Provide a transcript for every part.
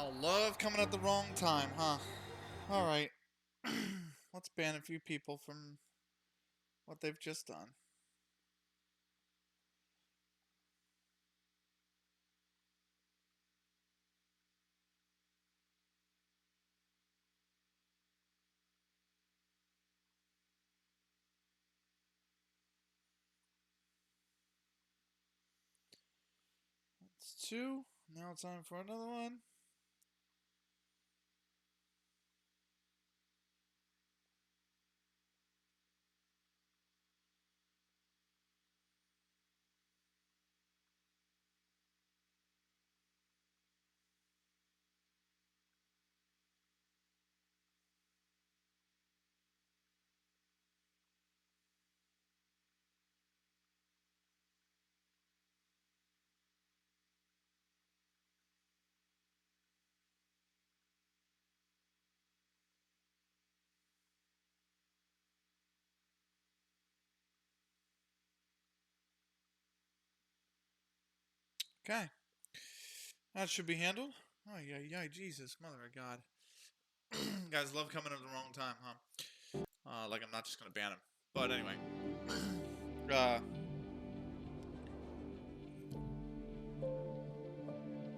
Wow, love coming at the wrong time, huh? Alright. Let's ban a few people from what they've just done. That's two. Now it's time for another one. Okay. That should be handled. Oh, yeah, Jesus, mother of God. Guys love coming at the wrong time, huh? Like I'm not just gonna ban him. But anyway. Uh,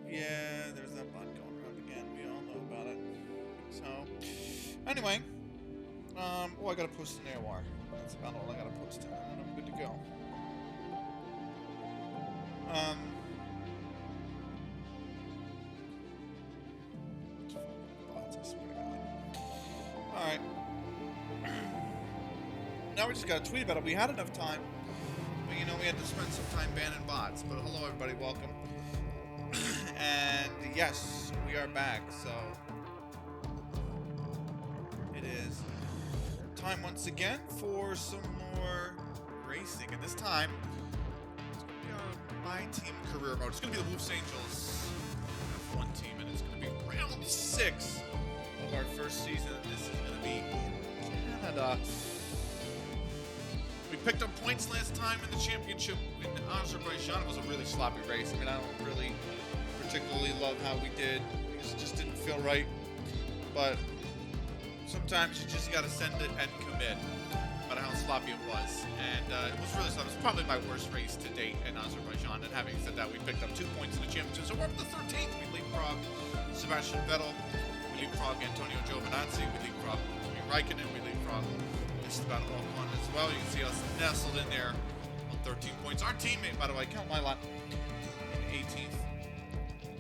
yeah, there's that bot going around again. We all know about it. So, anyway. I gotta post an AOR. That's about all I gotta post, and then I'm good to go. Bots, I swear to God. Alright. Now we just gotta tweet about it. We had enough time. But, you know, we had to spend some time banning bots. But hello, everybody. Welcome. And, yes, we are back. So, it is time once again for some more racing. And this time, it's going to be our My Team career mode. It's going to be the Woof's Angels F1 team. And it's going to be round 6 of our first season. This is going to be in Canada. We picked up points last time in the championship in Azerbaijan. It was a really sloppy race. I mean, I don't really particularly love how we did because it just didn't feel right. But sometimes you just got to send it and commit, no matter how sloppy it was. And it was really sloppy. It was probably my worst race to date in Azerbaijan. And having said that, we picked up 2 points in the championship. So we're up to 13th. We leapfrog Sebastian Vettel. We leapfrog Antonio Giovinazzi. We leapfrog Kimi Raikkonen. We leapfrog Esteban Ocon as well. You can see us nestled in there on 13 points. Our teammate, by the way, count my lap, in 18th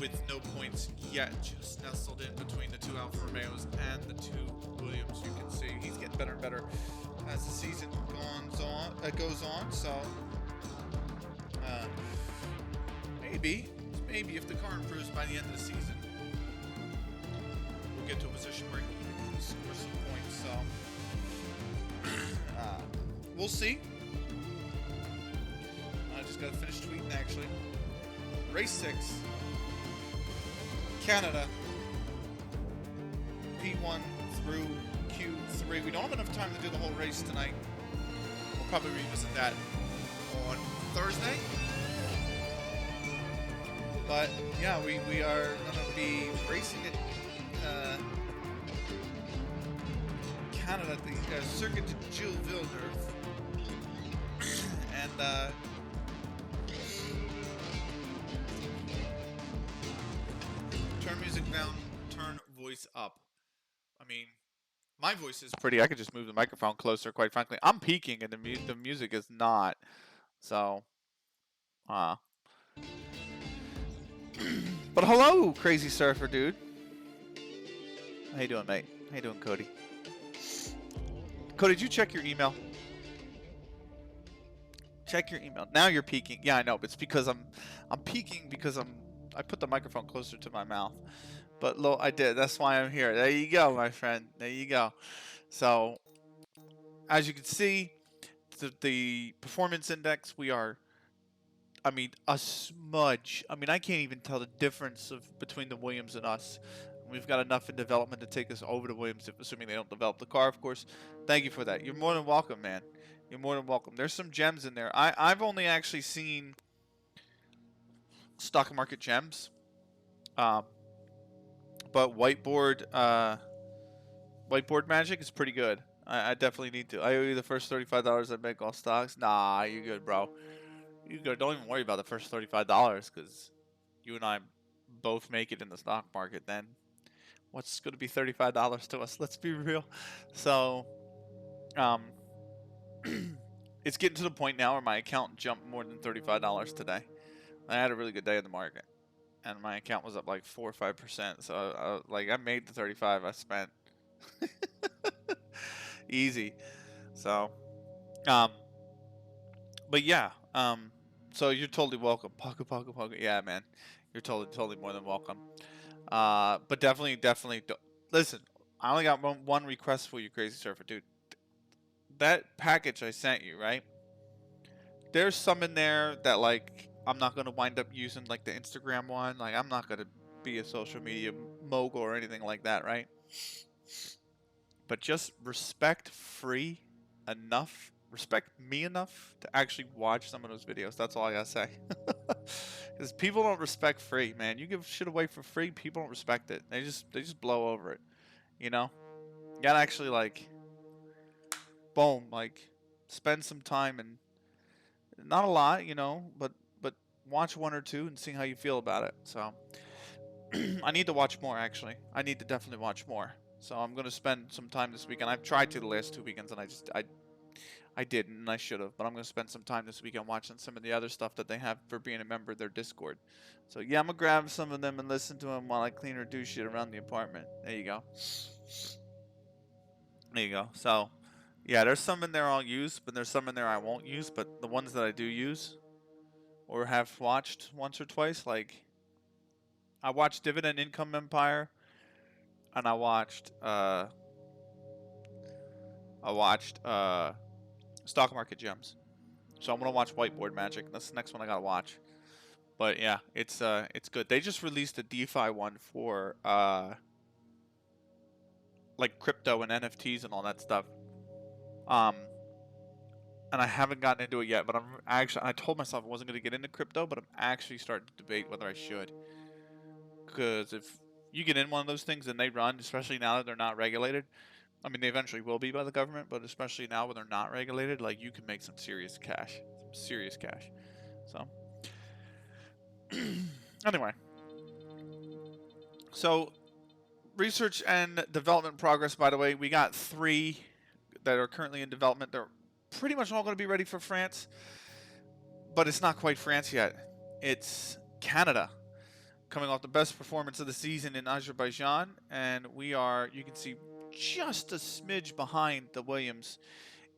with no points yet. Just nestled in between the 2 Alfa Romeos and the 2 Williams. You can see he's getting better and better as the season goes on. So maybe if the car improves by the end of the season, we'll get to a position where he can score some points. So we'll see. I just gotta finish tweeting actually. Race 6, Canada, P1 through Q3. We don't have enough time to do the whole race tonight. We'll probably revisit that on Thursday. But yeah, we are gonna be racing it. Canada at the Circuit de Gilles Villeneuve. And turn music down, turn voice up. I mean, my voice is pretty. I could just move the microphone closer, quite frankly. I'm peaking and the music is not. So, but hello, crazy surfer dude. How you doing, mate? How you doing, Cody? Cody, did you check your email? Check your email. Now you're peaking. Yeah, I know, but it's because I'm peaking because I put the microphone closer to my mouth. But I did. That's why I'm here. There you go, my friend. There you go. So, as you can see, the performance index, we are, I mean, a smudge. I mean, I can't even tell the difference between the Williams and us. We've got enough in development to take us over to Williams, assuming they don't develop the car, of course. Thank you for that. You're more than welcome, man. You're more than welcome. There's some gems in there. I've only actually seen stock market gems. But whiteboard magic is pretty good. I definitely need to. I owe you the first $35 I make all stocks. Nah, you good, bro. You good. Don't even worry about the first $35 because you and I both make it in the stock market. Then what's going to be $35 to us? Let's be real. So, um, it's getting to the point now where my account jumped more than $35 today. I had a really good day in the market, and my account was up like 4 or 5%. So, I made the 35 I spent easy. So, um, but yeah, so you're totally welcome. Paku. Yeah, man, you're totally more than welcome. But definitely, listen. I only got one request for you, Crazy Surfer, dude. That package I sent you, right? There's some in there that like I'm not gonna wind up using, like the Instagram one. Like I'm not gonna be a social media mogul or anything like that, right? But just respect me enough to actually watch some of those videos. That's all I gotta say. Because people don't respect free, man. You give shit away for free, people don't respect it. They just blow over it. You know? You gotta actually like, boom, like spend some time and not a lot, but watch one or two and see how you feel about it. So I need to watch more actually. I need to definitely watch more. So I'm gonna spend some time this weekend. I've tried to the last 2 weekends and I didn't and I should have, but I'm gonna spend some time this weekend watching some of the other stuff that they have for being a member of their Discord. So yeah, I'm gonna grab some of them and listen to them while I clean or do shit around the apartment. There you go. There you go. So yeah, there's some in there I'll use, but there's some in there I won't use. But the ones that I do use or have watched once or twice, like I watched Dividend Income Empire, and I watched Stock Market Gems. So I'm gonna watch Whiteboard Magic. That's the next one I gotta watch. But yeah, it's good. They just released a DeFi one for like crypto and NFTs and all that stuff. Um, and I haven't gotten into it yet. But I told myself I wasn't gonna get into crypto, but I'm actually starting to debate whether I should. Because if you get in one of those things and they run, especially now that they're not regulated. I mean, they eventually will be by the government, but especially now when they're not regulated, like you can make some serious cash. Some serious cash. So, anyway. So, research and development progress, by the way, we got 3 that are currently in development. They're pretty much all going to be ready for France, but it's not quite France yet. It's Canada, coming off the best performance of the season in Azerbaijan, and we are, you can see, just a smidge behind the Williams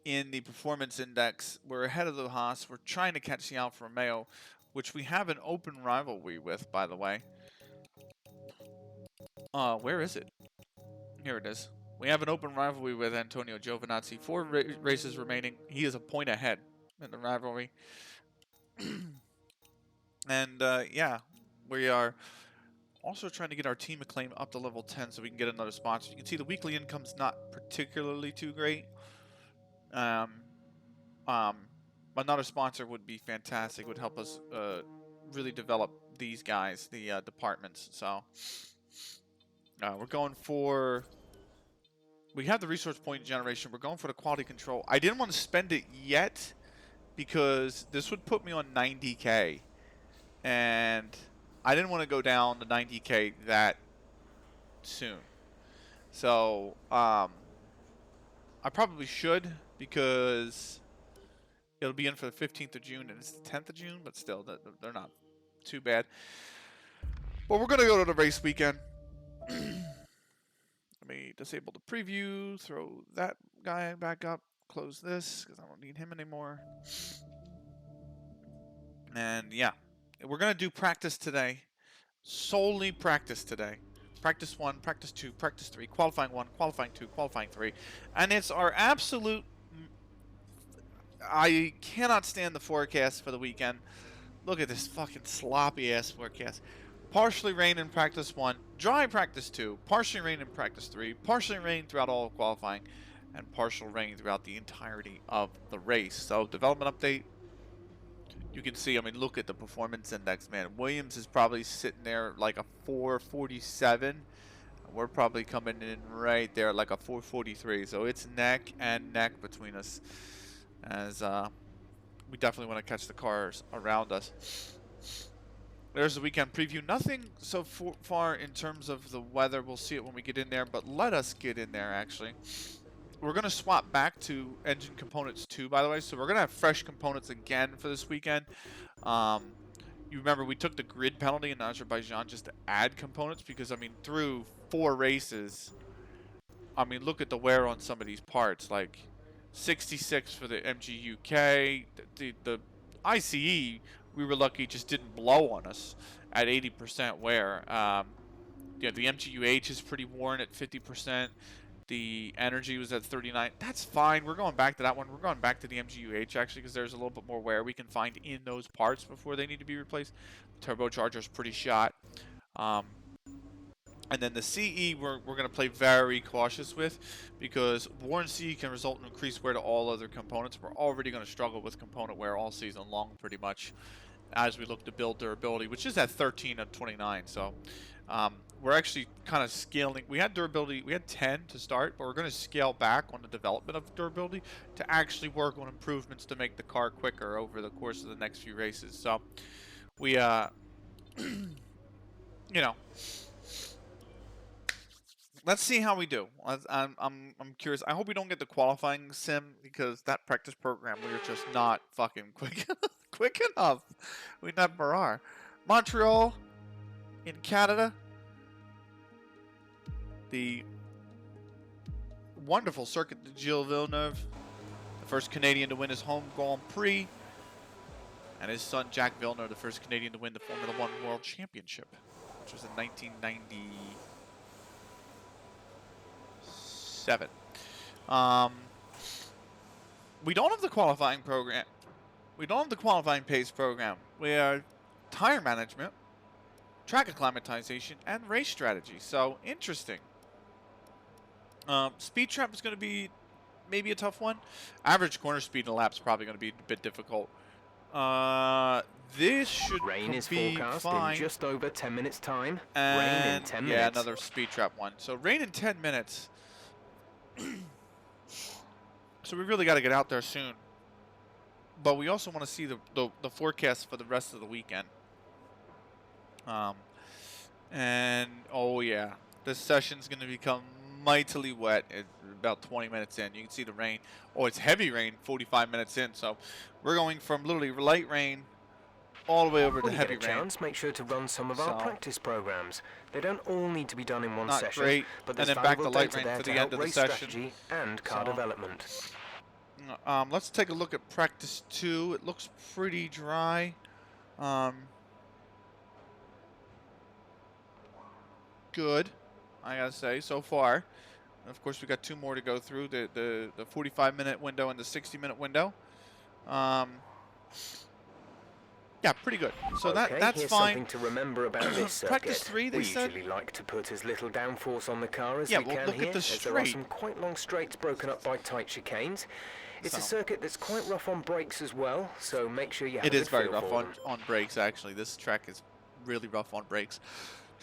in the performance index. We're ahead of the Haas. We're trying to catch the Alfa Romeo, which we have an open rivalry with, by the way. Where is it? Here it is. We have an open rivalry with Antonio Giovinazzi. 4 races remaining. He is a point ahead in the rivalry. And yeah, we are also trying to get our team acclaim up to level 10 so we can get another sponsor. You can see the weekly income's not particularly too great. Another sponsor would be fantastic. Would help us really develop these guys, the departments. So we're going for. We have the resource point generation. We're going for the quality control. I didn't want to spend it yet because this would put me on 90k, and I didn't want to go down to 90k that soon. So I probably should because it'll be in for the 15th of June and it's the 10th of June, but still, they're not too bad. But we're going to go to the race weekend. Let me disable the preview, throw that guy back up, close this because I don't need him anymore. And yeah, we're going to do practice today, solely practice today. Practice 1, practice 2, practice 3, qualifying 1, qualifying 2, qualifying 3. And it's our absolute... I cannot stand the forecast for the weekend. Look at this fucking sloppy ass forecast. Partially rain in practice 1, dry practice 2, partially rain in practice 3, partially rain throughout all of qualifying, and partial rain throughout the entirety of the race. So, development update. You can see, I mean, look at the performance index, man. Williams is probably sitting there like a 447, We're probably coming in right there like a 443. So it's neck and neck between us, as we definitely want to catch the cars around us. There's the weekend preview. Nothing so far in terms of the weather. We'll see it when we get in there, but let us get in there, actually. We're going to swap back to engine components too, by the way. So we're going to have fresh components again for this weekend. You remember we took the grid penalty in Azerbaijan just to add components because, I mean, through 4 races, I mean, look at the wear on some of these parts. Like 66 for the MGUK, the ICE, we were lucky just didn't blow on us at 80% wear. Yeah, the MGUH is pretty worn at 50%. The energy was at 39. That's fine. We're going back to that one. We're going back to the MGUH, actually, because there's a little bit more wear we can find in those parts before they need to be replaced. The turbocharger's pretty shot. And then the CE, we're going to play very cautious with, because worn CE can result in increased wear to all other components. We're already going to struggle with component wear all season long, pretty much, as we look to build durability, which is at 13 of 29. So we're actually kind of scaling. We had durability, we had 10 to start, but we're going to scale back on the development of durability to actually work on improvements to make the car quicker over the course of the next few races. So we, you know, let's see how we do. I'm curious. I hope we don't get the qualifying sim, because that practice program, we were just not fucking quick enough. We never are. Montreal in Canada. The wonderful circuit de Gilles Villeneuve, the first Canadian to win his home Grand Prix, and his son Jack Villeneuve, the first Canadian to win the Formula One World Championship, which was in 1997. We don't have the qualifying program. We don't have the qualifying pace program. We are tire management, track acclimatization, and race strategy. So interesting. Speed trap is going to be maybe a tough one. Average corner speed in a lap is probably going to be a bit difficult. This should Rain is be forecast fine. in just over 10 minutes time. And rain in 10 minutes. Yeah, another speed trap one. So rain in 10 minutes. So we really got to get out there soon. But we also want to see the forecast for the rest of the weekend. And oh yeah, this session's going to become mightily wet at about 20 minutes in. You can see the rain. Oh, it's heavy rain 45 minutes in. So we're going from literally light rain all the way over to heavy rain. Chance, make sure to run some of our practice programs. They don't all need to be done in one not session. Great. But and then back to light rain for the end of the session. And car development. Let's take a look at practice 2. It looks pretty dry. Good, I gotta say, so far. And of course, we got 2 more to go through, the 45-minute window and the 60-minute window. Yeah, pretty good. So okay, that's here's fine. Something to remember about this circuit. Practice 3, they said. We usually like to put as little downforce on the car as we well, can look here, at the as straight. there are some quite long straights broken up by tight chicanes. It's a circuit that's quite rough on brakes as well, so make sure you have It is very rough on brakes, actually. This track is really rough on brakes.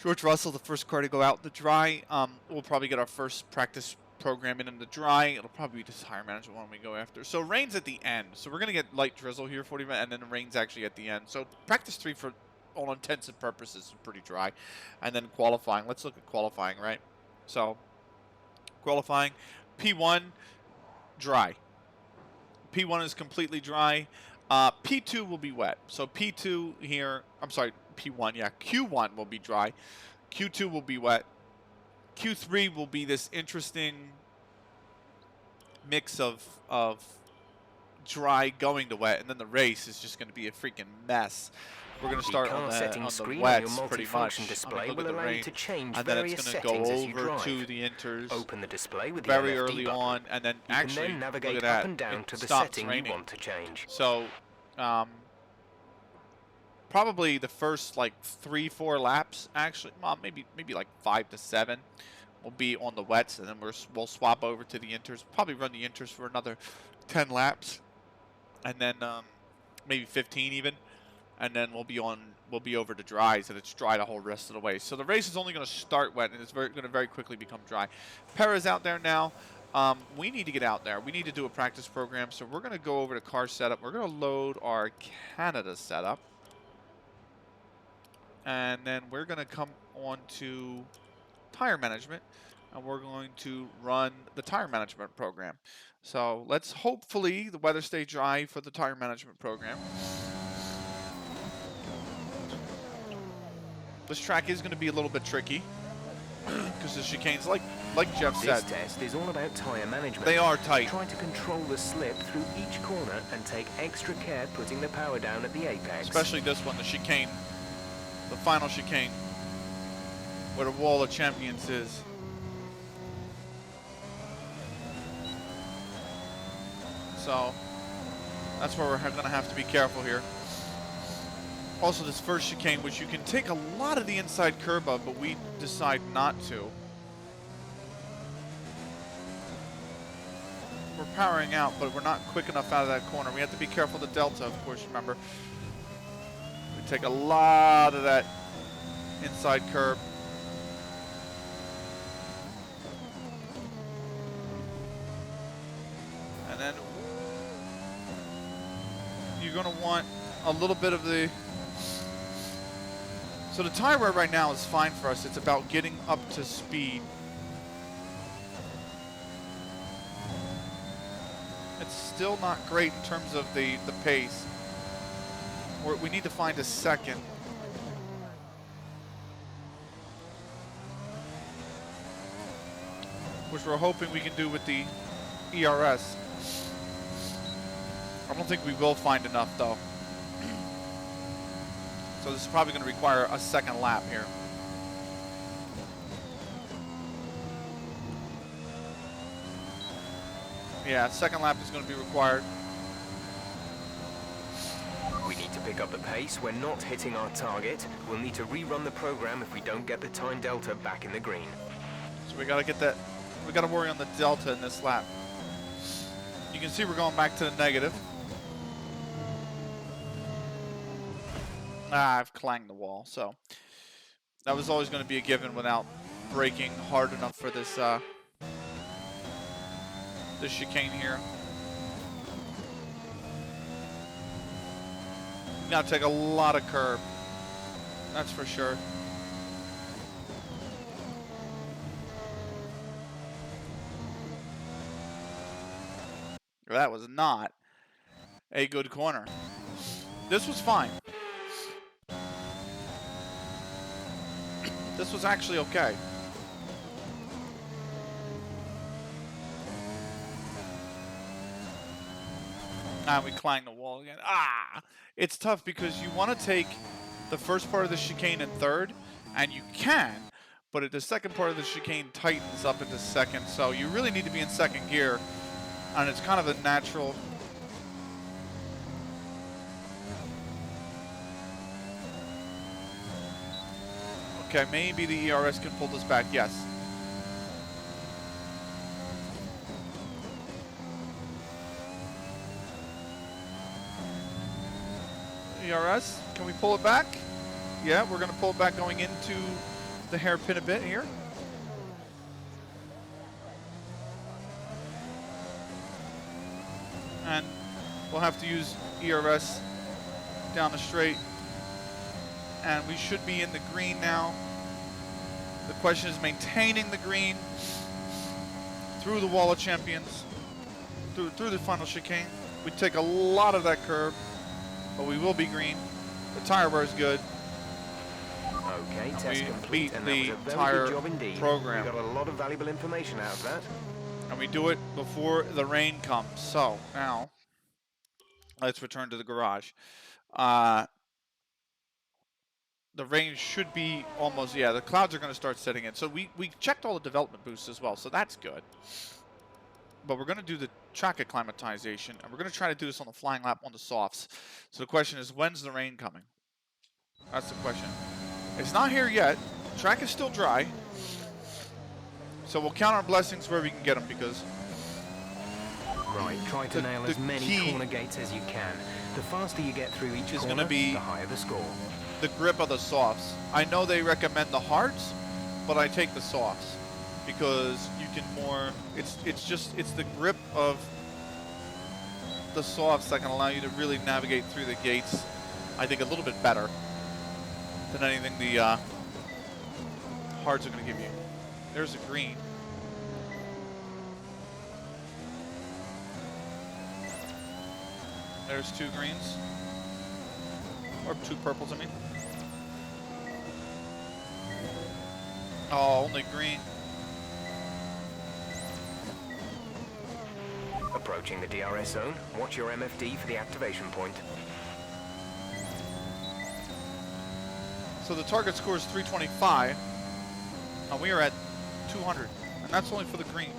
George Russell, the first car to go out in the dry. We'll probably get our first practice program in the dry. It'll probably be the tire management one we go after. So rain's at the end. So we're going to get light drizzle here, 40 minutes, and then the rain's actually at the end. So practice 3 for all intents and purposes is pretty dry. And then qualifying. Let's look at qualifying, right? So qualifying, P1, dry. P1 is completely dry. P2 will be wet. So P2 here, I'm sorry, P1, yeah. Q1 will be dry. Q2 will be wet. Q3 will be this interesting mix of dry going to wet, and then the race is just going to be a freaking mess. We're going to start on the wets pretty much. Display will allow you to change and then it's going to go over to the inters. Open the display with the very LFD early button. on, and then you actually can then navigate look at that. Up and down to the stops setting raining. You want to change. So probably the first like 3-4 laps, actually, well, maybe like 5 to 7 will be on the wets, and then we'll swap over to the inters. Probably run the inters for another 10 laps, and then maybe 15 even, and then we'll be on will be over to dries, and it's dry the whole rest of the way. So the race is only going to start wet, and it's going to very quickly become dry. Pera's out there now. We need to get out there. We need to do a practice program, so we're going to go over to car setup. We're going to load our Canada setup. And then we're going to come on to tire management, and we're going to run the tire management program. So let's hopefully the weather stay dry for the tire management program. This track is going to be a little bit tricky because the chicanes, like Jeff said, this test is all about tire management. They are tight. Try to control the slip through each corner and take extra care putting the power down at the apex. Especially this one, the chicane, the final chicane, where the Wall of Champions is. So that's where we're going to have to be careful here. Also, this first chicane, which you can take a lot of the inside curb of, but we decide not to. We're powering out, but we're not quick enough out of that corner. We have to be careful of the delta, of course, remember. We take a lot of that inside curb. And then you're going to want a little bit of the... So the tire wear right now is fine for us. It's about getting up to speed. It's still not great in terms of the pace. We need to find a second. Which we're hoping we can do with the ERS. I don't think we will find enough though. So this is probably going to require a second lap here. Yeah, second lap is going to be required. We need to pick up the pace. We're not hitting our target. We'll need to rerun the program if we don't get the time delta back in the green. So we got to get that. We got to worry on the delta in this lap. You can see we're going back to the negative. I've clanged the wall, so that was always going to be a given without braking hard enough for this this chicane here. You got to take a lot of curb, that's for sure. That was not a good corner. This was fine. This was actually okay. Ah, we clanged the wall again. Ah! It's tough because you want to take the first part of the chicane in third, and you can, but the second part of the chicane tightens up into second, so you really need to be in second gear, and it's kind of a natural... Okay, maybe the ERS can pull this back. Yes. ERS, can we pull it back? Yeah, we're going to pull it back going into the hairpin a bit here. And we'll have to use ERS down the straight. And we should be in the green now. The question is maintaining the green through the Wall of Champions, through the final chicane. We take a lot of that curb, but we will be green. The tire wear is good. Okay, test complete, beat and the that was a very tire good job indeed. program. We got a lot of valuable information out of that. And we do it before the rain comes. So now, let's return to the garage. The rain should be almost, yeah, the clouds are going to start setting in. So we checked all the development boosts as well, so that's good. But we're going to do the track acclimatization, and we're going to try to do this on the flying lap on the softs. So the question is, when's the rain coming? That's the question. It's not here yet. The track is still dry. So we'll count our blessings where we can get them, because... Right, try to nail as many corner gates as you can. The faster you get through each corner, the higher the score. the grip of the softs. I know they recommend the hards, but I take the softs because you can more. It's the grip of the softs that can allow you to really navigate through the gates. I think a little bit better than anything the hards are going to give you. There's a green. There's 2 greens. Or 2 purples, I mean. Oh, only green. Approaching the DRS zone, watch your MFD for the activation point. So the target score is 325. And we are at 200. And that's only for the green.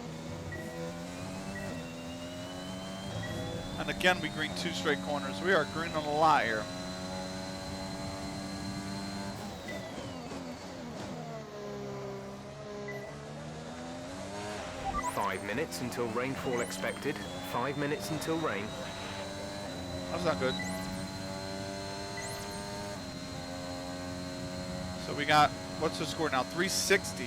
And again, we green 2 straight corners. We are green on a lot here. Five minutes until rainfall expected. 5 minutes until rain. That's not good. So we got, what's the score now? 360.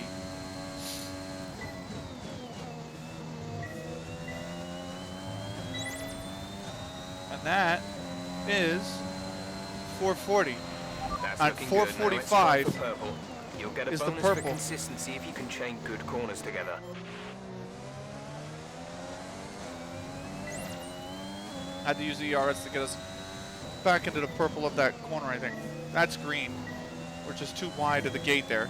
And that is 440. That's and looking 445 good. Now let's go for purple. You'll get a is the bonus for purple. consistency if you can chain good corners together. Had to use the ERS to get us back into the purple of that corner, I think. That's green. We're just too wide of the gate there.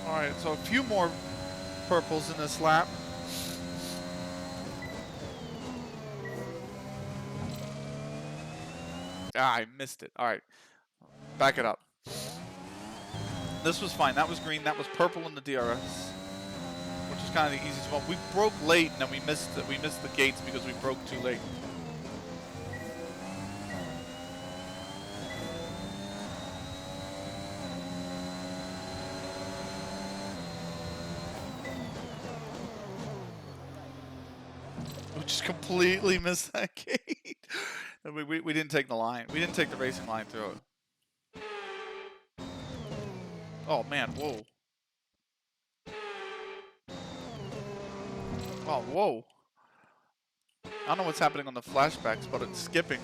All right, so a few more purples in this lap. Ah, I missed it. All right, back it up. This was fine. That was green. That was purple in the DRS, which is kind of the easiest one. We broke late, and then we missed the gates because we broke too late. We just completely missed that gate. We didn't take the line. We didn't take the racing line through it. Oh man, whoa. Oh, whoa. I don't know what's happening on the flashbacks, but it's skipping.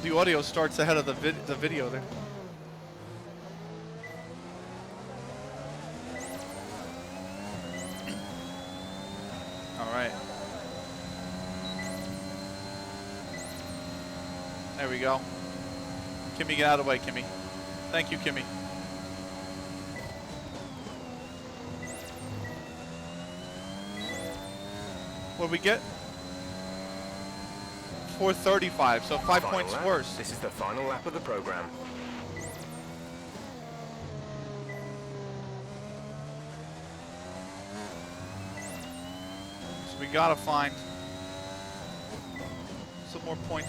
The audio starts ahead of the video there. All right. There we go. Kimmy, get out of the way, Kimmy. Thank you, Kimmy. What did we get? 435, so 5 points lap. worse. This is the final lap of the program. So we gotta find some more points.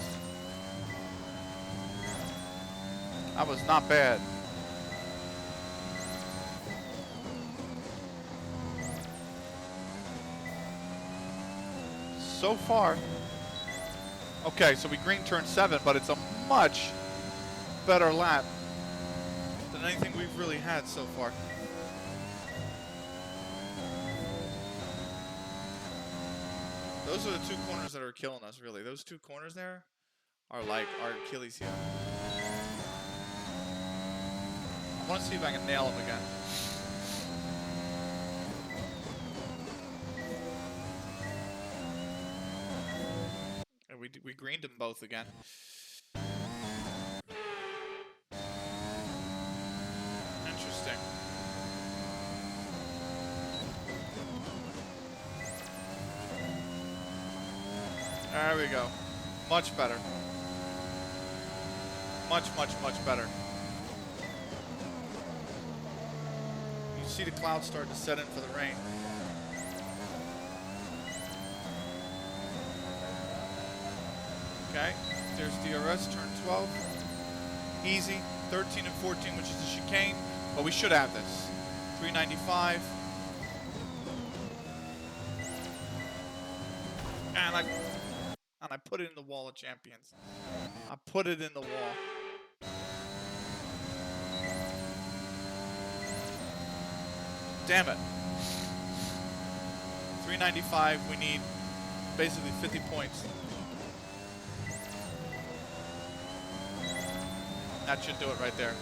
That was not bad. So far. Okay, so we green turn 7, but it's a much better lap than anything we've really had so far. Those are the 2 corners that are killing us, really. Those 2 corners there are like our Achilles heel. I want to see if I can nail him again. And we greened them both again. Interesting. There we go. Much better. Much, much, much better. You see the clouds start to set in for the rain. Okay, there's DRS, turn 12. Easy. 13 and 14, which is the chicane, but we should have this. 395. And I put it in the wall of champions. I put it in the wall. Damn it. 395, we need basically 50 points. That should do it right there.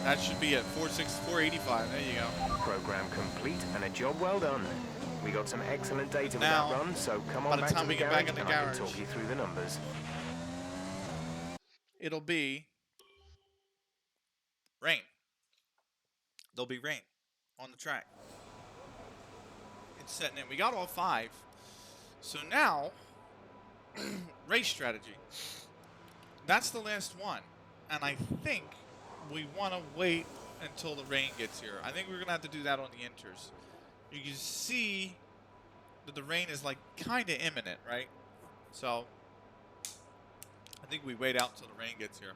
That should be it. 485. There you go. Program complete and a job well done. We got some excellent data with Now, that run, so come by on the back time to we the get garage back in the and I garage, can talk you through the numbers. It'll be rain. There'll be rain on the track. It's setting in. We got all 5. So now, race strategy. That's the last one. And I think we want to wait until the rain gets here. I think we're going to have to do that on the inters. You can see that the rain is like kind of imminent, right? So I think we wait out until the rain gets here.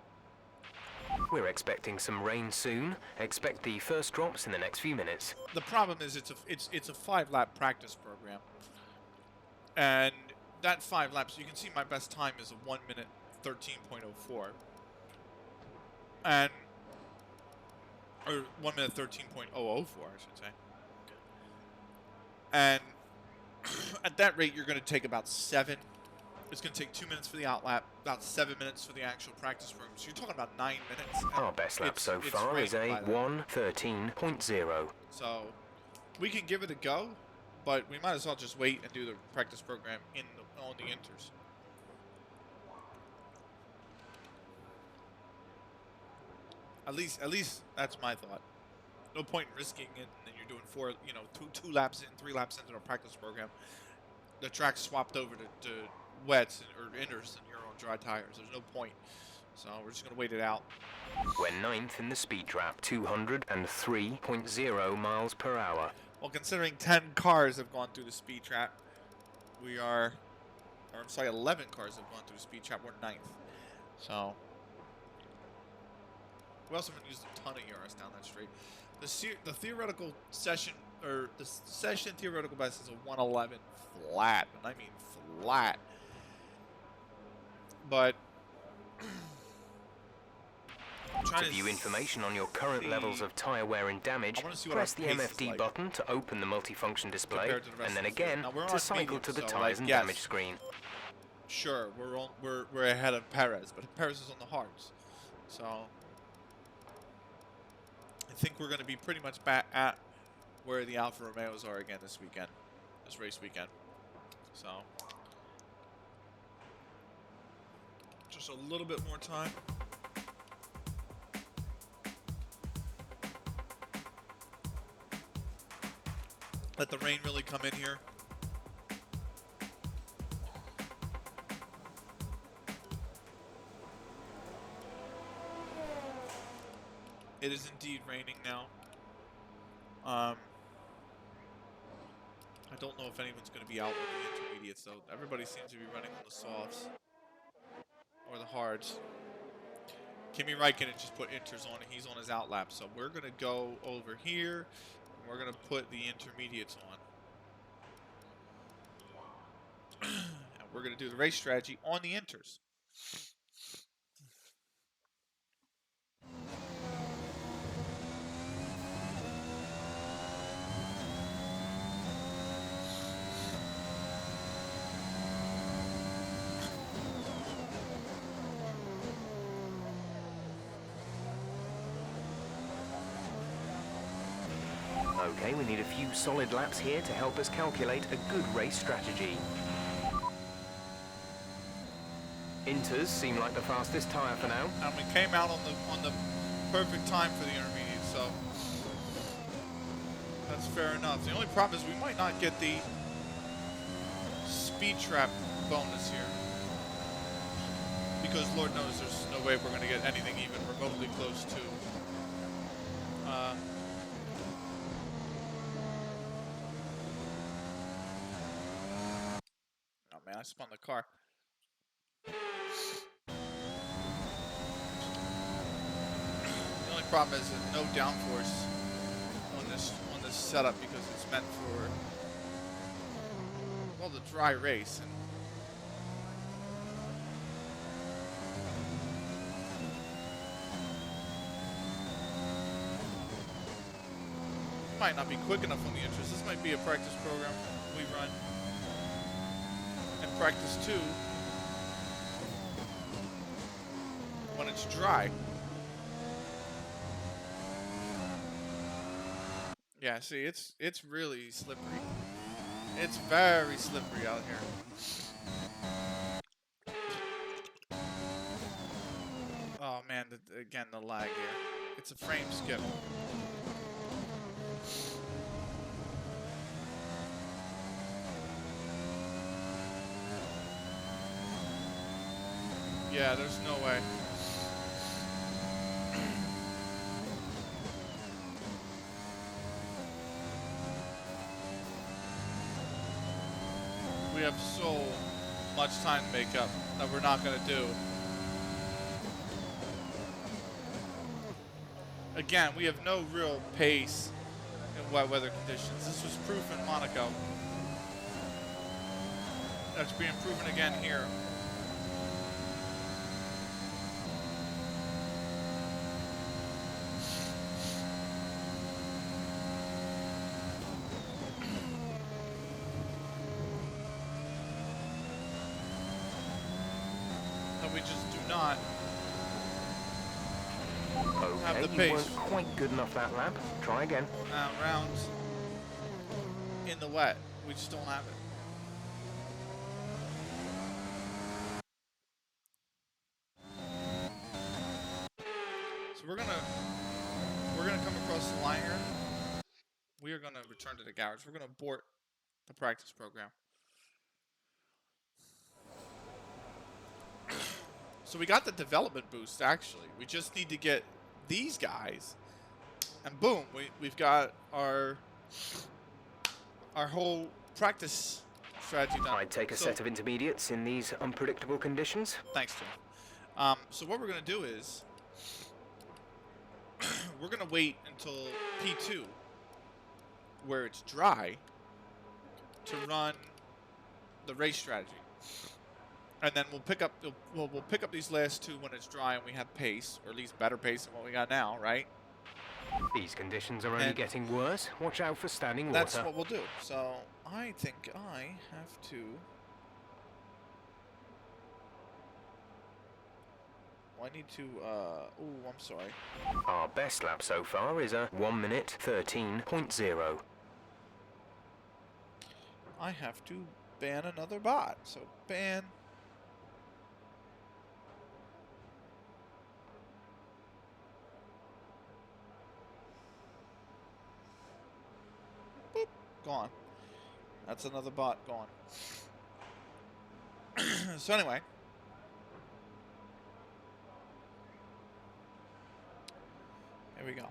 We're expecting some rain soon. Expect the first drops in the next few minutes. The problem is it's a 5-lap practice program. And that 5 laps, you can see my best time is a 1 minute 13.04. And or 1 minute 13.004, I should say. And at that rate, you're going to take about 7. It's going to take 2 minutes for the outlap, about 7 minutes for the actual practice program. So you're talking about 9 minutes. Our best lap so far is a 1:13.0. So we can give it a go, but we might as well just wait and do the practice program on the inters. At least that's my thought. No point in risking it, and then you're doing 2 laps in, 3 laps into a practice program. The track's swapped over to wets or inters, and you're on dry tires. There's no point. So we're just gonna wait it out. We're 9th in the speed trap, 203.0 miles per hour. Well, considering 10 cars have gone through the speed trap, 11 cars have gone through the speed trap. We're 9th. So we also haven't used a ton of ERS down that straight. The theoretical session, or the session theoretical best is a 111 flat, and I mean flat. But To view information on your current levels of tire wear and damage, press the MFD button to open the multifunction display, and then again to cycle to the tires and damage screen. Sure, we're ahead of Perez, but Perez is on the hards, so I think we're going to be pretty much back at where the Alfa Romeos are again this race weekend. So just a little bit more time. Let the rain really come in here. It is indeed raining now. I don't know if anyone's going to be out on the intermediates, though. Everybody seems to be running on the softs or the hards. Kimi Räikkönen just put inters on, and he's on his outlap. So we're going to go over here. We're going to put the intermediates on. And we're going to do the race strategy on the inters. Okay, we need a few solid laps here to help us calculate a good race strategy. Inters seem like the fastest tyre for now. And we came out on the perfect time for the intermediate, so that's fair enough. The only problem is we might not get the speed trap bonus here, because Lord knows there's no way we're going to get anything even remotely close to oh man, I spun the car. problem is no downforce on this setup because it's meant for, well, the dry race. And might not be quick enough on the intros. This might be a practice program we run. And practice 2 when it's dry. Yeah, see, it's really slippery. It's very slippery out here. Oh man, again the lag here. It's a frame skip. Yeah, there's no way. We have so much time to make up that we're not going to do. Again, we have no real pace in wet weather conditions. This was proof in Monaco. That's being proven again here. We just do not have the pace. You weren't quite good enough that lap. Try again. Rounds in the wet. We just don't have it. So we're gonna come across the line here. We are gonna return to the garage. We're gonna abort the practice program. So we got the development boost, actually. We just need to get these guys, and boom, we've got our whole practice strategy done. I'd take a set of intermediates in these unpredictable conditions. Thanks, Tim. So what we're going to do is we're going to wait until P2, where it's dry, to run the race strategy. And then we'll pick up these last 2 when it's dry and we have pace, or at least better pace than what we got now, right? These conditions are only getting worse. Watch out for standing water. That's what we'll do. So I think I have to. I need to. Oh, I'm sorry. Our best lap so far is a 1:13.0. I have to ban another bot. So ban. Gone. That's another bot gone. So anyway. Here we go.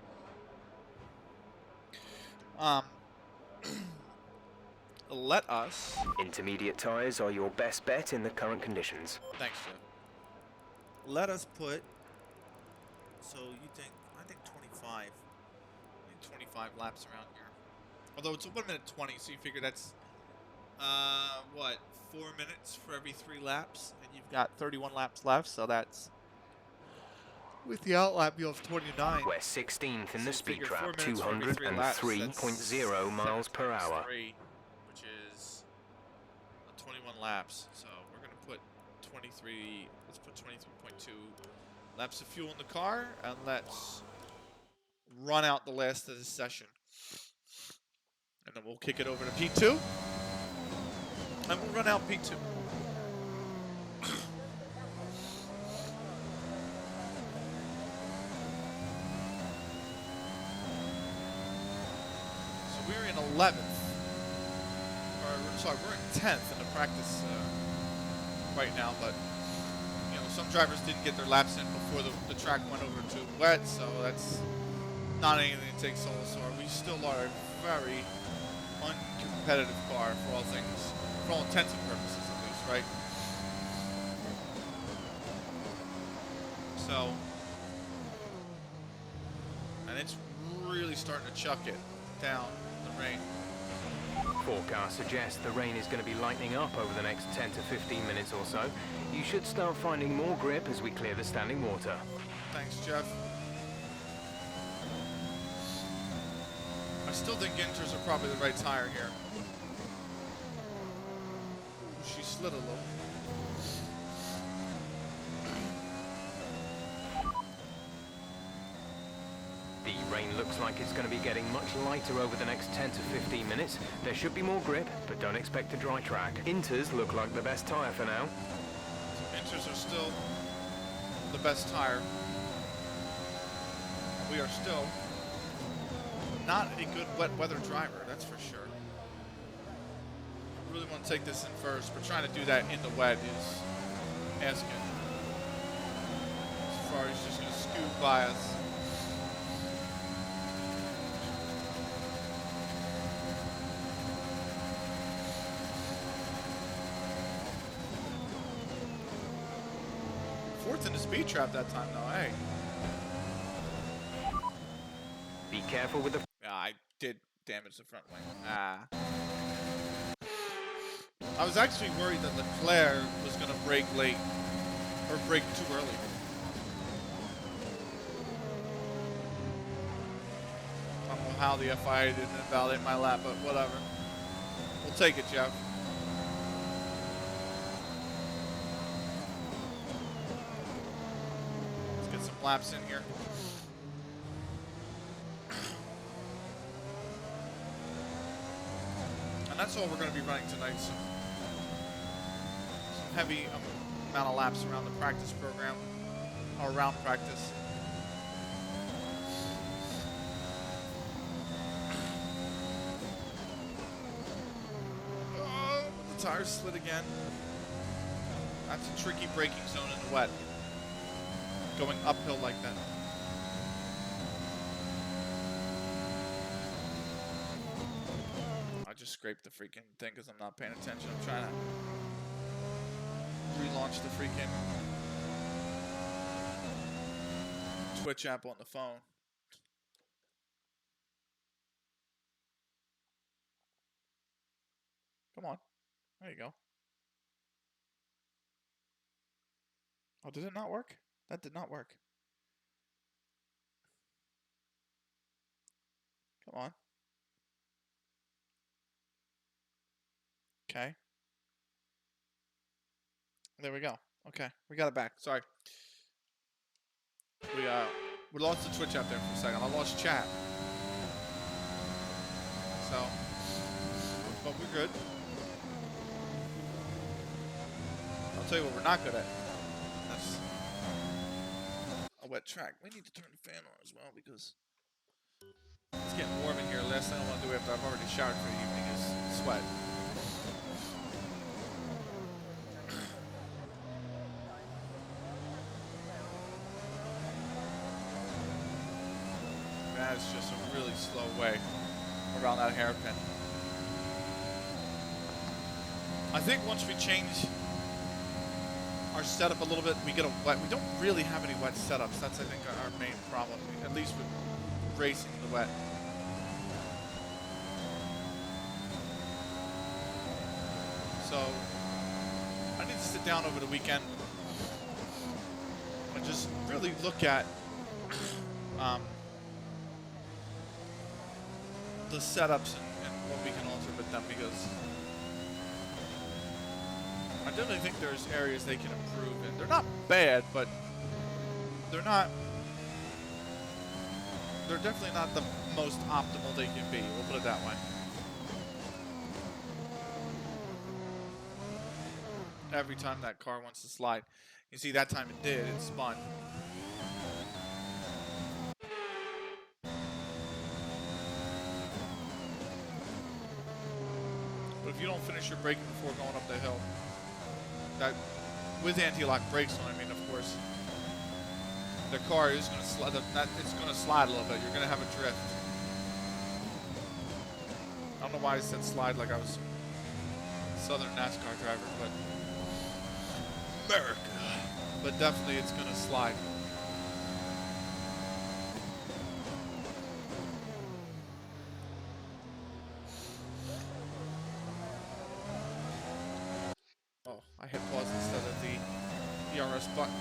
Let us... Intermediate tires are your best bet in the current conditions. Thanks, Jeff. Let us put... So you think... I think 25. I think 25 laps around here. Although it's a 1:20, so you figure that's, what, 4 minutes for every 3 laps? And you've got 31 laps left, so that's, with the outlap, you'll have 29. We're 16th in the speed trap, 203.0 miles per hour. Which is 21 laps, so we're going to put 23, let's put 23.2 laps of fuel in the car, and let's run out the last of this session. And then we'll kick it over to P2. And we'll run out P2. So we're in 11th. Or, sorry, we're in 10th in the practice right now. But, you know, some drivers didn't get their laps in before the track went over to wet. So that's not anything to take solace for. We still are a very uncompetitive car for all things, for all intents and purposes at least, right? So and it's really starting to chuck it down, the rain. Forecast suggests the rain is going to be lightening up over the next 10 to 15 minutes or so. You should start finding more grip as we clear the standing water. Thanks, Jeff. I still think Inters are probably the right tire here. She slid a little. The rain looks like it's going to be getting much lighter over the next 10 to 15 minutes. There should be more grip, but don't expect a dry track. Inters look like the best tire for now. Inters are still the best tire. We are still not a good wet weather driver, that's for sure. I really want to take this in first, but trying to do that in the wet is asking. As far as just going to scoot by us. Fourth in the speed trap that time, though, hey. Be careful with the... Yeah, I did damage the front wing. I was actually worried that Leclerc was going to brake late, or brake too early. I don't know how the FIA didn't invalidate my lap, but whatever. We'll take it, Jeff. Let's get some laps in here. And that's all we're going to be running tonight. Some heavy amount of laps around the practice program, or around practice. Oh, the tires slid again. That's a tricky braking zone in the wet. Going uphill like that. Scrape the freaking thing because I'm not paying attention. I'm trying to relaunch the freaking Twitch app on the phone. Come on. There you go. Oh, did it not work? That did not work. Come on. Okay. There we go. Okay, we got it back. Sorry. We lost the Twitch app there for a second. I lost chat. So, but we're good. I'll tell you what we're not good at. That's a wet track. We need to turn the fan on as well because it's getting warm in here. Last thing I want to do after I've already showered for the evening is sweat. It's just a really slow way around that hairpin. I think once we change our setup a little bit, we get a wet. We don't really have any wet setups. That's, I think, our main problem, at least with racing in the wet. So I need to sit down over the weekend and just really look at the setups and what we can alter with them, because I definitely think there's areas they can improve in. They're not bad, but they're definitely not the most optimal they can be. We'll put it that way. Every time that car wants to slide. You see, that time it did. It spun. But if you don't finish your braking before going up the hill, that with anti-lock brakes on, I mean, of course, the car is going to slide. It's going to slide a little bit. You're going to have a drift. I don't know why I said slide like I was a Southern NASCAR driver, but America. But definitely, it's going to slide. I hit pause instead of the ERS button.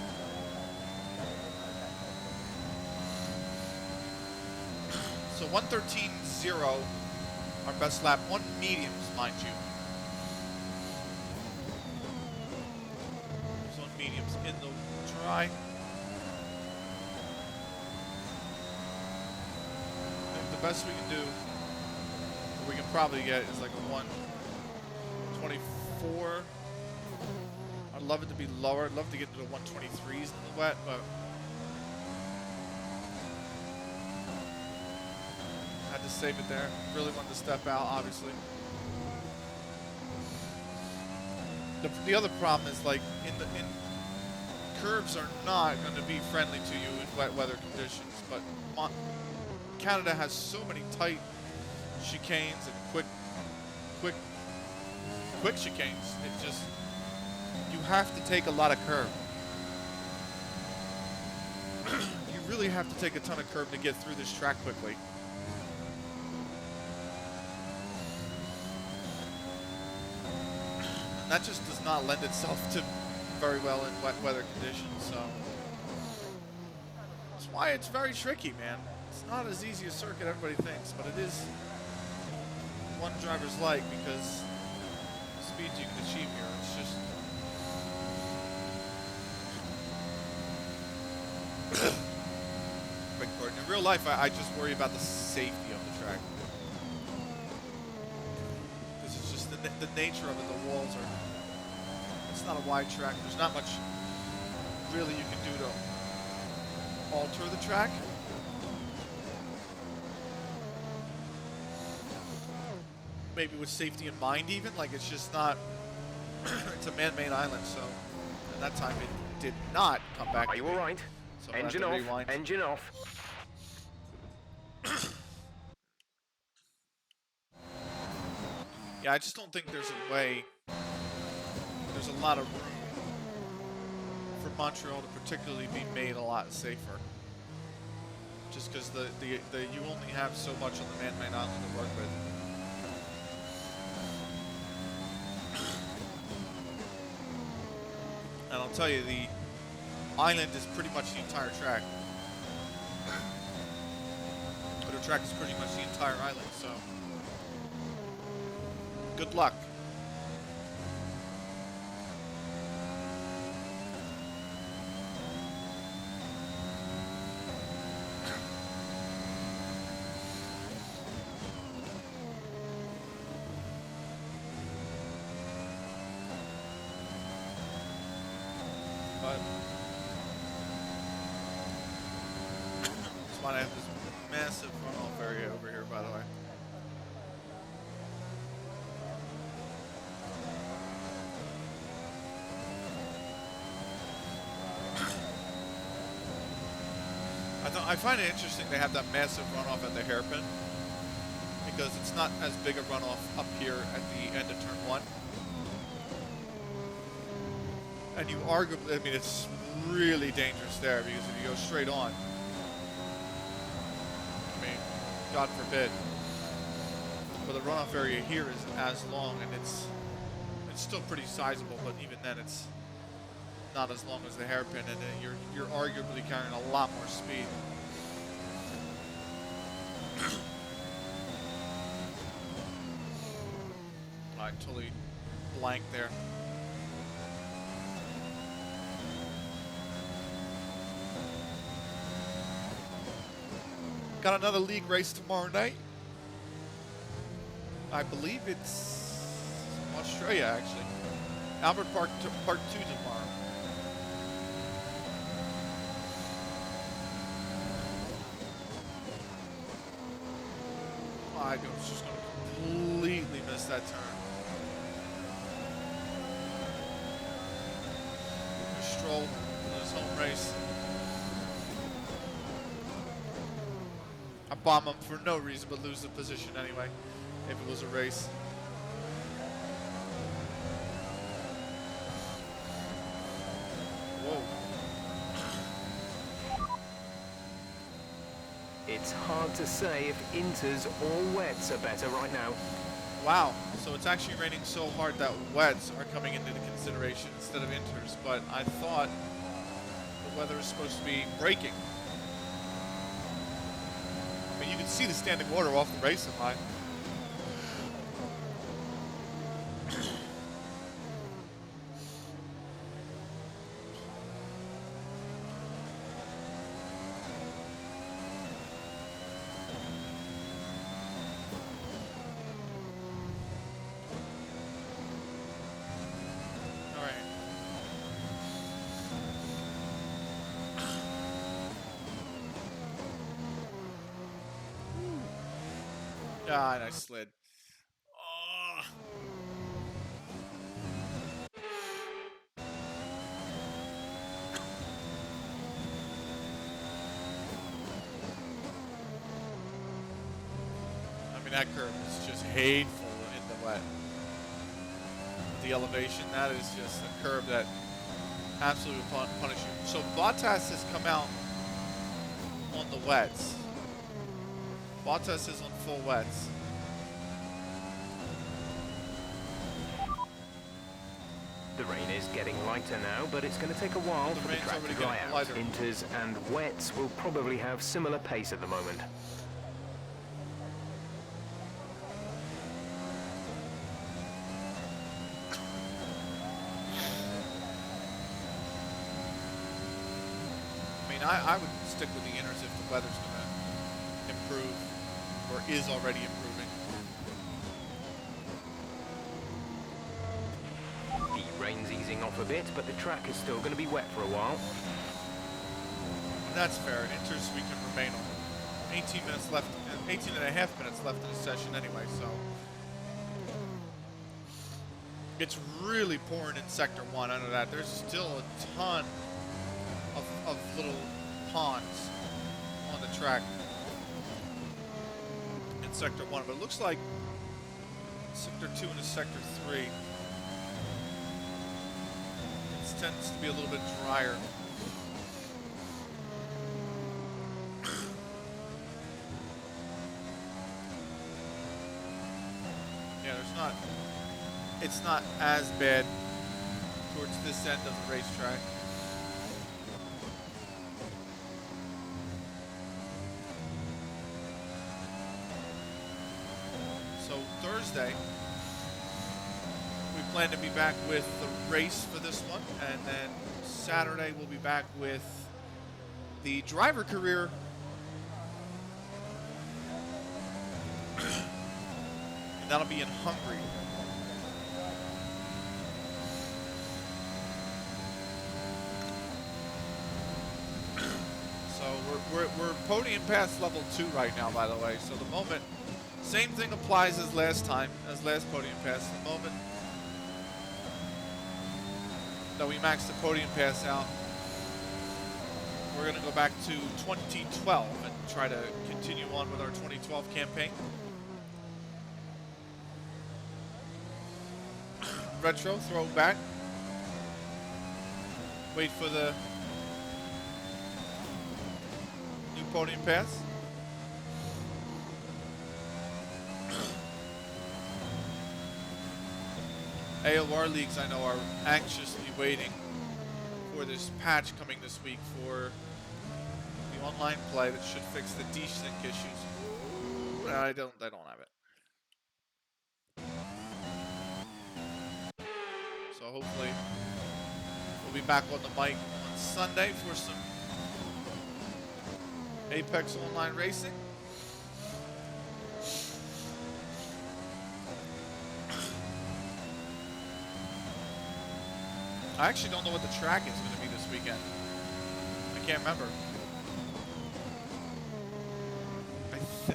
So 1:13.0, our best lap. 1 mediums, mind you. There's 1 mediums in the dry. I think the best we can do, we can probably get, is like a 1:24. I'd love it to be lower. I'd love to get to the 1:23s in the wet, but had to save it there. Really wanted to step out, obviously. The other problem is, like, curves are not going to be friendly to you in wet weather conditions, but Canada has so many tight chicanes and quick chicanes. It just, you have to take a lot of curve. You really have to take a ton of curve to get through this track quickly. And that just does not lend itself to very well in wet weather conditions, so that's why it's very tricky, man. It's not as easy a circuit everybody thinks, but it is one driver's like, because the speeds you can achieve here, it's just big burden. In real life, I just worry about the safety of the track. Because it's just the nature of it, the walls are, it's not a wide track. There's not much really you can do to alter the track. Maybe with safety in mind even, like it's just not, it's a man-made island, so at that time it did not come back. Are you all right? So engine off, rewind. Engine off. Yeah, I just don't think there's a way, there's a lot of room for Montreal to particularly be made a lot safer. Just because you only have so much on the man-made island to work with. And I'll tell you, the island is pretty much the entire track. But the track is pretty much the entire island, so good luck. But that's why I have this massive runoff area over here, by the way. I find it interesting they have that massive runoff at the hairpin, because it's not as big a runoff up here at the end of turn 1. And you arguably, I mean, it's really dangerous there, because if you go straight on, I mean, God forbid. But the runoff area here is as long, and it's still pretty sizable, but even then it's not as long as the hairpin, and you're arguably carrying a lot more speed. I totally blanked there. Got another league race tomorrow night. I believe it's Australia, actually. Albert Park Part 2 tomorrow. I was just going to completely miss that turn. Stroll in his home race. I bomb him for no reason but lose the position anyway, if it was a race. Whoa. It's hard to say if inters or wets are better right now. Wow, so it's actually raining so hard that wets are coming into consideration instead of inters, but I thought the weather is supposed to be breaking. I mean, you can see the standing water off the racing line. God, I slid. Oh. I mean, that curve is just hateful in the wet. The elevation, that is just a curve that absolutely will punish you. So Bottas has come out on the wets. Bottas is on full wets. The rain is getting lighter now, but it's going to take a while for the track to dry out. Inters and wets will probably have similar pace at the moment. I mean, I would stick with the inters if the weather's going to improve, or is already improving. The rain's easing off a bit, but the track is still going to be wet for a while. That's fair. Inters we can remain on. 18 minutes left, 18 and a half minutes left in the session anyway, so. It's really pouring in Sector 1. I know that. There's still a ton of little ponds on the track in Sector 1, but it looks like Sector 2 and Sector 3 it tends to be a little bit drier. Yeah, it's not as bad towards this end of the racetrack. So Thursday, we plan to be back with the race for this one, and then Saturday we'll be back with the driver career. And that'll be in Hungary. So we're podium pass level 2 right now, by the way. So the moment, same thing applies as last podium pass. The moment that we max the podium pass out, we're going to go back to 2012 and try to continue on with our 2012 campaign. Retro, throw it back. Wait for the new podium pass. AOR leagues, I know, are anxiously waiting for this patch coming this week for the online play that should fix the desync issues. I don't have it. So hopefully we'll be back on the mic on Sunday for some Apex Online Racing. I actually don't know what the track is going to be this weekend. I can't remember.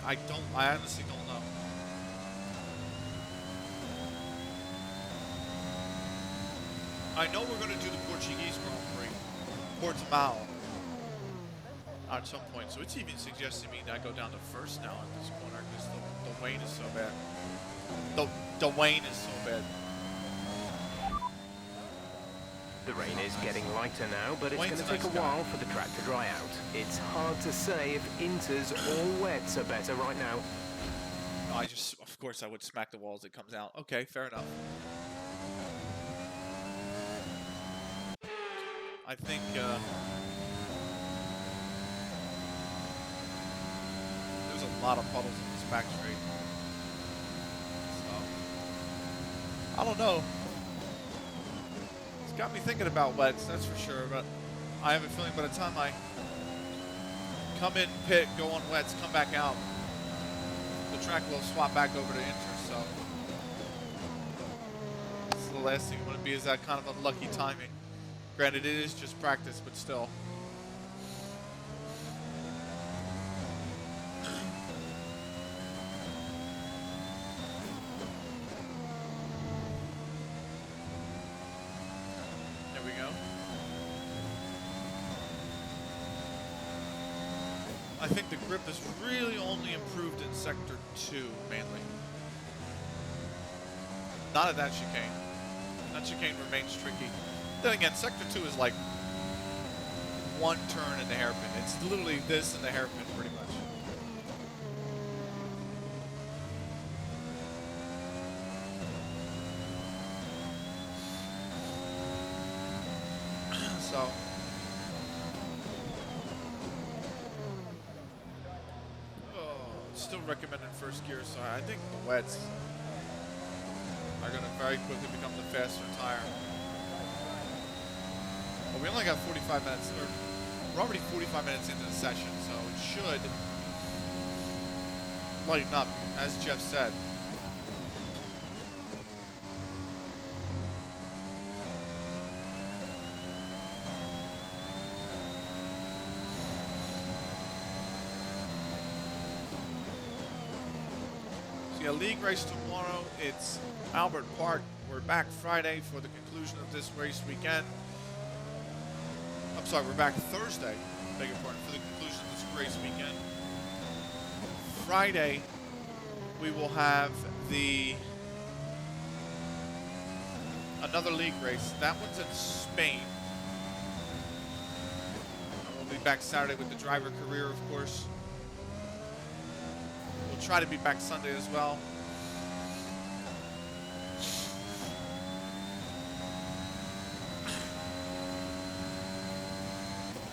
I honestly don't know. I know we're going to do the Portuguese Grand Prix, Portimao, at some point. So it's even suggesting me that I go down to first now at this corner because the Wayne is so bad. The Wayne is so bad. The rain is getting lighter now, but it's going to take a while for the track to dry out. It's hard to say if inters or wets are better right now. I just, of course, I would smack the wall as it comes out. Okay, fair enough. I think, there's a lot of puddles in this back straight. So, I don't know. It's got me thinking about wets, that's for sure, but I have a feeling by the time I come in pit, go on wets, come back out, the track will swap back over to inter, so this is the last thing you want to be, is that kind of unlucky timing. Granted, it is just practice, but still. There we go. I think the grip is really only improved in Sector 2, mainly. Not at that chicane. That chicane remains tricky. Then again, Sector 2 is like one turn in the hairpin. It's literally this and the hairpin, pretty much. So, still recommended first gear, so I think the wets are going to very quickly become the faster tire. But we only got 45 minutes, or we're already 45 minutes into the session, so it should lighten up, as Jeff said. So yeah, league race tomorrow. It's Albert Park. We're back Friday for the conclusion of this race weekend. I'm sorry, we're back Thursday, beg your pardon, for the conclusion of this race weekend. Friday, we will have another league race. That one's in Spain. We'll be back Saturday with the driver career, of course. We'll try to be back Sunday as well.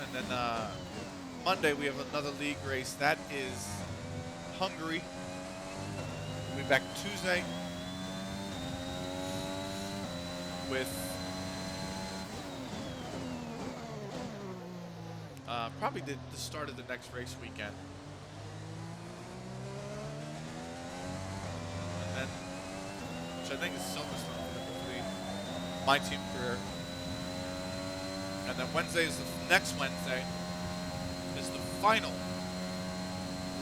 And then Monday we have another league race. That is Hungary. We'll be back Tuesday with probably the start of the next race weekend. And then, which I think is Silverstone for my team career. And then Wednesday is next Wednesday is the final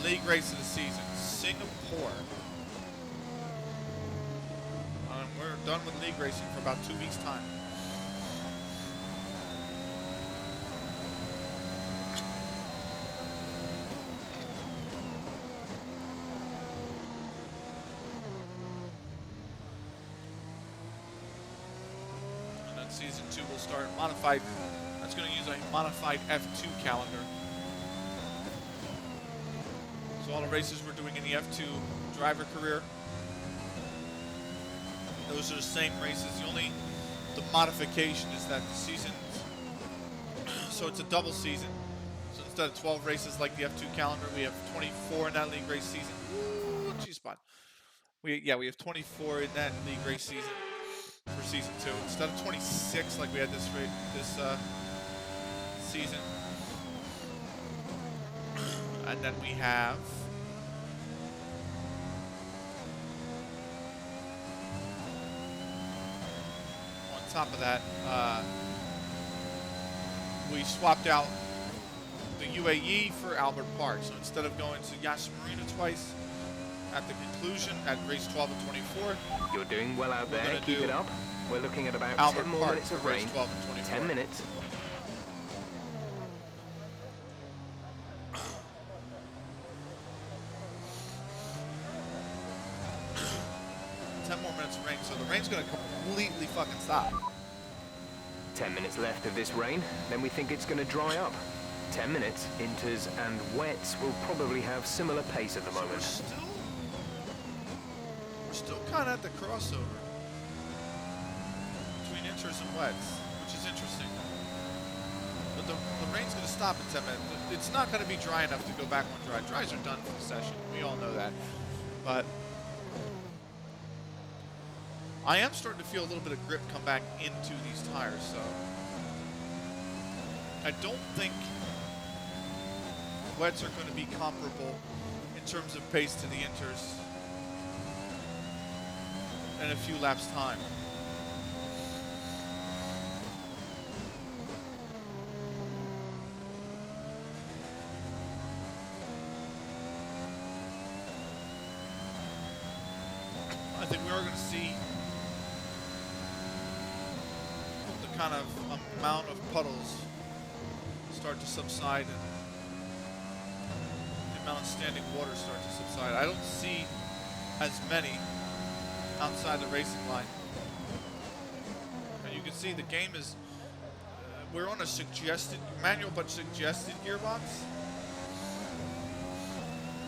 league race of the season, Singapore. We're done with league racing for about 2 weeks' time. And then season 2 will start modified. That's going to use a modified F2 calendar. So all the races we're doing in the F2 driver career, those are the same races. The modification is that the season, so it's a double season. So instead of 12 races like the F2 calendar, we have 24 in that league race season. Ooh, G-spot. We have 24 in that league race season for season 2 instead of 26 like we had this season. And then we have on top of that, we swapped out the UAE for Albert Park. So instead of going to Yas Marina twice at the conclusion at race 12 and 24, you're doing well out there. Keep it up. We're looking at about Albert 10 more Park minutes of race rain. 12 and 24. 10 minutes. 10 more minutes of rain, so the rain's going to completely fucking stop. 10 minutes left of this rain, then we think it's going to dry up. 10 minutes, inters and wets will probably have similar pace at the moment. So still kind of at the crossover between inters and wets, which is interesting. But the rain's going to stop in 10 minutes. It's not going to be dry enough to go back on dry. Dries are done for the session. We all know that. But I am starting to feel a little bit of grip come back into these tires, so I don't think wets are going to be comparable in terms of pace to the inters in a few laps time. I think we are going to see the kind of amount of puddles start to subside and the amount of standing water start to subside. I don't see as many outside the racing line. And you can see the game is, we're on a suggested, manual but suggested gearbox.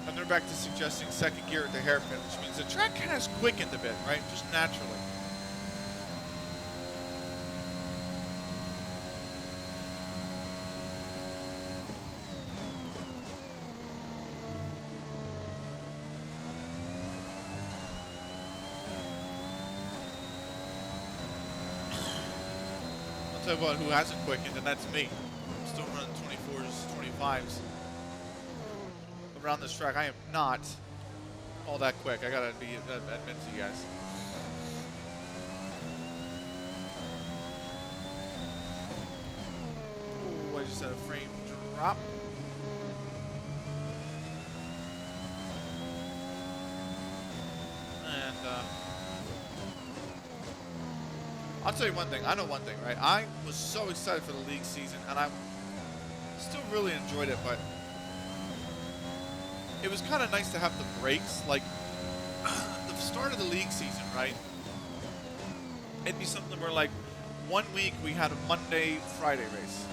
And they're back to suggesting second gear at the hairpin, which means the track kind of has quickened a bit, right? Just naturally. I'll tell you what, who hasn't quickened, and that's me. I'm still running 24s, 25s. Around this track, I am not all that quick. I gotta admit to you guys. Ooh, I just had a frame drop. And I'll tell you one thing. I know one thing, right? I was so excited for the league season, and I still really enjoyed it, but it was kind of nice to have the breaks, like the start of the league season, right? It'd be something where, like, 1 week we had a Monday, Friday race,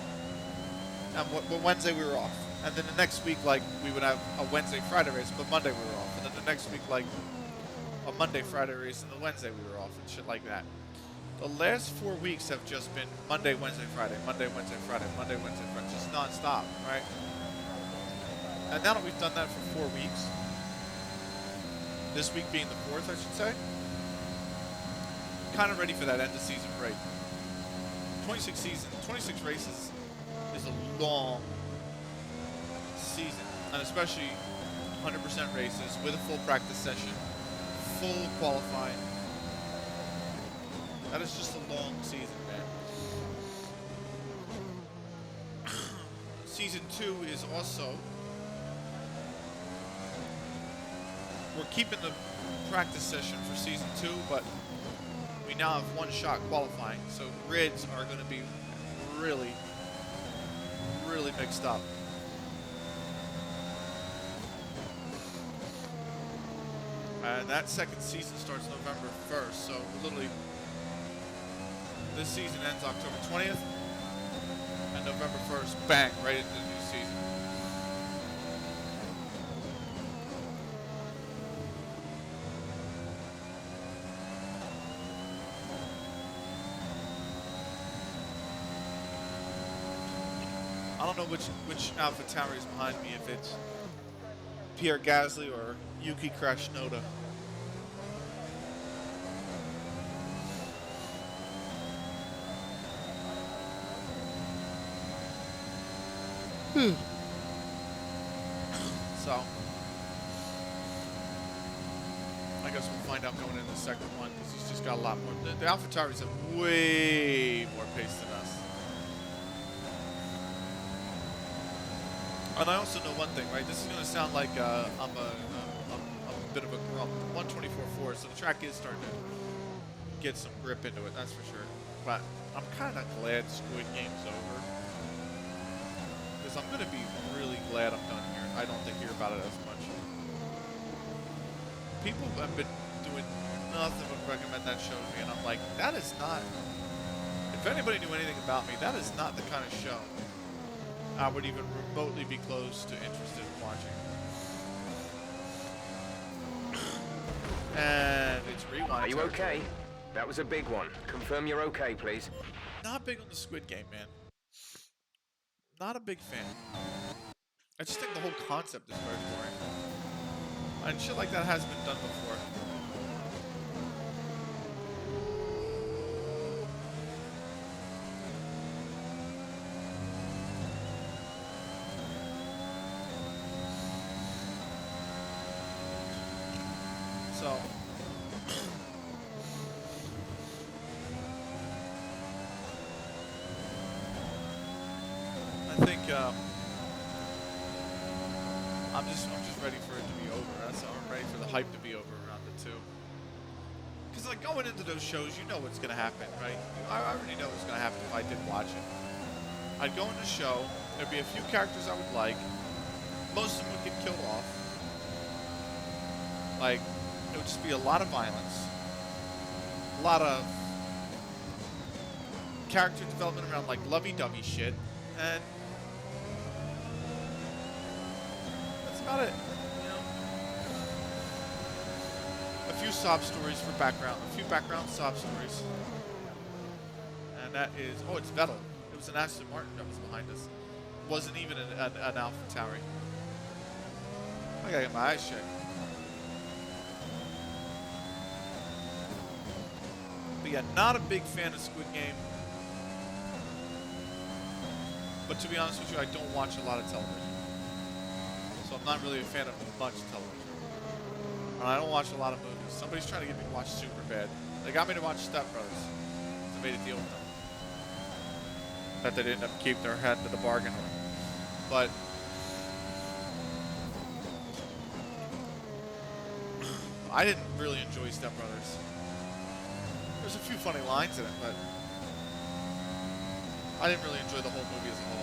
and Wednesday we were off, and then the next week, like, we would have a Wednesday, Friday race, but Monday we were off, and then the next week, like, a Monday, Friday race, and the Wednesday we were off, and shit like that. The last 4 weeks have just been Monday, Wednesday, Friday, Monday, Wednesday, Friday, Monday, Wednesday, Friday, just non-stop, right? And now that we've done that for 4 weeks, this week being the 4th, I should say, kind of ready for that end of season break. 26 races is a long season, and especially 100% races with a full practice session, full qualifying. That is just a long season, man. Season 2 is also, we're keeping the practice session for season 2, but we now have one shot qualifying, so grids are going to be really, really mixed up. And that second season starts November 1st, so literally this season ends October 20th, and November 1st, bang, right into the new season. I don't know which AlphaTauri is behind me, if it's Pierre Gasly or Yuki Krashnoda. So, I guess we'll find out going into the second one, because he's just got a lot more. The AlphaTauris have way more pace than us. And I also know one thing, right? This is going to sound like I'm a bit of a grump. 124.4, so the track is starting to get some grip into it, that's for sure. But I'm kind of glad Squid Game's over, because I'm going to be really glad I'm done here. I don't think hear about it as much. People have been doing nothing but recommend that show to me, and I'm like, that is not, if anybody knew anything about me, that is not the kind of show I would even remotely be close to interested in watching. And Are you okay? That was a big one. Confirm you're okay, please. Not big on the Squid Game, man. Not a big fan. I just think the whole concept is very boring. And shit like that has been done before. So... I think, I'm just ready for it to be over. I'm ready for the hype to be over around it too. Because like going into those shows, you know what's gonna happen, right? I already know what's gonna happen if I did watch it. I'd go into the show. There'd be a few characters I would like. Most of them would get killed off. Like it would just be a lot of violence, a lot of character development around like lovey-dovey shit, and about it, you know. A few sob stories for background, a few background sob stories, and that is it's Vettel. It was an Aston Martin that was behind us. It wasn't even an AlphaTauri. I gotta get my eyes checked. But yeah, not a big fan of Squid Game. But to be honest with you, I don't watch a lot of television. So I'm not really a fan of much television. And I don't watch a lot of movies. Somebody's trying to get me to watch Superbad. They got me to watch Step Brothers. So I made a deal with them. That they didn't have to keep their head to the bargain. But I didn't really enjoy Step Brothers. There's a few funny lines in it, but I didn't really enjoy the whole movie as a whole.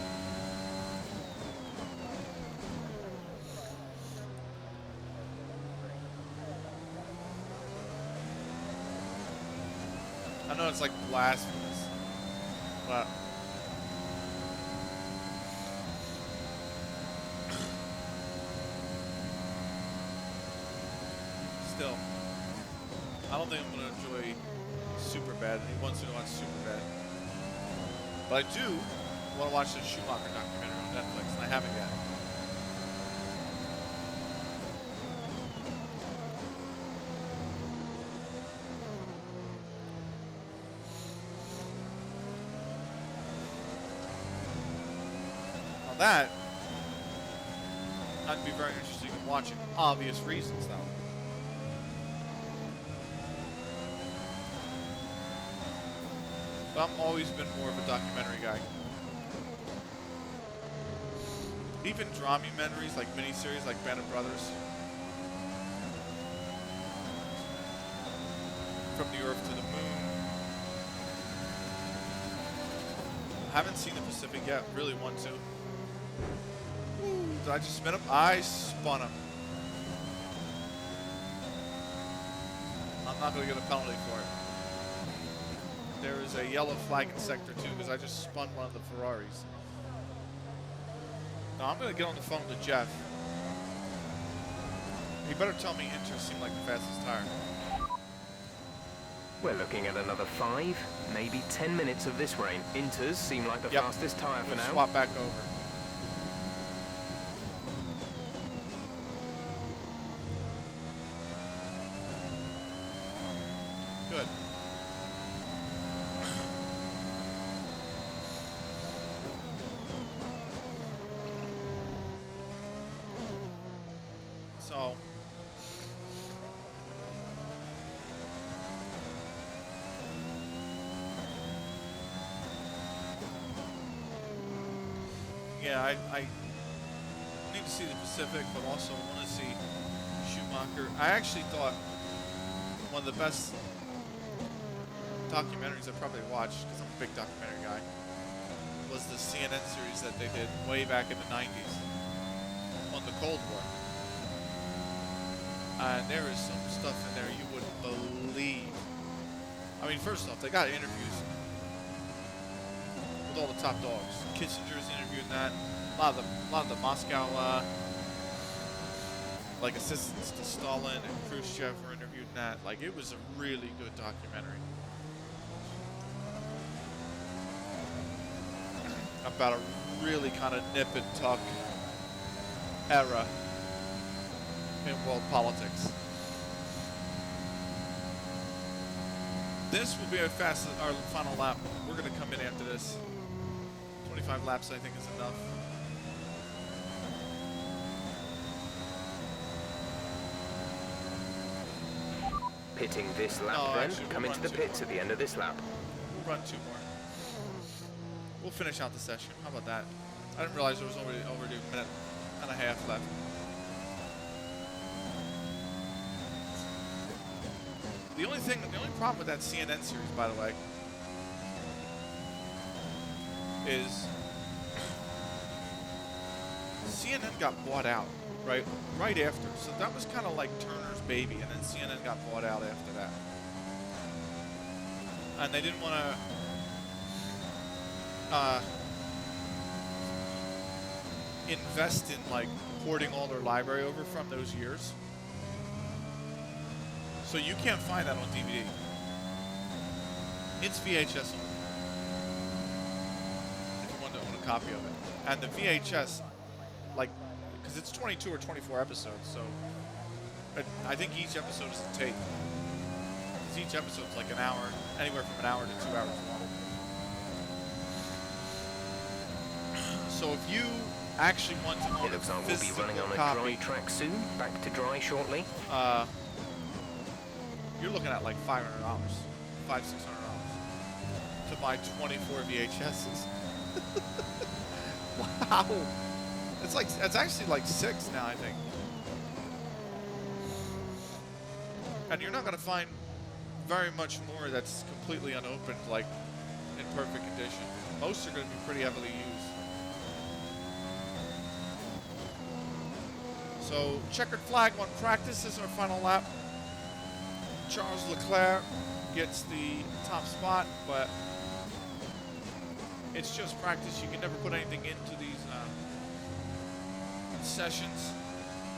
I know it's like blasphemous, but still, I don't think I'm going to enjoy Superbad. He wants me to watch Superbad. But I do want to watch the Schumacher documentary on Netflix, and I haven't yet. That I'd be very interested in watching. Obvious reasons, though. But I've always been more of a documentary guy. Even dramamentaries, like miniseries, like Band of Brothers. From the Earth to the Moon. Haven't seen the Pacific yet. Really want to. Did I just spin him? I spun him. I'm not going to get a penalty for it. There is a yellow flag in Sector 2 because I just spun one of the Ferraris. Now I'm going to get on the phone to Jeff. He better tell me Inter seemed like the fastest tire. We're looking at another 5, maybe 10 minutes of this rain. Inters seem like the fastest tire for now. Swap back over. Good. So yeah, I need to see the Pacific, but also want to see Schumacher. I actually thought one of the best documentaries I probably watched, because I'm a big documentary guy, was the CNN series that they did way back in the 90s on the Cold War. And there is some stuff in there you wouldn't believe. I mean, first off, they got interviews with all the top dogs. Kissinger's interviewing that. A lot of the Moscow like assistants to Stalin and Khrushchev were interviewed that. Like, it was a really good documentary about a really kind of nip and tuck era in world politics. This will be our final lap. We're going to come in after this. 25 laps, I think, is enough. Pitting this lap, actually, come into the pits at the end of this lap. We'll run 2 more. We'll finish out the session. How about that? I didn't realize there was already a minute and a half left. The only problem with that CNN series, by the way, is CNN got bought out, right after. So that was kind of like Turner's baby, and then CNN got bought out after that. And they didn't want to invest in like porting all their library over from those years. So you can't find that on DVD. It's VHS only. If you want to own a copy of it. And the VHS, like, because it's 22 or 24 episodes, so I think each episode is a tape. Because each episode's like an hour, anywhere from an hour to 2 hours long. So if you actually want to own a physical we'll be running on a dry track soon. Back to dry shortly. You're looking at like $500, $600 to buy 24 VHSs. Wow, it's actually like 6 now, I think. And you're not going to find very much more that's completely unopened, like in perfect condition. Most are going to be pretty heavily used. So checkered flag on practice is our final lap. Charles Leclerc gets the top spot, but it's just practice. You can never put anything into these sessions,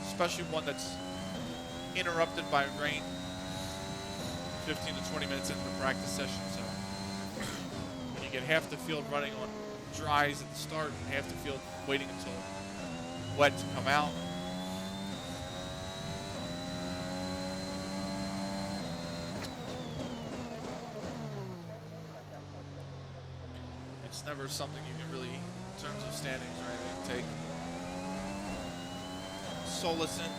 especially one that's interrupted by rain. 15 to 20 minutes into the practice session, so you get half the field running on dries at the start and half the field waiting until wet to come out. It's never something you can really, in terms of standings or anything, take solace in.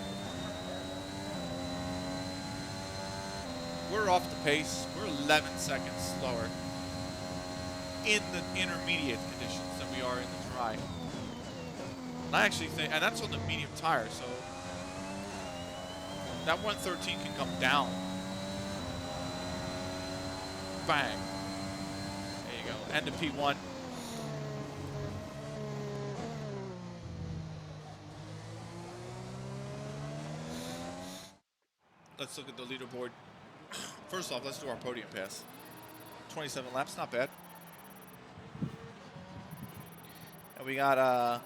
We're off the pace. We're 11 seconds slower in the intermediate conditions than we are in the dry. And I actually think, and that's on the medium tire, so that 113 can come down. Bang. There you go. End of P1. Let's look at the leaderboard. First off, let's do our podium pass. 27 laps, not bad. And we got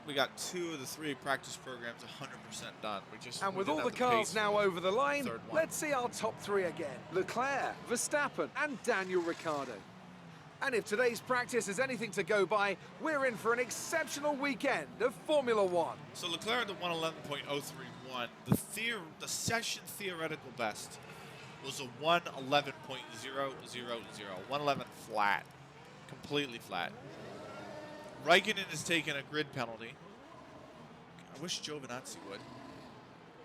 2 of the 3 practice programs 100% done. And with all the cars now over the line, let's see our top 3 again. Leclerc, Verstappen, and Daniel Ricciardo. And if today's practice is anything to go by, we're in for an exceptional weekend of Formula One. So Leclerc at the 111.031. The session theoretical best was a 111.000. 111 flat. Completely flat. Raikkonen has taken a grid penalty. I wish Giovinazzi would.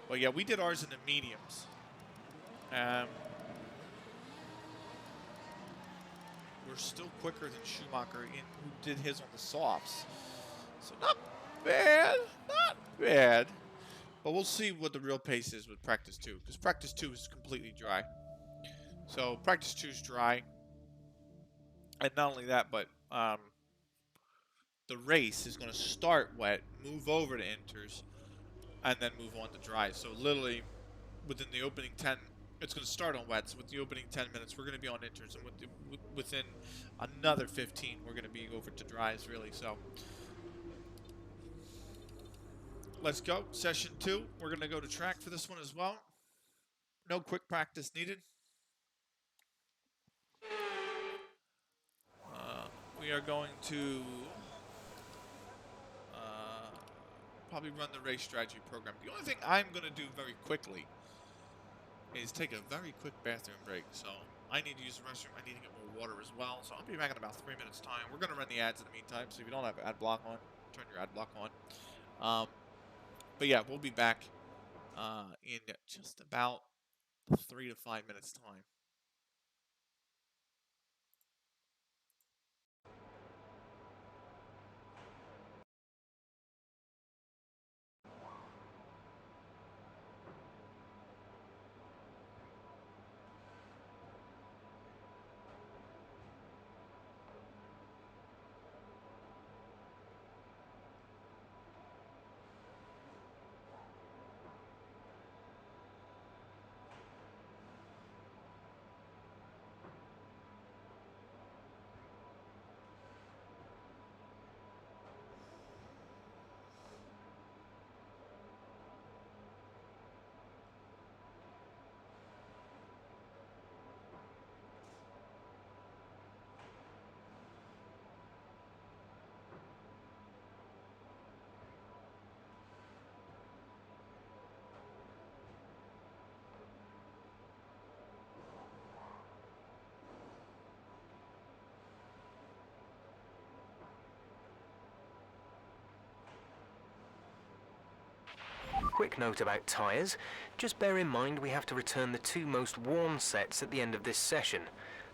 But yeah, we did ours in the mediums. We're still quicker than Schumacher who did his on the softs. So not bad. Not bad. But we'll see what the real pace is with practice 2. Because practice 2 is completely dry. So practice 2 is dry. And not only that, but the race is going to start wet, move over to inters, and then move on to dry. So literally, within the opening 10, it's going to start on wets. With the opening 10 minutes, we're going to be on inters, and within another 15, we're going to be over to dries, really. So let's go. Session 2. We're going to go to track for this one as well. No quick practice needed. We are going to probably run the race strategy program. The only thing I'm going to do very quickly is take a very quick bathroom break. So I need to use the restroom. I need to get more water as well. So I'll be back in about 3 minutes time. We're going to run the ads in the meantime. So if you don't have ad block on, turn your ad block on. But yeah, we'll be back in just about 3 to 5 minutes time. Quick note about tyres. Just bear in mind we have to return the 2 most worn sets at the end of this session.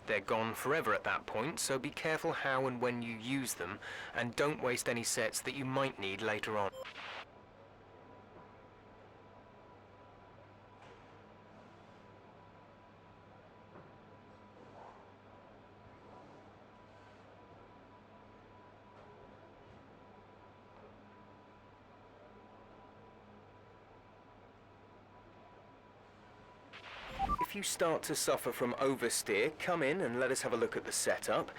They're gone forever at that point, so be careful how and when you use them, and don't waste any sets that you might need later on. If you start to suffer from oversteer, come in and let us have a look at the setup.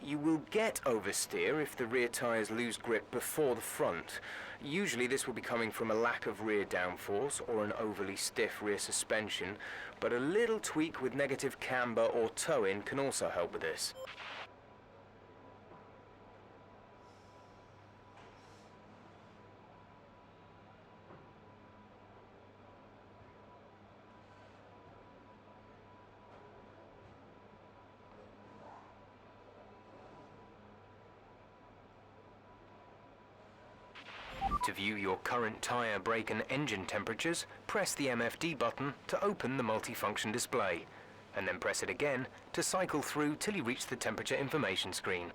You will get oversteer if the rear tyres lose grip before the front. Usually this will be coming from a lack of rear downforce or an overly stiff rear suspension, but a little tweak with negative camber or toe-in can also help with this. To view your current tyre, brake and engine temperatures, press the MFD button to open the multifunction display, and then press it again to cycle through till you reach the temperature information screen.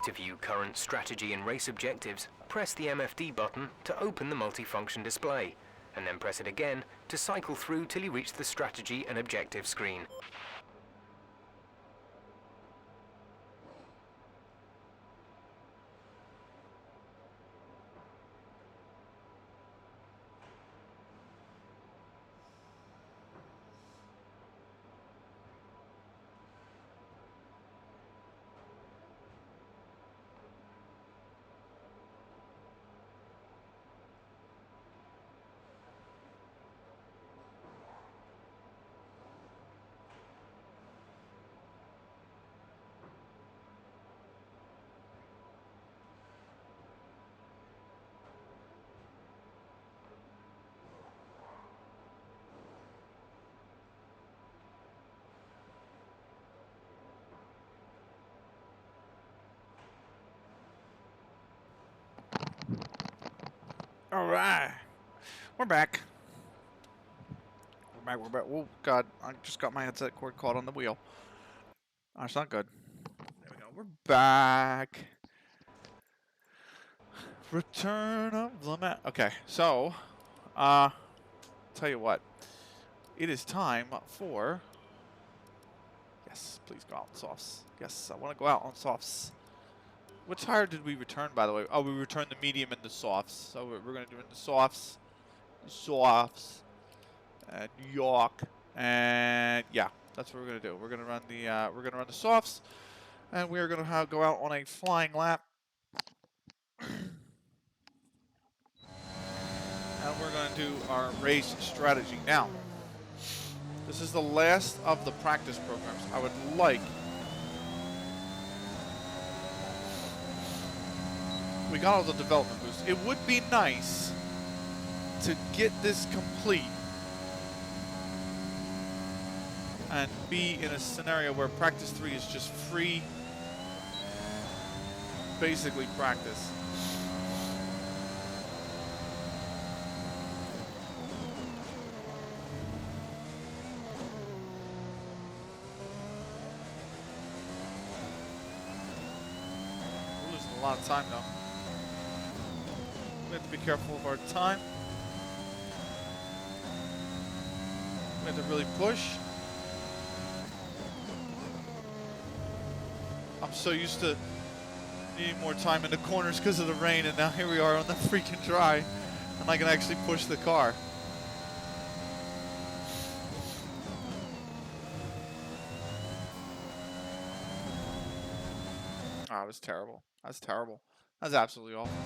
To view current strategy and race objectives, press the MFD button to open the multifunction display, and then press it again to cycle through till you reach the strategy and objective screen. All right, we're back. We're back. Oh God, I just got my headset cord caught on the wheel. That's not good. There we go. We're back. Return of the Mac. Okay, so, tell you what, it is time for. Yes, please go out on softs. Yes, I want to go out on softs. What tire did we return, by the way? Oh, we returned the medium and the softs. So we're going to do it in the softs, and York, and yeah, that's what we're going to do. We're going to run the softs, and we are going to go out on a flying lap, and we're going to do our race strategy. Now, this is the last of the practice programs. I would like. We got all the development boosts. It would be nice to get this complete and be in a scenario where practice 3 is just free, basically practice. We're losing a lot of time though. We have to be careful of our time. We have to really push. I'm so used to needing more time in the corners because of the rain, and now here we are on the freaking dry, and I can actually push the car. Oh, that was terrible. That's terrible. That's absolutely awful.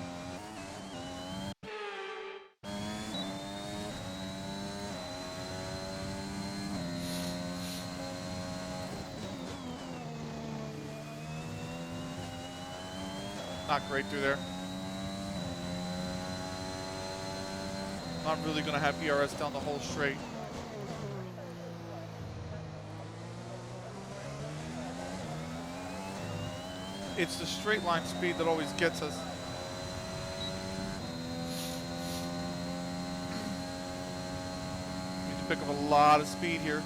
Not great through there. Not really going to have ERS down the whole straight. It's the straight line speed that always gets us. Need to pick up a lot of speed here.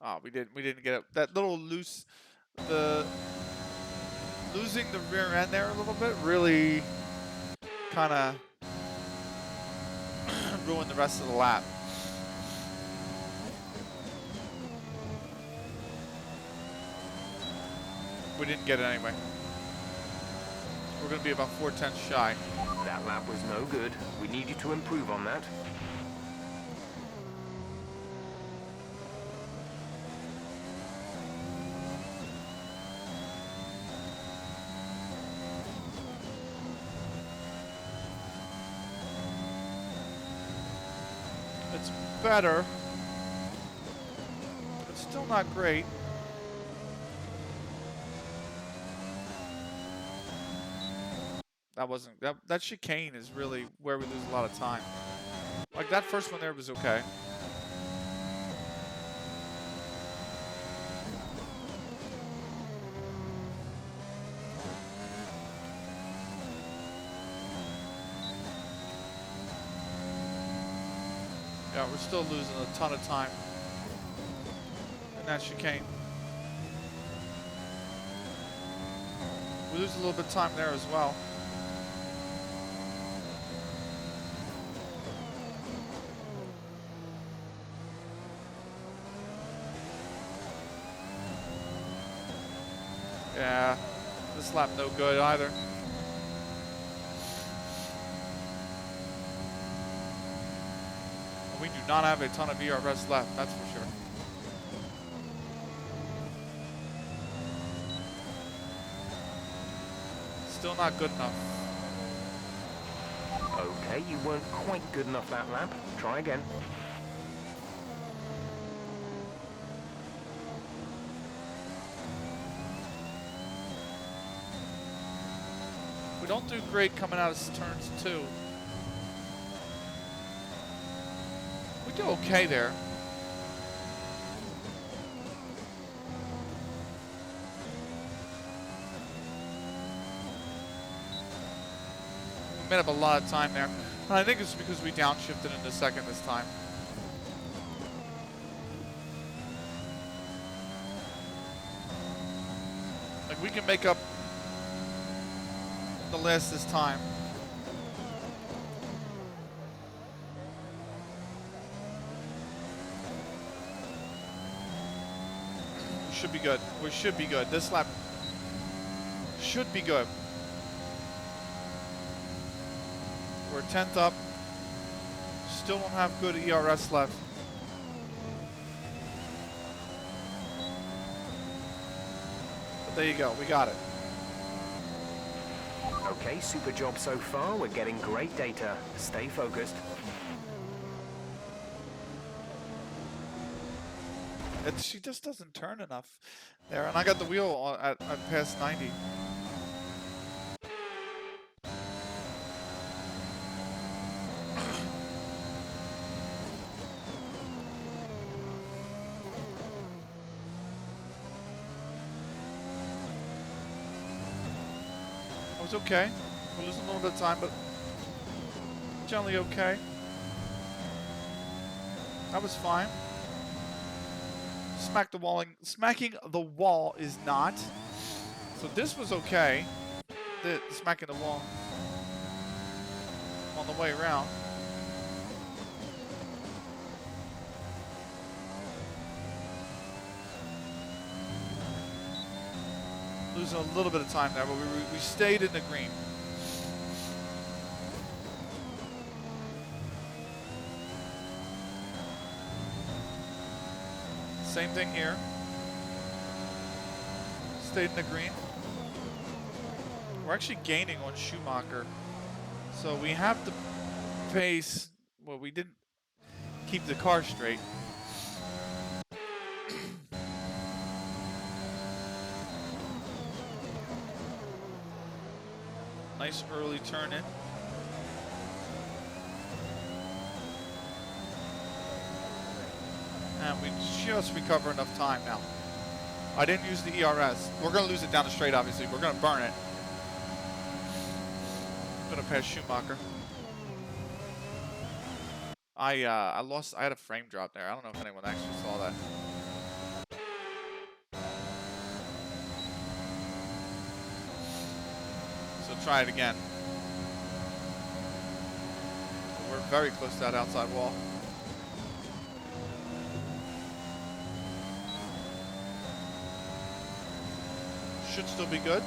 Oh, we didn't get it. That little losing the rear end there a little bit really kind of ruined the rest of the lap. We didn't get it anyway. We're going to be about 4/10 shy. That lap was no good. We need you to improve on that. It's better, but still not great. That chicane is really where we lose a lot of time. Like that first one there was okay. Yeah, we're still losing a ton of time. that chicane. We lose a little bit of time there as well. Yeah, this lap no good either. We do not have a ton of ERS left, that's for sure. Still not good enough. Okay, you weren't quite good enough that lap. Try again. We don't do great coming out of turns 2. We do okay there. We made up a lot of time there. And I think it's because we downshifted into second this time. Like, we can make up the list this time. We should be good. We should be good. This lap should be good. We're 10th up. Still don't have good ERS left. But there you go. We got it. Okay, super job so far. We're getting great data. Stay focused. She just doesn't turn enough there. And I got the wheel at past 90. It was okay. We're losing a little bit of time, but generally okay. That was fine. Smacking the wall is not. So this was okay. The smacking the wall on the way around. Losing a little bit of time there, but we stayed in the green. Same thing here. Stayed in the green. We're actually gaining on Schumacher. So we have the pace. Well, we didn't keep the car straight. Nice early turn in. And we just recover enough time now. I didn't use the ERS. We're going to lose it down the straight, obviously. We're going to burn it. I'm going to pass Schumacher. I had a frame drop there. I don't know if anyone actually saw that. So try it again. We're very close to that outside wall. Should still be good.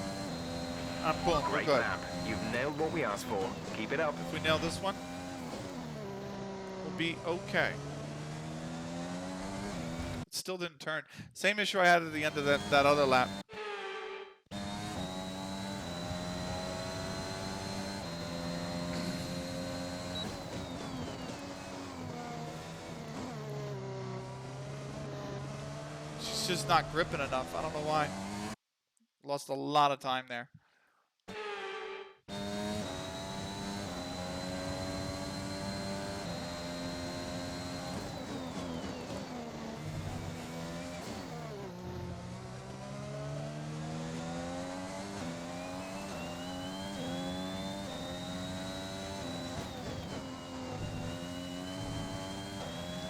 And boom, we're good. Lap. You've nailed what we asked for. Keep it up. If we nail this one, we'll be okay. It still didn't turn. Same issue I had at the end of that other lap. She's just not gripping enough. I don't know why. Lost a lot of time there.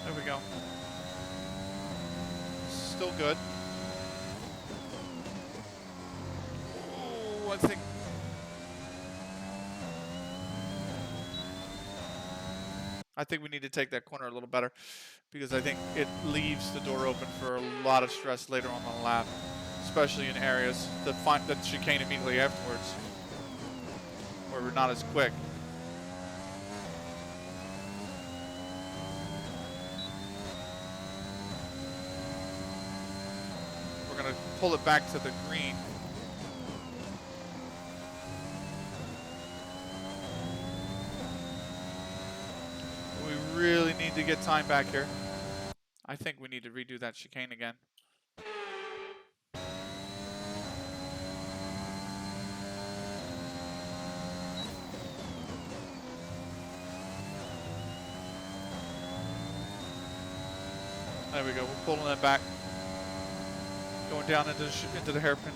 There we go. still good. Oh, I think we need to take that corner a little better because I think it leaves the door open for a lot of stress later on the lap, especially in areas that chicane immediately afterwards where we're not as quick. We're going to pull it back to the green. We really need to get time back here. I think we need to redo that chicane again. There we go. We're pulling that back. Going down into the hairpin.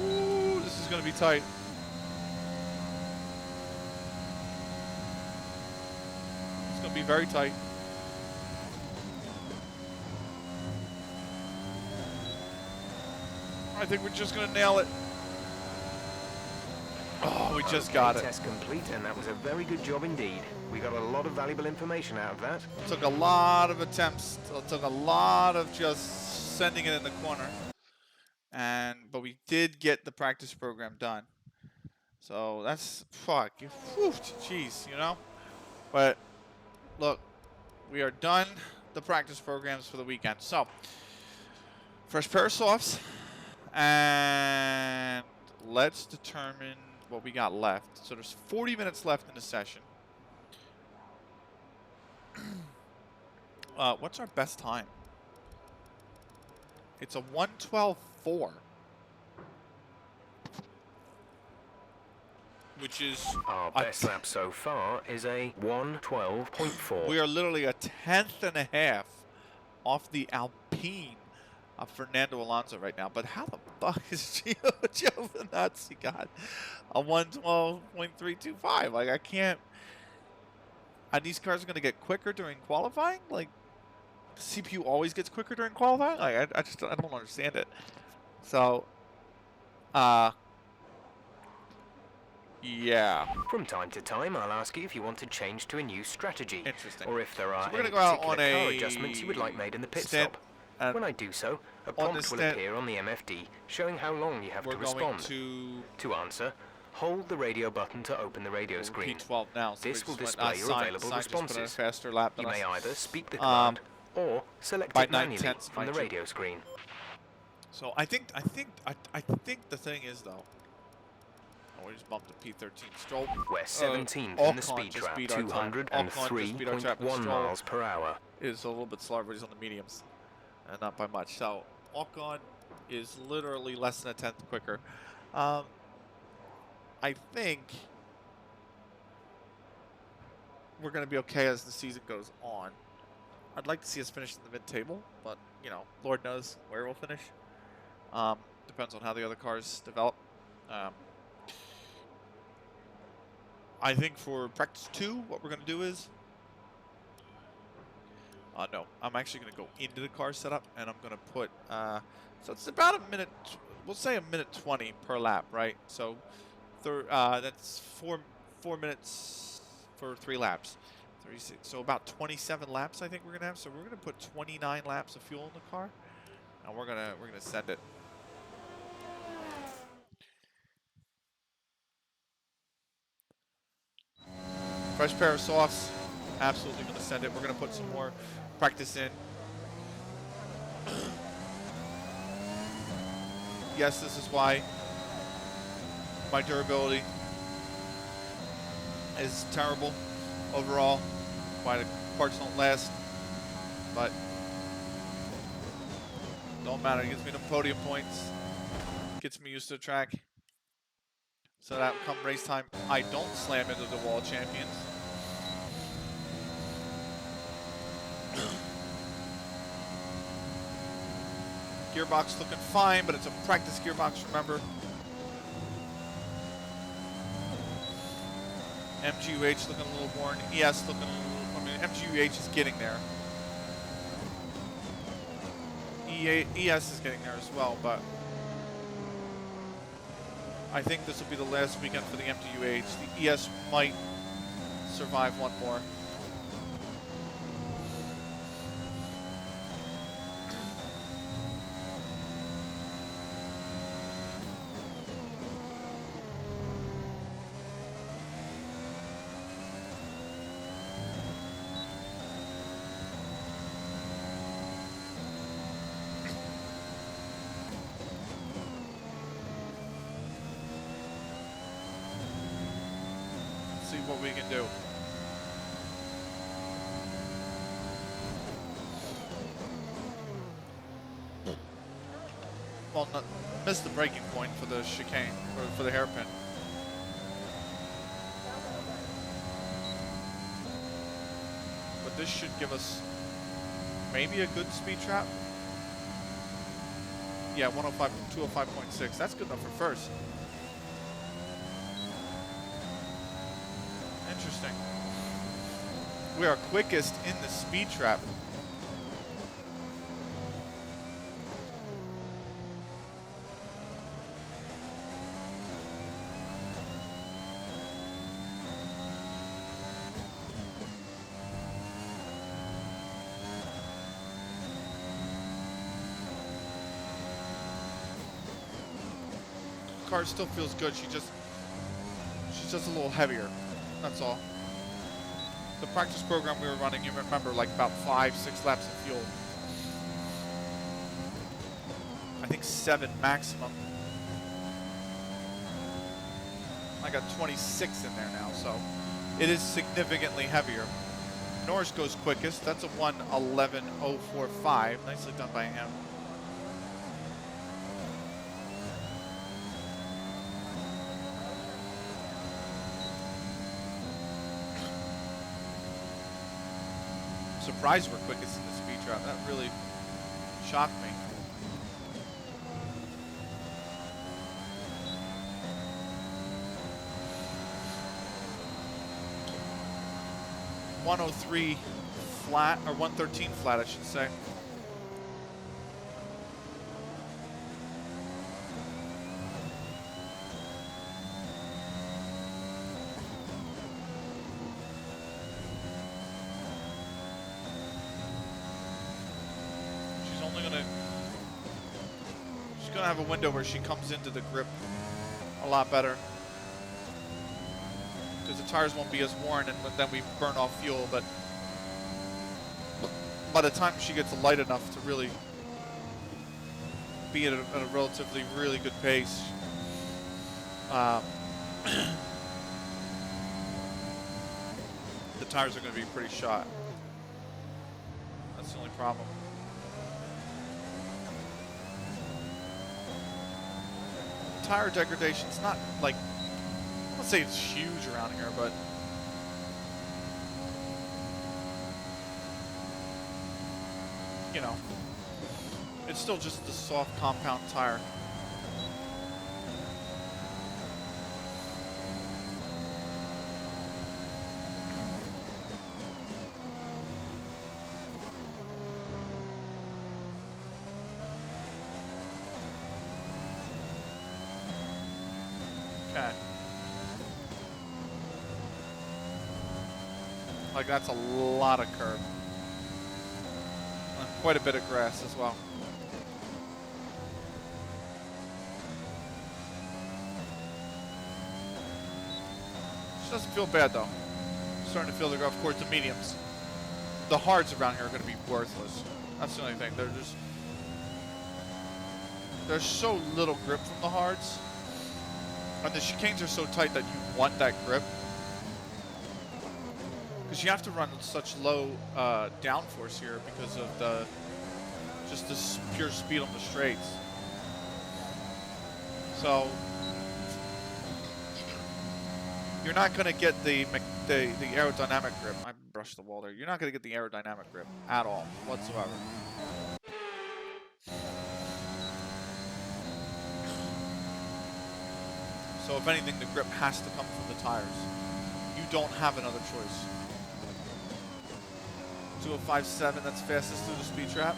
Ooh, this is going to be tight. It's going to be very tight. I think we're just going to nail it. Oh, we just got it. Test complete, and that was a very good job indeed. We got a lot of valuable information out of that. It took a lot of attempts. It took a lot of just sending it in the corner. But we did get the practice program done. So that's, fuck, jeez, you know? But, look, we are done the practice programs for the weekend. So, fresh pair of softs. And let's determine what we got left. So there's 40 minutes left in the session. What's our best time? It's a 1:12.4, which is our best lap so far is a 1:12.4. We are literally a tenth and a half off the Alpine of Fernando Alonso right now. But how the fuck is Giovinazzi got a 1:12.325? Like, I can't. Are these cars going to get quicker during qualifying? Like, the CPU always gets quicker during qualifying? Like, I don't understand it. So, yeah. From time to time, I'll ask you if you want to change to a new strategy. Interesting. Or if there are So any go out particular on car adjustments you would like made in the pit stint, stop. When I do so, a prompt will appear on the MFD showing how long you have to respond. To answer, hold the radio button to open the radio screen. P12 now, so this will display your available responses. Faster lap than you may us. either speak the command or select it manually from the radio screen. So I think the thing is though. Oh, we just bumped to P13. Stroll. We're 17th in the speed trap, 203.1 miles per hour. Is a little bit slower, but he's on the mediums, and not by much. So Ocon is literally less than a tenth quicker. I think we're going to be okay as the season goes on. I'd like to see us finish in the mid-table, but, you know, Lord knows where we'll finish. Depends on how the other cars develop. I think for practice 2, what we're going to do is... no, I'm actually going to go into the car setup, and I'm going to put... so it's about a minute... We'll say a minute 20 per lap, right? So... that's four minutes for 3 laps. 36. So about 27 laps I think we're gonna have. So we're gonna put 29 laps of fuel in the car, and we're gonna send it. Fresh pair of softs. Absolutely gonna send it. We're gonna put some more practice in. Yes, this is why my durability is terrible overall, why the parts don't last, but don't matter. It gets me the podium points, gets me used to the track, so that come race time I don't slam into the wall. Champions. Gearbox looking fine, but it's a practice gearbox, remember. MGUH looking a little worn. ES looking a little, I mean, MGUH is getting there. ES is getting there as well, but I think this will be the last weekend for the MGUH. The ES might survive one more. See what we can do. Well, missed the braking point for the chicane, or for the hairpin. But this should give us maybe a good speed trap. Yeah, 105, 205.6. That's good enough for first. Interesting. We are quickest in the speed trap. Car still feels good. She's just a little heavier. That's all. The practice program we were running, you remember, like about 5-6 laps of fuel. I think 7 maximum. I got 26 in there now, so it is significantly heavier. Norris goes quickest. That's a 1:11.045. Nicely done by him. Surprised we're quickest in the speed trap. That really shocked me. .103 flat, or 113 flat, I should say. She's gonna have a window where she comes into the grip a lot better, because the tires won't be as worn, and then we burn off fuel. But by the time she gets light enough to really be at a relatively really good pace, the tires are going to be pretty shot. That's the only problem. Tire degradation's not like, I won't say it's huge around here, but you know, it's still just the soft compound tire. Okay. Like, that's a lot of curb. And quite a bit of grass as well. She doesn't feel bad though. Starting to feel the growth. Of course, the mediums. The hards around here are going to be worthless. That's the only thing. There's so little grip from the hards. And the chicanes are so tight that you want that grip. Because you have to run such low downforce here because of the pure speed on the straights. So you're not going to get the aerodynamic grip. I brushed the wall there. You're not going to get the aerodynamic grip at all whatsoever. So if anything, the grip has to come from the tires. You don't have another choice. 205.7, that's fastest through the speed trap.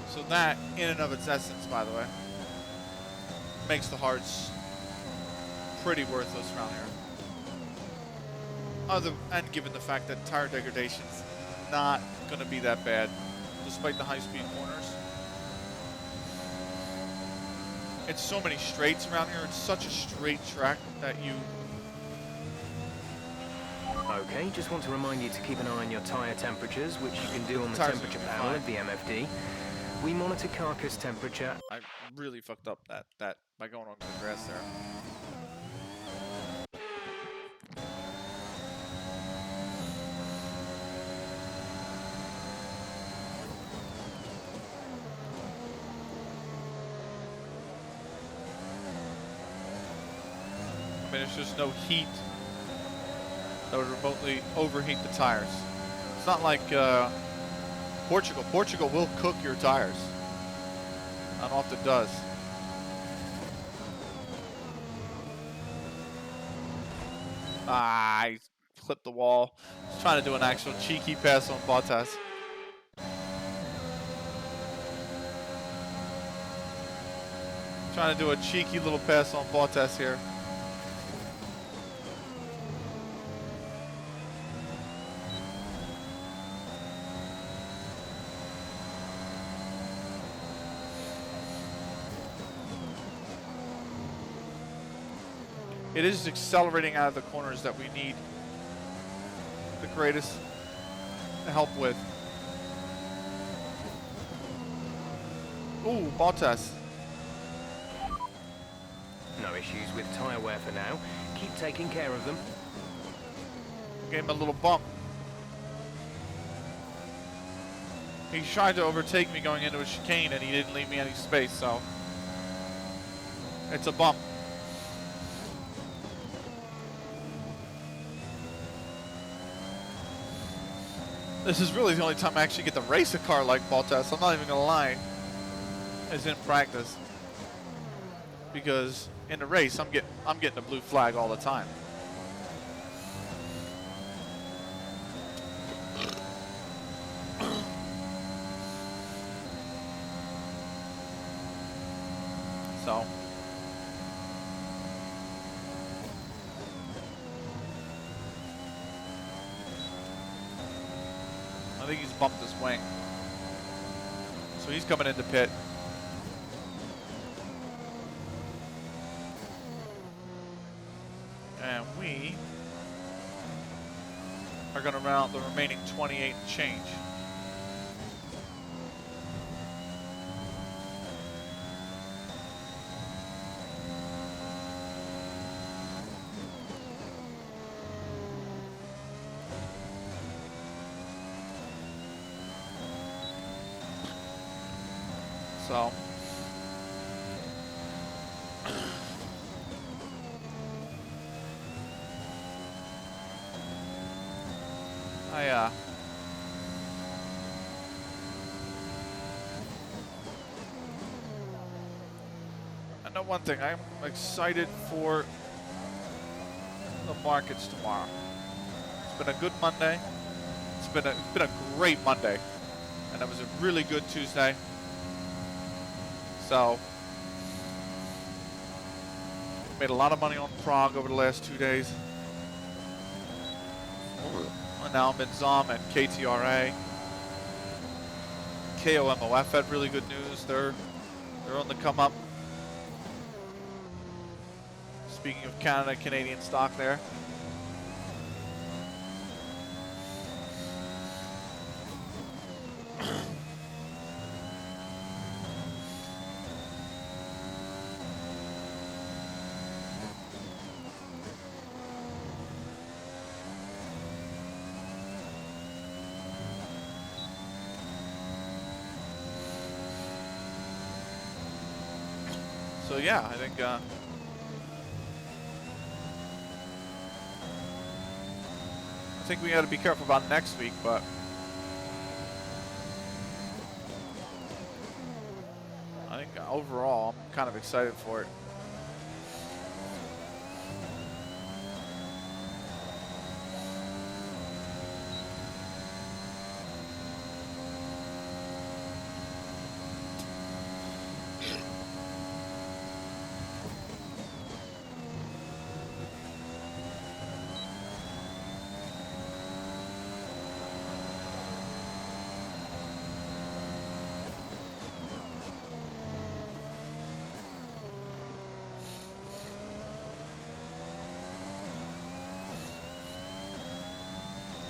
So that, in and of its essence, by the way, makes the hearts pretty worthless around here. And given the fact that tire degradation's not going to be that bad, despite the high-speed corners. It's so many straights around here. It's such a straight track that you... Okay, just want to remind you to keep an eye on your tyre temperatures, which you can do on the temperature panel of the MFD. We monitor carcass temperature. I really fucked up that by going on the grass there. I mean, there's just no heat that would remotely overheat the tires. It's not like Portugal. Portugal will cook your tires. Not often does. I clipped the wall. Just trying to do an actual cheeky pass on Bottas. Trying to do a cheeky little pass on Bottas here. It is accelerating out of the corners that we need the greatest help with. Ooh, Bottas. No issues with tyre wear for now. Keep taking care of them. Gave him a little bump. He tried to overtake me going into a chicane and he didn't leave me any space, so it's a bump. This is really the only time I actually get to race a car like Bottas. I'm not even gonna lie. Is in practice. Because in the race, I'm getting a blue flag all the time. So. I think he's bumped his wing. So he's coming into pit. And we are going to run out the remaining 28 and change. So, I know one thing, I'm excited for the markets tomorrow. It's been a good Monday. It's been a great Monday. And it was a really good Tuesday. So, made a lot of money on Prague over the last 2 days. And now I'm in ZOM and KTRA. KOMOF had really good news. They're on the come up. Speaking of Canada, Canadian stock there. So yeah, I think think we got to be careful about next week, but I think overall I'm kind of excited for it.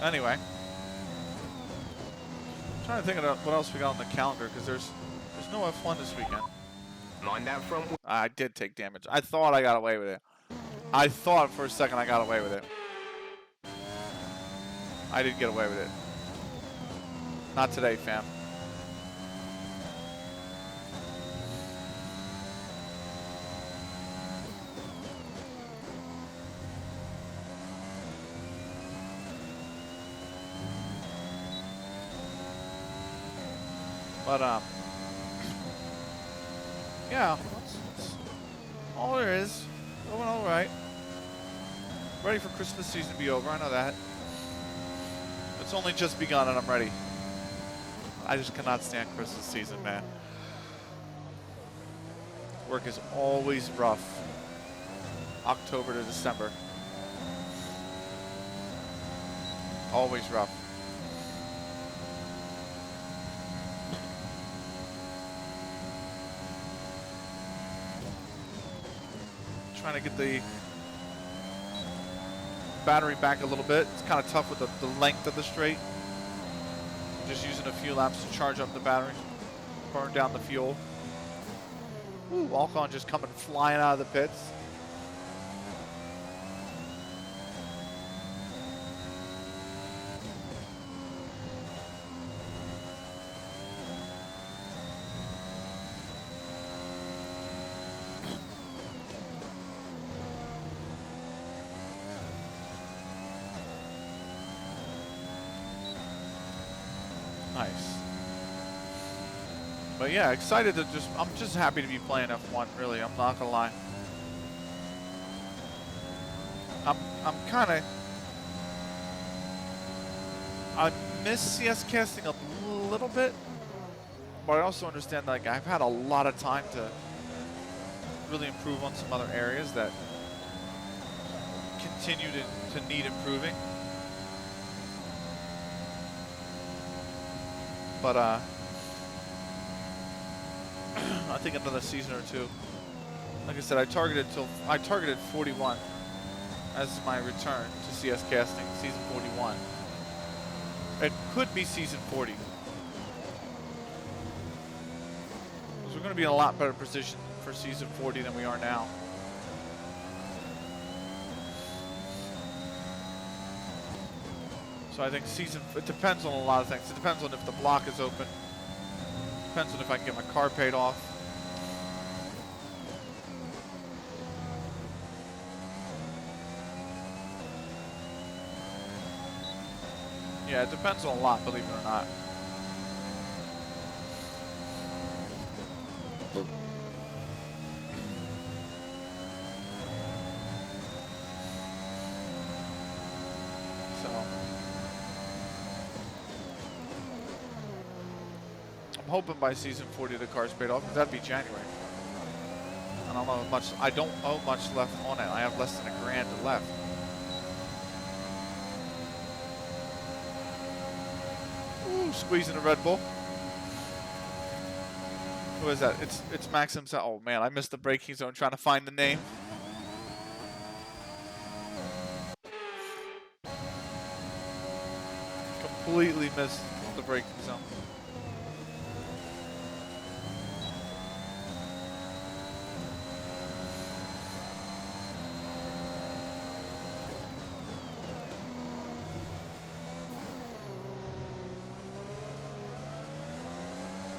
Anyway, I'm trying to think of what else we got on the calendar, because there's no F1 this weekend. Mind that front. I did take damage. I thought I got away with it. I thought for a second I got away with it. I did get away with it. Not today, fam. But, yeah, that's all there is. Going all right. Ready for Christmas season to be over, I know that. It's only just begun and I'm ready. I just cannot stand Christmas season, man. Work is always rough. October to December. Always rough. Trying to get the battery back a little bit. It's kind of tough with the length of the straight. Just using a few laps to charge up the battery, burn down the fuel. Ooh, Alcon just coming flying out of the pits. Nice. But yeah, excited to I'm just happy to be playing F1, really. I'm not gonna lie. I'm kind of, I miss CS casting a little bit, but I also understand, like, I've had a lot of time to really improve on some other areas that continue to need improving. But I think another season or two. Like I said, I targeted 41 as my return to CS casting, season 41. It could be season 40. Because we're going to be in a lot better position for season 40 than we are now. So I think it depends on a lot of things. It depends on if the block is open. Depends on if I can get my car paid off. Yeah, it depends on a lot, believe it or not. I'm hoping by season 40 the car's paid off, because that'd be January. I don't know much. I don't owe much left on it. I have less than $1,000 left. Ooh, squeezing a Red Bull. Who is that? It's Max himself. Oh man, I missed the braking zone trying to find the name. Completely missed the braking zone.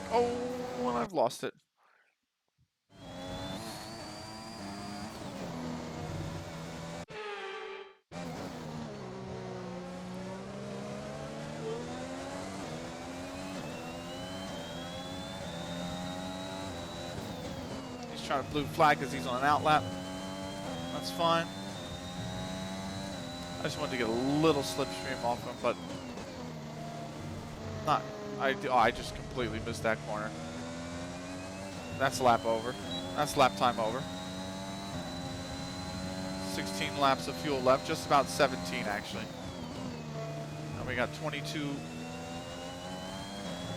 Oh, and I've lost it. trying to blue flag because he's on an out lap. That's fine. I just wanted to get a little slipstream off him, but not. I just completely missed that corner. That's lap over. That's lap time over. 16 laps of fuel left, just about 17 actually. And we got 22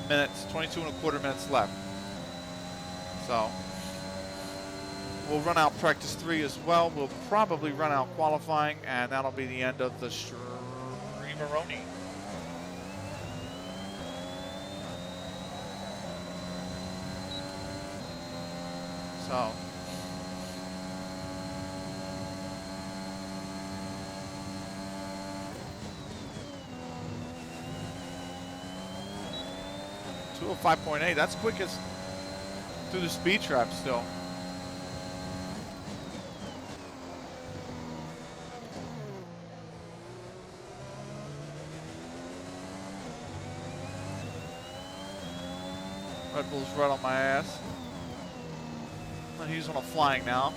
minutes, 22 and a quarter minutes left. So we'll run out practice 3 as well. We'll probably run out qualifying, and that'll be the end of the Streameroni. So oh 5.8, that's quickest through the speed trap still. Red Bull's right on my ass. He's on a flying now.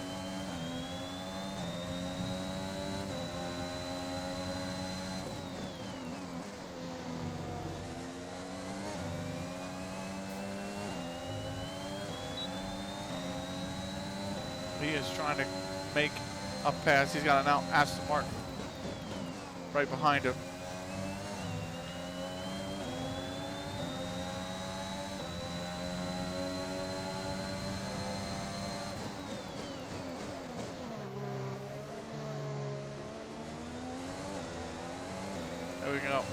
He is trying to make a pass. He's got an out Aston Martin right behind him. There we go.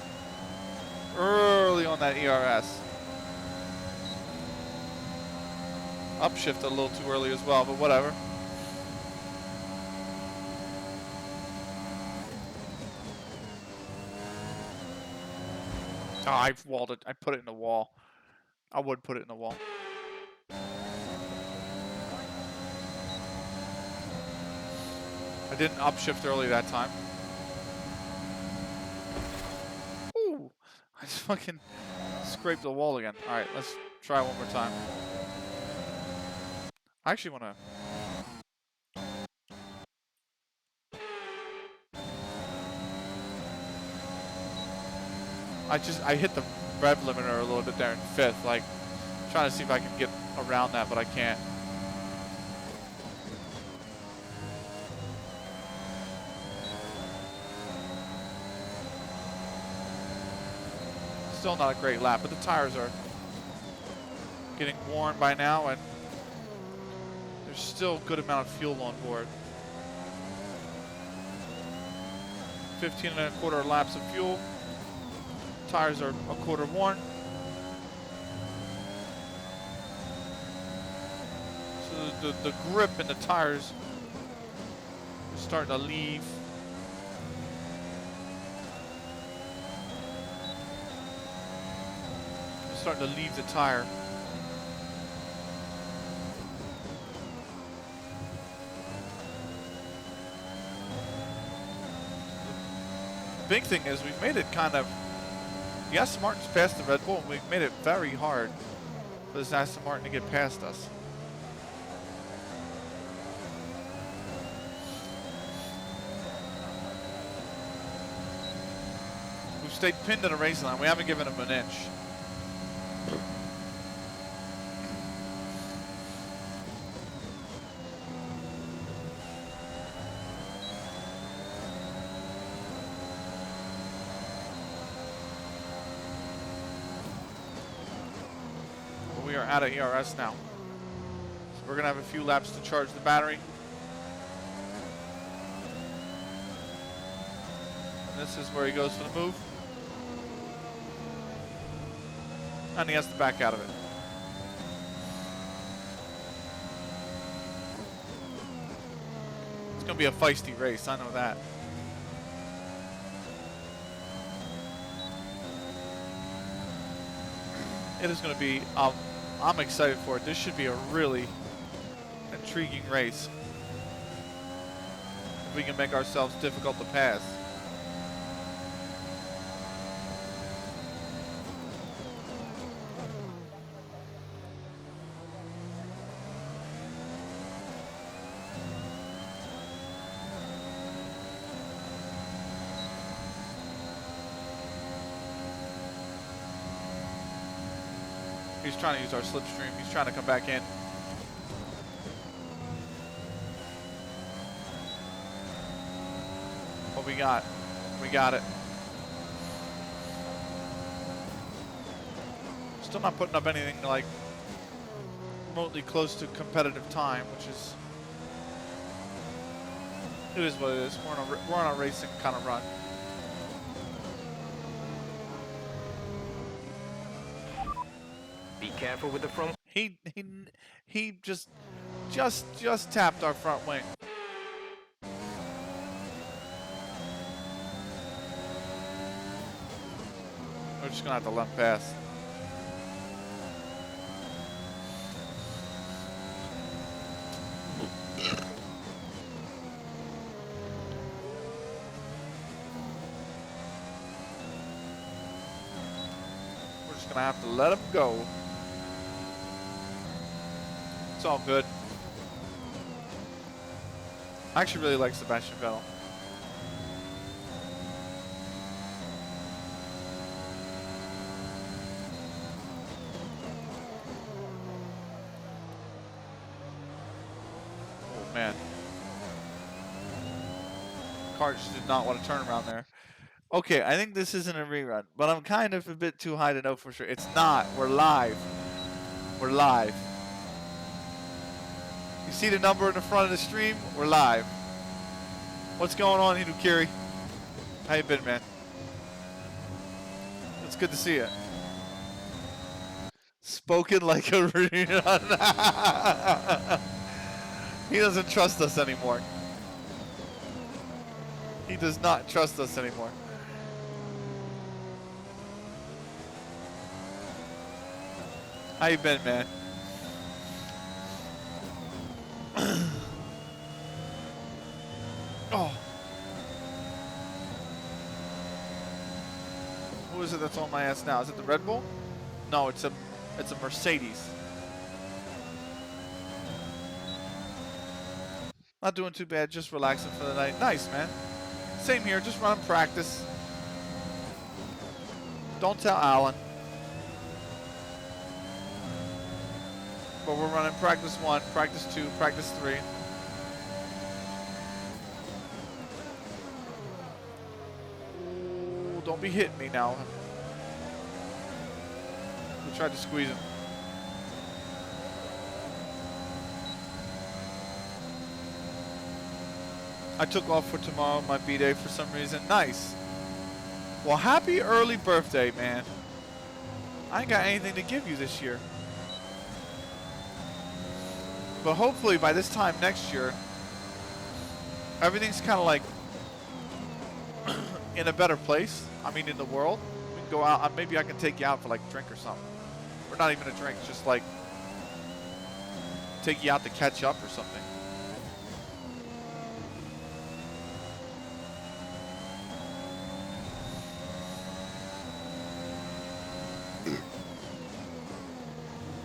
Early on that ERS. Upshifted a little too early as well, but whatever. Oh, I've walled it. I put it in the wall. I would put it in the wall. I didn't upshift early that time. Ooh, I just fucking scraped the wall again. All right, let's try one more time. I actually want to. I hit the rev limiter a little bit there in 5th, like trying to see if I can get around that, but I can't. Still not a great lap, but the tires are getting worn by now, and there's still a good amount of fuel on board. 15 and a quarter laps of fuel. Tires are a quarter worn. So the grip in the tires is starting to leave. It's starting to leave the tire. The big thing is we've made it kind of. The Aston Martin's passed the Red Bull, and we've made it very hard for this Aston Martin to get past us. We've stayed pinned to the racing line. We haven't given him an inch. We are out of ERS now. So we're going to have a few laps to charge the battery. And this is where he goes for the move. And he has to back out of it. It's going to be a feisty race, I know that. It is going to be, I'm excited for it. This should be a really intriguing race. If we can make ourselves difficult to pass. He's trying to use our slipstream. He's trying to come back in. What we got? We got it. Still not putting up anything like remotely close to competitive time, which is it is what it is. We're on a racing kind of run. Be careful with the front. He just tapped our front wing. We're just gonna have to let him pass. We're just gonna have to let him go. It's all good. I actually really like Sebastian Vettel. Oh man. Car just did not want to turn around there. Okay, I think this isn't a rerun, but I'm kind of a bit too high to know for sure. It's not. We're live. We're live. You see the number in the front of the stream? We're live. What's going on, Hidukiri? How you been, man? It's good to see you. Spoken like a rerun. He doesn't trust us anymore. He does not trust us anymore. How you been, man? Oh. Who is it that's on my ass now? Is it the Red Bull? No, it's a Mercedes. Not doing too bad, just relaxing for the night. Nice, man. Same here, just running practice. Don't tell Alan. But we're running practice 1, practice 2, practice 3. Ooh, don't be hitting me now. We tried to squeeze him. I took off for tomorrow, my B-day for some reason. Nice. Well, happy early birthday, man. I ain't got anything to give you this year. But hopefully by this time next year, everything's kind of like in a better place. I mean, in the world. We can go out. Maybe I can take you out for like a drink or something. Or not even a drink, just like take you out to catch up or something.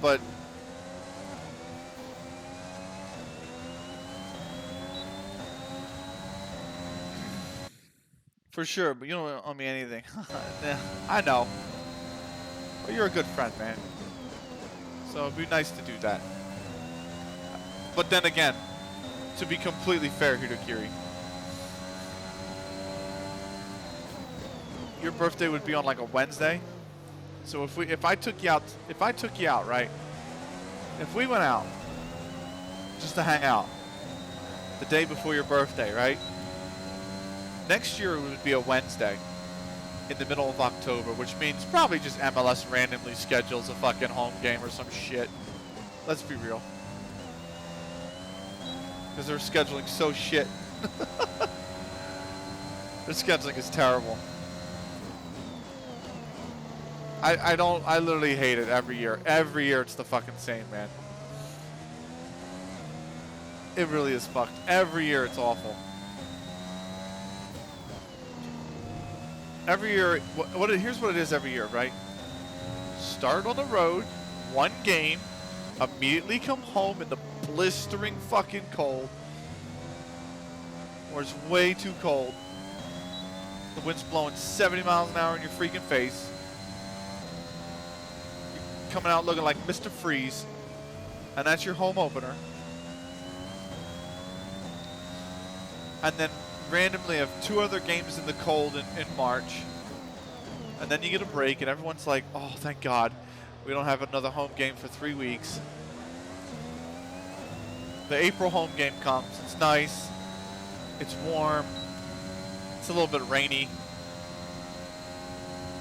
But for sure, but you don't owe me anything. Yeah, I know. But you're a good friend, man. So it'd be nice to do that. But then again, to be completely fair, Hidokiri, your birthday would be on like a Wednesday. So if I took you out, right? If we went out just to hang out the day before your birthday, right? Next year it would be a Wednesday in the middle of October, which means probably just MLS randomly schedules a fucking home game or some shit. Let's be real. Because they're scheduling so shit. Their scheduling is terrible. I literally hate it every year. Every year it's the fucking same, man. It really is fucked. Every year it's awful. Every year, here's what it is every year, right? Start on the road, one game, immediately come home in the blistering fucking cold, or it's way too cold. The wind's blowing 70 miles an hour in your freaking face. coming out looking like Mr. Freeze, and that's your home opener. And then randomly have 2 other games in the cold in March. And then you get a break, and everyone's like, oh, thank God, we don't have another home game for 3 weeks. The April home game comes. It's nice. It's warm. It's a little bit rainy.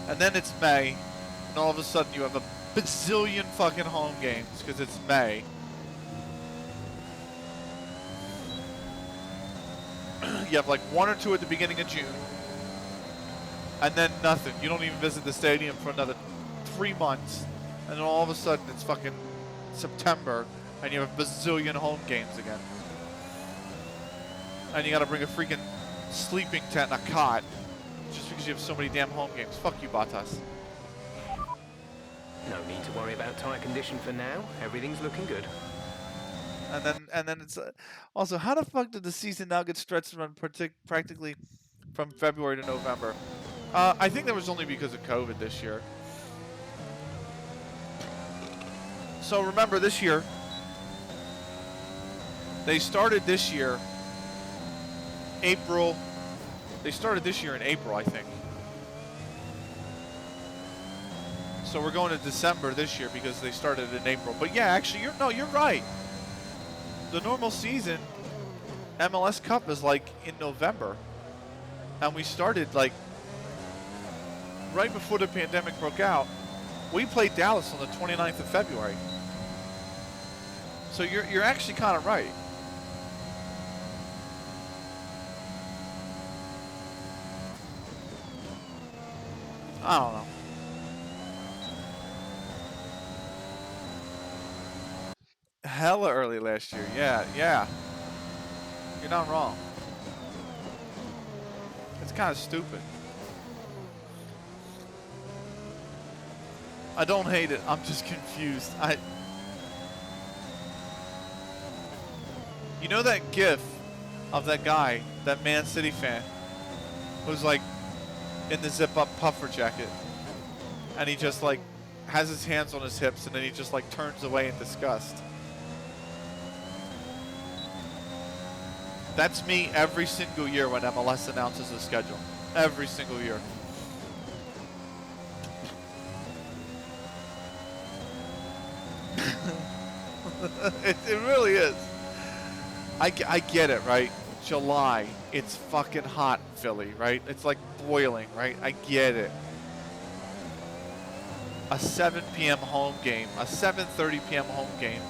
And then it's May, and all of a sudden you have a bazillion fucking home games because it's May. You have like 1 or 2 at the beginning of June. And then nothing. You don't even visit the stadium for another 3 months. And then all of a sudden it's fucking September and you have a bazillion home games again. And you gotta bring a freaking sleeping tent and a cot just because you have so many damn home games. Fuck you, Bottas. No need to worry about tyre condition for now. Everything's looking good. And then it's also, how the fuck did the season now get stretched and run practically from February to November? I think that was only because of COVID this year. So remember, this year, they started this year April. They started this year in April, I think. So we're going to December this year because they started in April. But yeah, actually, you're right. The normal season, MLS Cup is like in November. And we started like right before the pandemic broke out. We played Dallas on the 29th of February. So you're actually kind of right. I don't know. Hella early last year. Yeah. You're not wrong. It's kind of stupid. I don't hate it. I'm just confused. You know that GIF of that guy, that Man City fan, who's like in the zip-up puffer jacket, and he just like has his hands on his hips, and then he just like turns away in disgust. That's me every single year when MLS announces the schedule. Every single year. It really is. I get it, right? July, it's fucking hot in Philly, right? It's like boiling, right? I get it. A 7 p.m. home game, a 7:30 p.m. home game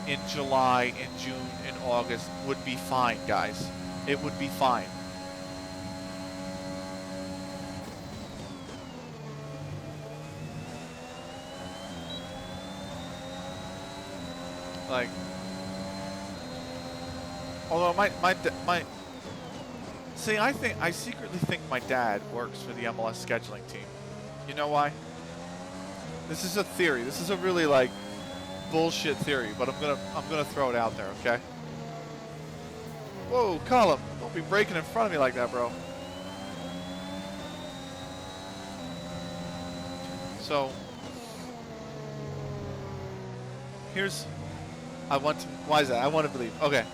in July, in June, in August would be fine, guys. It would be fine. Like, although see, I secretly think my dad works for the MLS scheduling team. You know why? This is a theory. This is a really like bullshit theory, but I'm gonna throw it out there, okay? Whoa, Colin, don't be breaking in front of me like that, bro. So here's, why is that? I want to believe. Okay.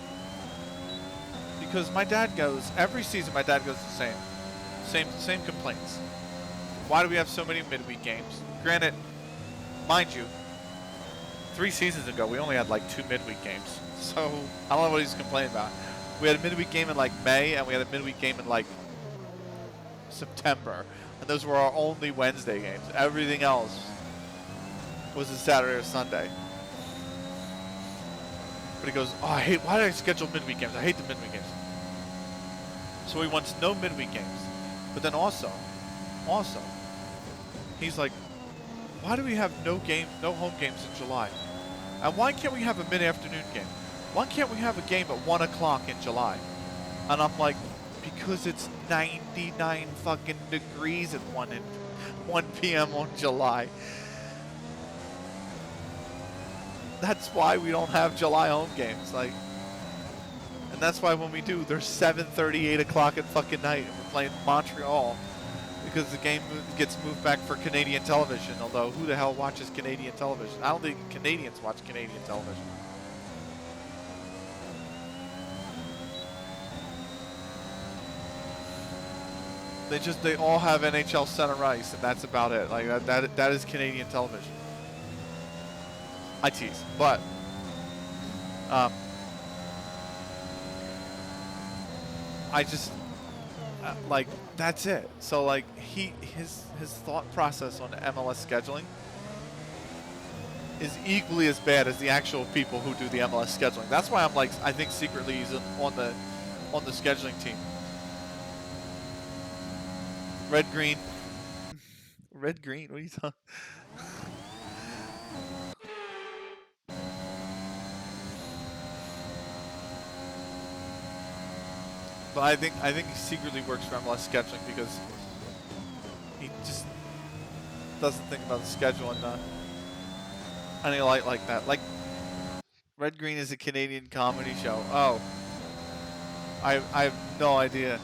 Because my dad goes, every season my dad goes the same complaints. Why do we have so many midweek games? Granted, mind you, 3 seasons ago we only had like 2 midweek games. So I don't know what he's complaining about. We had a midweek game in like May, and we had a midweek game in like September. And those were our only Wednesday games. Everything else was a Saturday or Sunday. But he goes, oh, why did I schedule midweek games? I hate the midweek games. So he wants no midweek games. But then also, he's like, why do we have no home games in July? And why can't we have a mid-afternoon game? Why can't we have a game at 1 o'clock in July? And I'm like, because it's 99 fucking degrees at 1 p.m. on July. That's why we don't have July home games, like, and that's why when we do, they're 7:30, 8 o'clock at fucking night, and we're playing Montreal. because the game gets moved back for Canadian television, although who the hell watches Canadian television? I don't think Canadians watch Canadian television. They all have NHL center ice, and that's about it. Like that is Canadian television. I tease, but I just like that's it. So like his thought process on MLS scheduling is equally as bad as the actual people who do the MLS scheduling. That's why I'm like I think secretly he's on the scheduling team. Red green. Red green. What are you talking? But I think he secretly works for MLS scheduling because he just doesn't think about the schedule and any light like that. Like Red Green is a Canadian comedy show. Oh, I have no idea.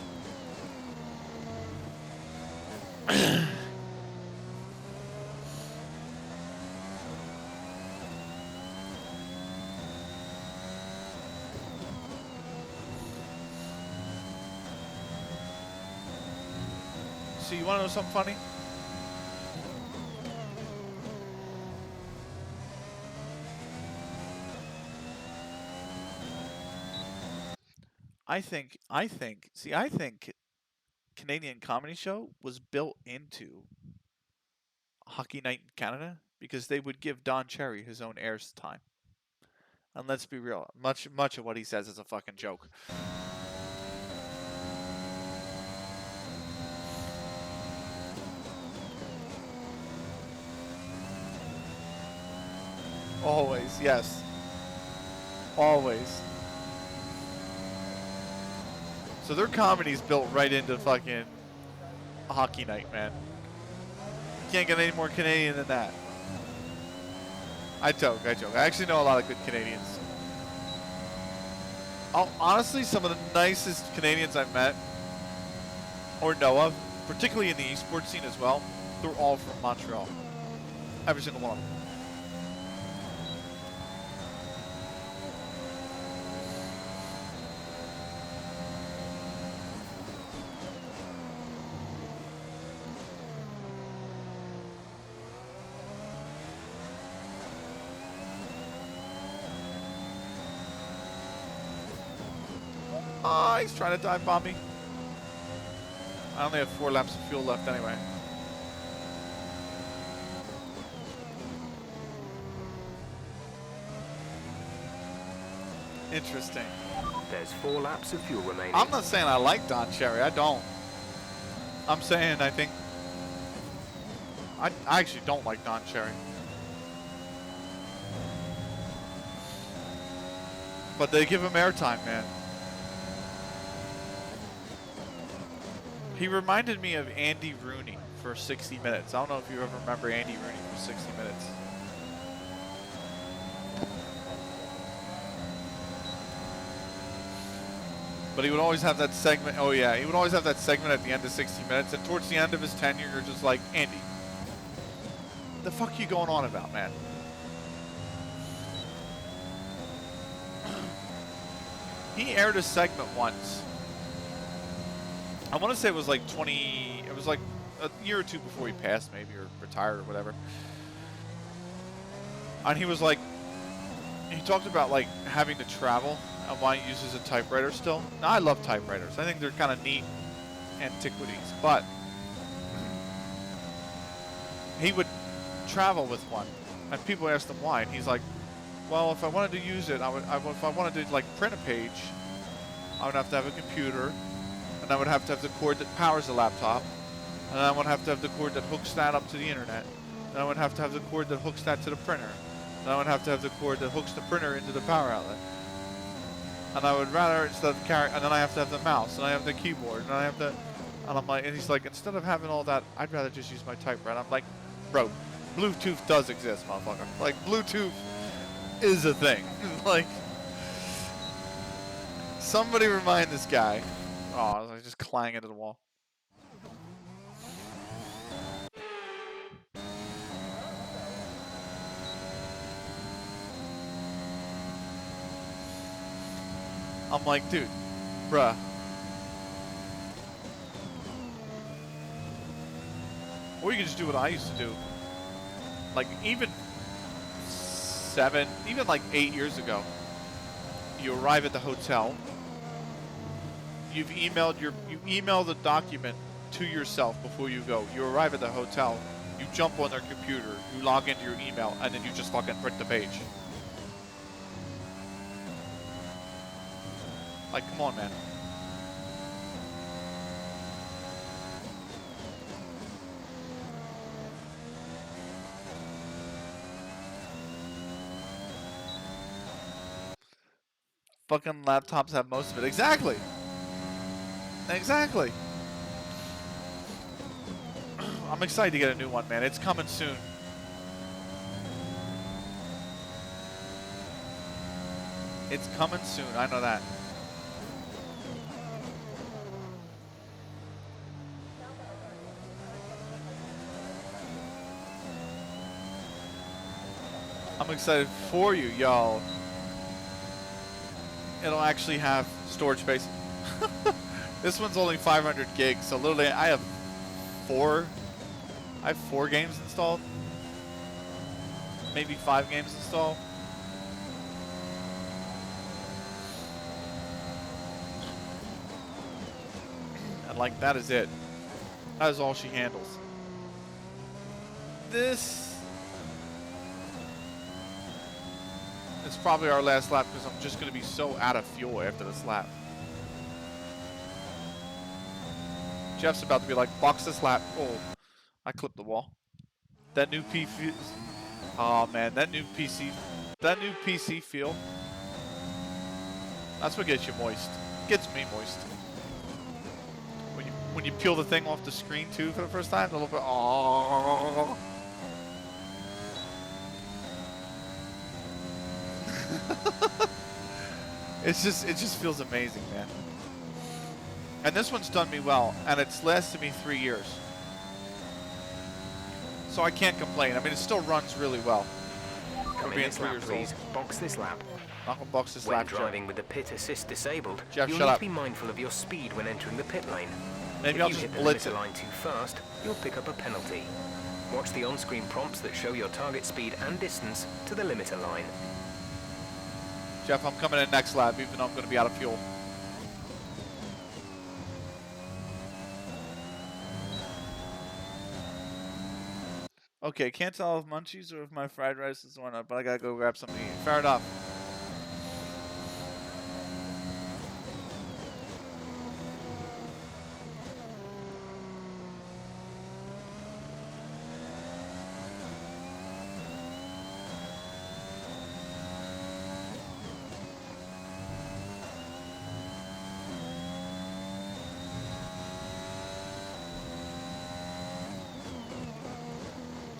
So you want to know something funny? I think Canadian Comedy Show was built into Hockey Night in Canada because they would give Don Cherry his own air's time. And let's be real, much of what he says is a fucking joke. Always, yes. Always. So their comedy's built right into fucking Hockey Night, man. You can't get any more Canadian than that. I joke. I actually know a lot of good Canadians. Honestly, some of the nicest Canadians I've met or know of, particularly in the esports scene as well, they're all from Montreal. Every single one of them. Oh, he's trying to dive bomb me. I only have 4 laps of fuel left anyway. Interesting. There's 4 laps of fuel remaining. I'm not saying I like Don Cherry. I don't. I'm saying I think... I actually don't like Don Cherry. But they give him airtime, man. He reminded me of Andy Rooney for 60 Minutes. I don't know if you ever remember Andy Rooney for 60 Minutes. But he would always have that segment. Oh, yeah. He would always have that segment at the end of 60 Minutes. And towards the end of his tenure, you're just like, Andy, the fuck are you going on about, man? He aired a segment once. I want to say it was like it was like a year or two before he passed, maybe, or retired or whatever. And he was like, he talked about like having to travel and why he uses a typewriter still. Now, I love typewriters. I think they're kind of neat antiquities, but he would travel with one, and people asked him why, and he's like, well, if I wanted to use it, if I wanted to like print a page, I would have to have a computer. And I would have to have the cord that powers the laptop. And I would have to have the cord that hooks that up to the internet. And I would have to have the cord that hooks that to the printer. And I would have to have the cord that hooks the printer into the power outlet. And I would rather, instead of and then I have to have the mouse, and I have the keyboard, and I have the, and I'm like, and he's like, instead of having all that, I'd rather just use my typewriter. I'm like, bro, Bluetooth does exist, motherfucker. Like, Bluetooth is a thing. Like, somebody remind this guy. Oh, I was just clanging into the wall. I'm like, dude, bruh. Or you can just do what I used to do. Like even 8 years ago, you arrive at the hotel. You email the document to yourself before you go. You arrive at the hotel, you jump on their computer, you log into your email, and then you just fucking print the page. Like, come on, man. Fucking laptops have most of it. Exactly. Exactly. I'm excited to get a new one, man. It's coming soon. It's coming soon. I know that. I'm excited for you, y'all. It'll actually have storage space. This one's only 500 gigs, so literally I have four games installed. Maybe 5 games installed. And like, that is it. That is all she handles. This is probably our last lap because I'm just going to be so out of fuel after this lap. Jeff's about to be like, box this lap. Oh, I clipped the wall. That new PC. Oh man, that new PC feel. That's what gets you moist. Gets me moist. When you peel the thing off the screen too for the first time, a little bit. Oh. It just feels amazing, man. And this one's done me well, and it's lasted me 3 years. So I can't complain. I mean, it still runs really well. Come in this lap, please. Box this lap. Not gonna box this when lap, driving Jeff. with the pit assist disabled, Jeff, you'll shut need up. to be mindful of your speed when entering the pit lane. Maybe if I'll you just hit the blitz limiter it. line too fast, you'll pick up a penalty. Watch the on-screen prompts that show your target speed and distance to the limiter line. Jeff, I'm coming in next lap, even though I'm going to be out of fuel. Okay, can't tell if munchies or if my fried rice is warm up, but I gotta go grab something to eat. Fair enough.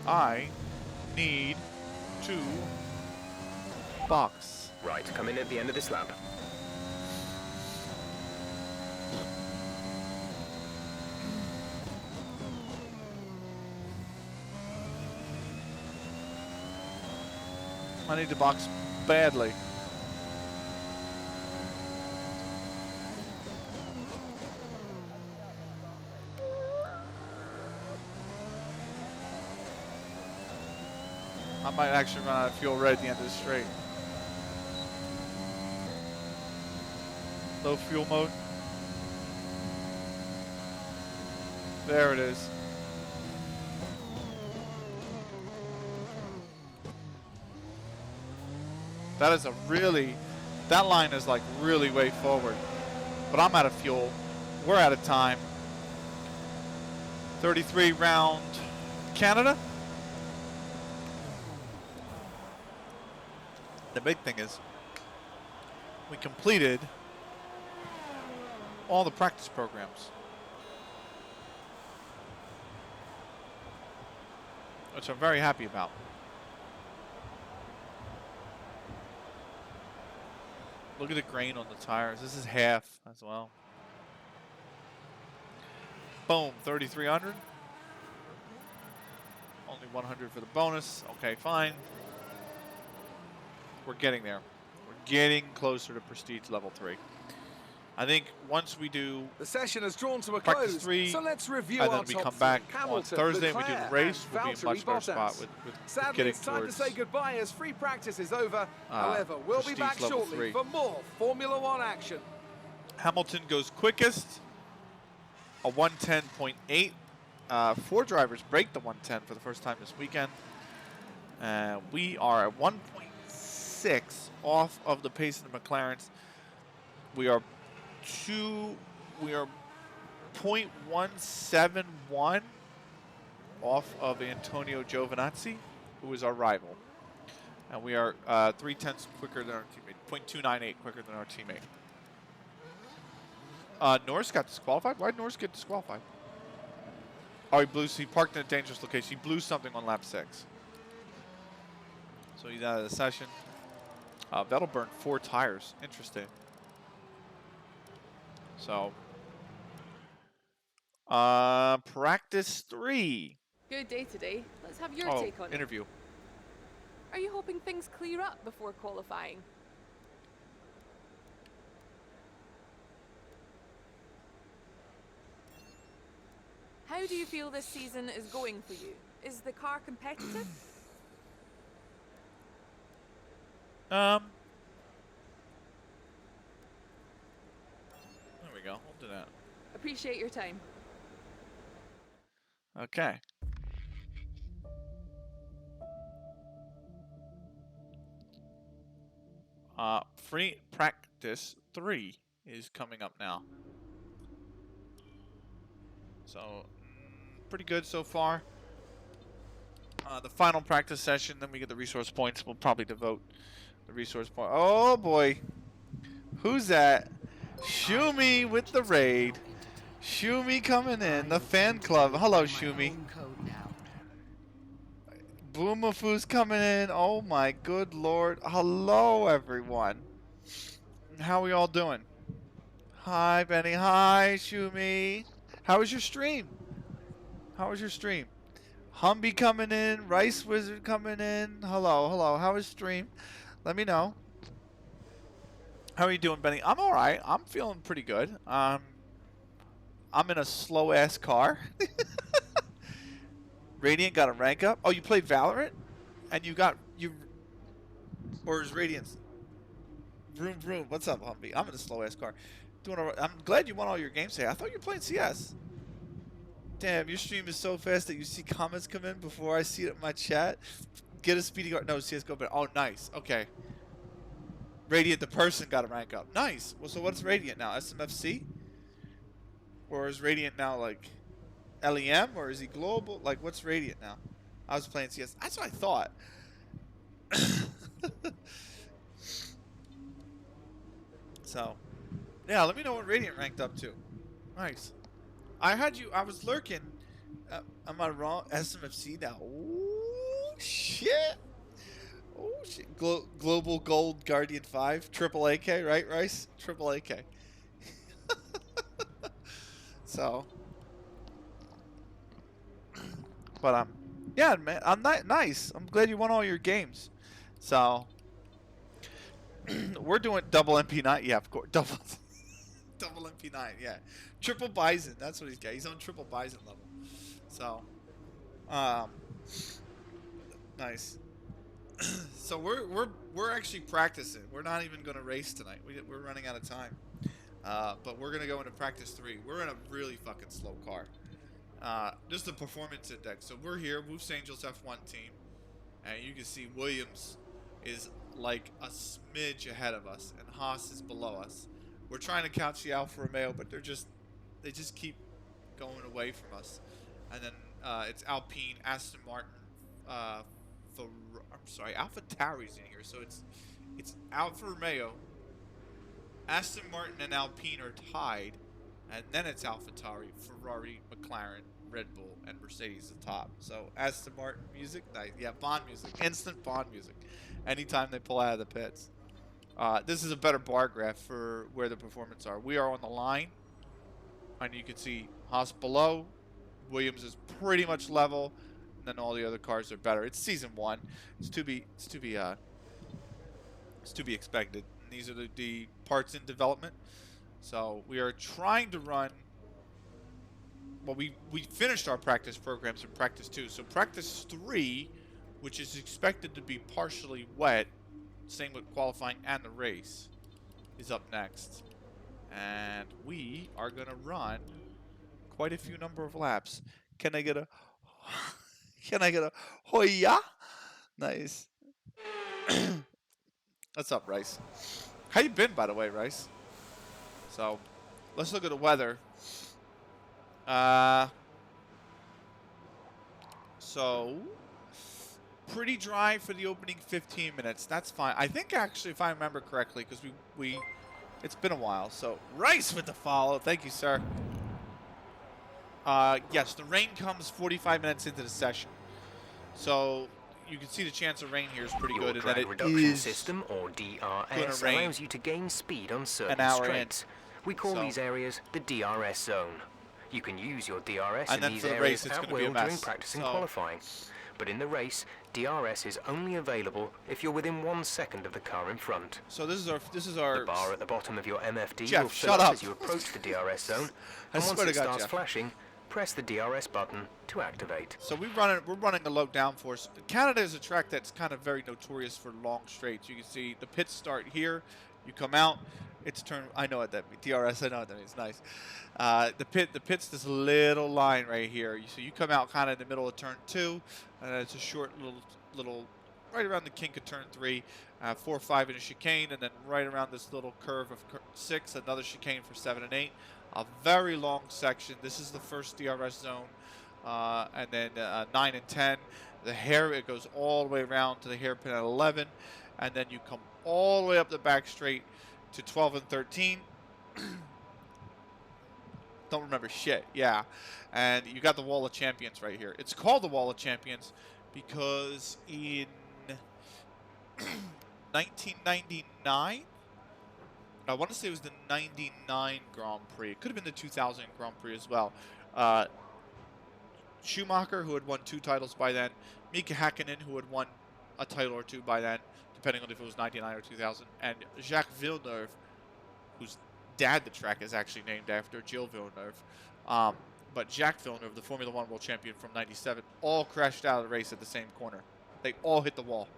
I need to box. Right, come in at the end of this lap. I need to box badly. I might actually run out of fuel right at the end of the straight. Low fuel mode. There it is. That is that line is like really way forward. But I'm out of fuel. We're out of time. 33 round Canada. The big thing is we completed all the practice programs, which I'm very happy about. Look at the grain on the tires. This is half as well. Boom, 3,300. Only 100 for the bonus. Okay, fine. We're getting there. We're getting closer to Prestige Level 3. I think once we do The session has drawn to a practice close, 3, so let's review and our then we top come three. back on Hamilton, Thursday and we do Leclerc, the race, and we'll be in a Valtteri much better spot Bottas. with Sadly, getting it's time to towards say goodbye as free practice is over. However, we'll be prestige back level shortly 3. for more Formula One action. Hamilton goes quickest, a 110.8. 4 drivers break the 110 for the first time this weekend. We are at 1.6 off of the pace of the McLarens. We are 0.171 off of Antonio Giovinazzi, who is our rival. And we are 0.3 quicker than our teammate, 0.298 quicker than our teammate. Norris got disqualified? Why did Norris get disqualified? Oh, he parked in a dangerous location. He blew something on lap 6. So he's out of the session. Vettel burned 4 tires. Interesting. So, practice 3. Good day today. Let's have your Oh, take on it. interview. Are you hoping things clear up before qualifying? How do you feel this season is going for you? Is the car competitive? There we go. We'll do that. Appreciate your time. Okay. Free practice 3 is coming up now. So, pretty good so far. The final practice session, then we get the resource points. We'll probably devote the resource point. Oh boy. Who's that? Shumi with the raid. Shumi coming in, the fan club. Hello, Shumi. Boomafu's coming in. Oh my good lord. Hello, everyone. How we all doing? Hi, Benny. Hi, Shumi. How was your stream? How was your stream? Humby coming in. Rice Wizard coming in. Hello, hello. How was stream? Let me know. How are you doing, Benny? I'm all right. I'm feeling pretty good. I'm in a slow-ass car. Radiant got a rank up. Oh, you played Valorant? And or is Radiant's? Vroom, vroom. What's up, Humby? I'm in a slow-ass car. I'm glad you won all your games today. I thought you were playing CS. Damn, your stream is so fast that you see comments come in before I see it in my chat. Get a speedy guard. No, CSGO, but oh, nice. Okay. Radiant, the person, got a rank up. Nice. Well, so what's Radiant now? SMFC? Or is Radiant now, like, LEM? Or is he global? Like, what's Radiant now? I was playing CS. That's what I thought. So, yeah, let me know what Radiant ranked up to. Nice. I was lurking. Am I wrong? SMFC now. Ooh, shit. Oh, shit. Global Gold Guardian 5. Triple AK, right, Rice? Triple AK. So. But, yeah, man. I'm nice. I'm glad you won all your games. So. We're doing double MP9. Yeah, of course. Double MP9, yeah. Triple Bison. That's what he's got. He's on triple Bison level. So. Nice. So we're actually practicing. We're not even going to race tonight. We're running out of time. But we're going to go into practice 3. We're in a really fucking slow car. Just the performance index. So we're here, Woof's Angels F1 team. And you can see Williams is like a smidge ahead of us. And Haas is below us. We're trying to catch the Alfa Romeo, but they just keep going away from us. And then it's Alpine, Aston Martin, Alpha Tauri's in here, so it's Alfa Romeo, Aston Martin, and Alpine are tied, and then it's Alpha Tauri, Ferrari, McLaren, Red Bull, and Mercedes at the top. So Aston Martin music, nice. Yeah, Bond music, instant Bond music. Anytime they pull out of the pits. This is a better bar graph for where the performance are. We are on the line, and you can see Haas below. Williams is pretty much level. And then all the other cars are better. It's season 1. It's to be expected. And these are the parts in development. So we are trying to run. Well, we finished our practice programs in practice 2. So practice 3, which is expected to be partially wet, same with qualifying and the race, is up next. And we are going to run quite a few number of laps. Can I get a Can I get a hoya? Nice. What's up, Rice? How you been, by the way, Rice? So, let's look at the weather. So pretty dry for the opening 15 minutes. That's fine. I think actually, if I remember correctly, because it's been a while. So Rice with the follow. Thank you, sir. Yes, the rain comes 45 minutes into the session. So you can see the chance of rain here is pretty good. Your drag reduction system, or DRS, allows you to gain speed on certain straights. We call these areas the DRS zone. You can use your DRS in these areas at will during practice and qualifying. But in the race, DRS is only available if you're within 1 second of the car in front. So this is our the bar at the bottom of your MFD Jeff, will fill up as you approach the DRS zone, and once it starts flashing, press the DRS button to activate. So we're running a low downforce. Canada is a track that's kind of very notorious for long straights. You can see the pits start here, you come out, it's turn. I know what that means. DRS. I know what that means. Nice. The pit's this little line right here. So you come out kind of in the middle of turn 2, and it's a short little right around the kink of turn 3, 4 or 5 in a chicane, and then right around this little curve of 6, another chicane for 7 and 8. A very long section. This is the first DRS zone, and then 9 and 10. It goes all the way around to the hairpin at 11, and then you come all the way up the back straight to 12 and 13. Don't remember shit. Yeah, and you got the Wall of Champions right here. It's called the Wall of Champions because in 1999, I want to say it was the 99 Grand Prix. It could have been the 2000 Grand Prix as well. Schumacher, who had won 2 titles by then, Mika Hakkinen, who had won a title or 2 by then, depending on if it was 99 or 2000, and Jacques Villeneuve, whose dad the track is actually named after, Gilles Villeneuve. But Jacques Villeneuve, the Formula 1 world champion from 97, all crashed out of the race at the same corner. They all hit the wall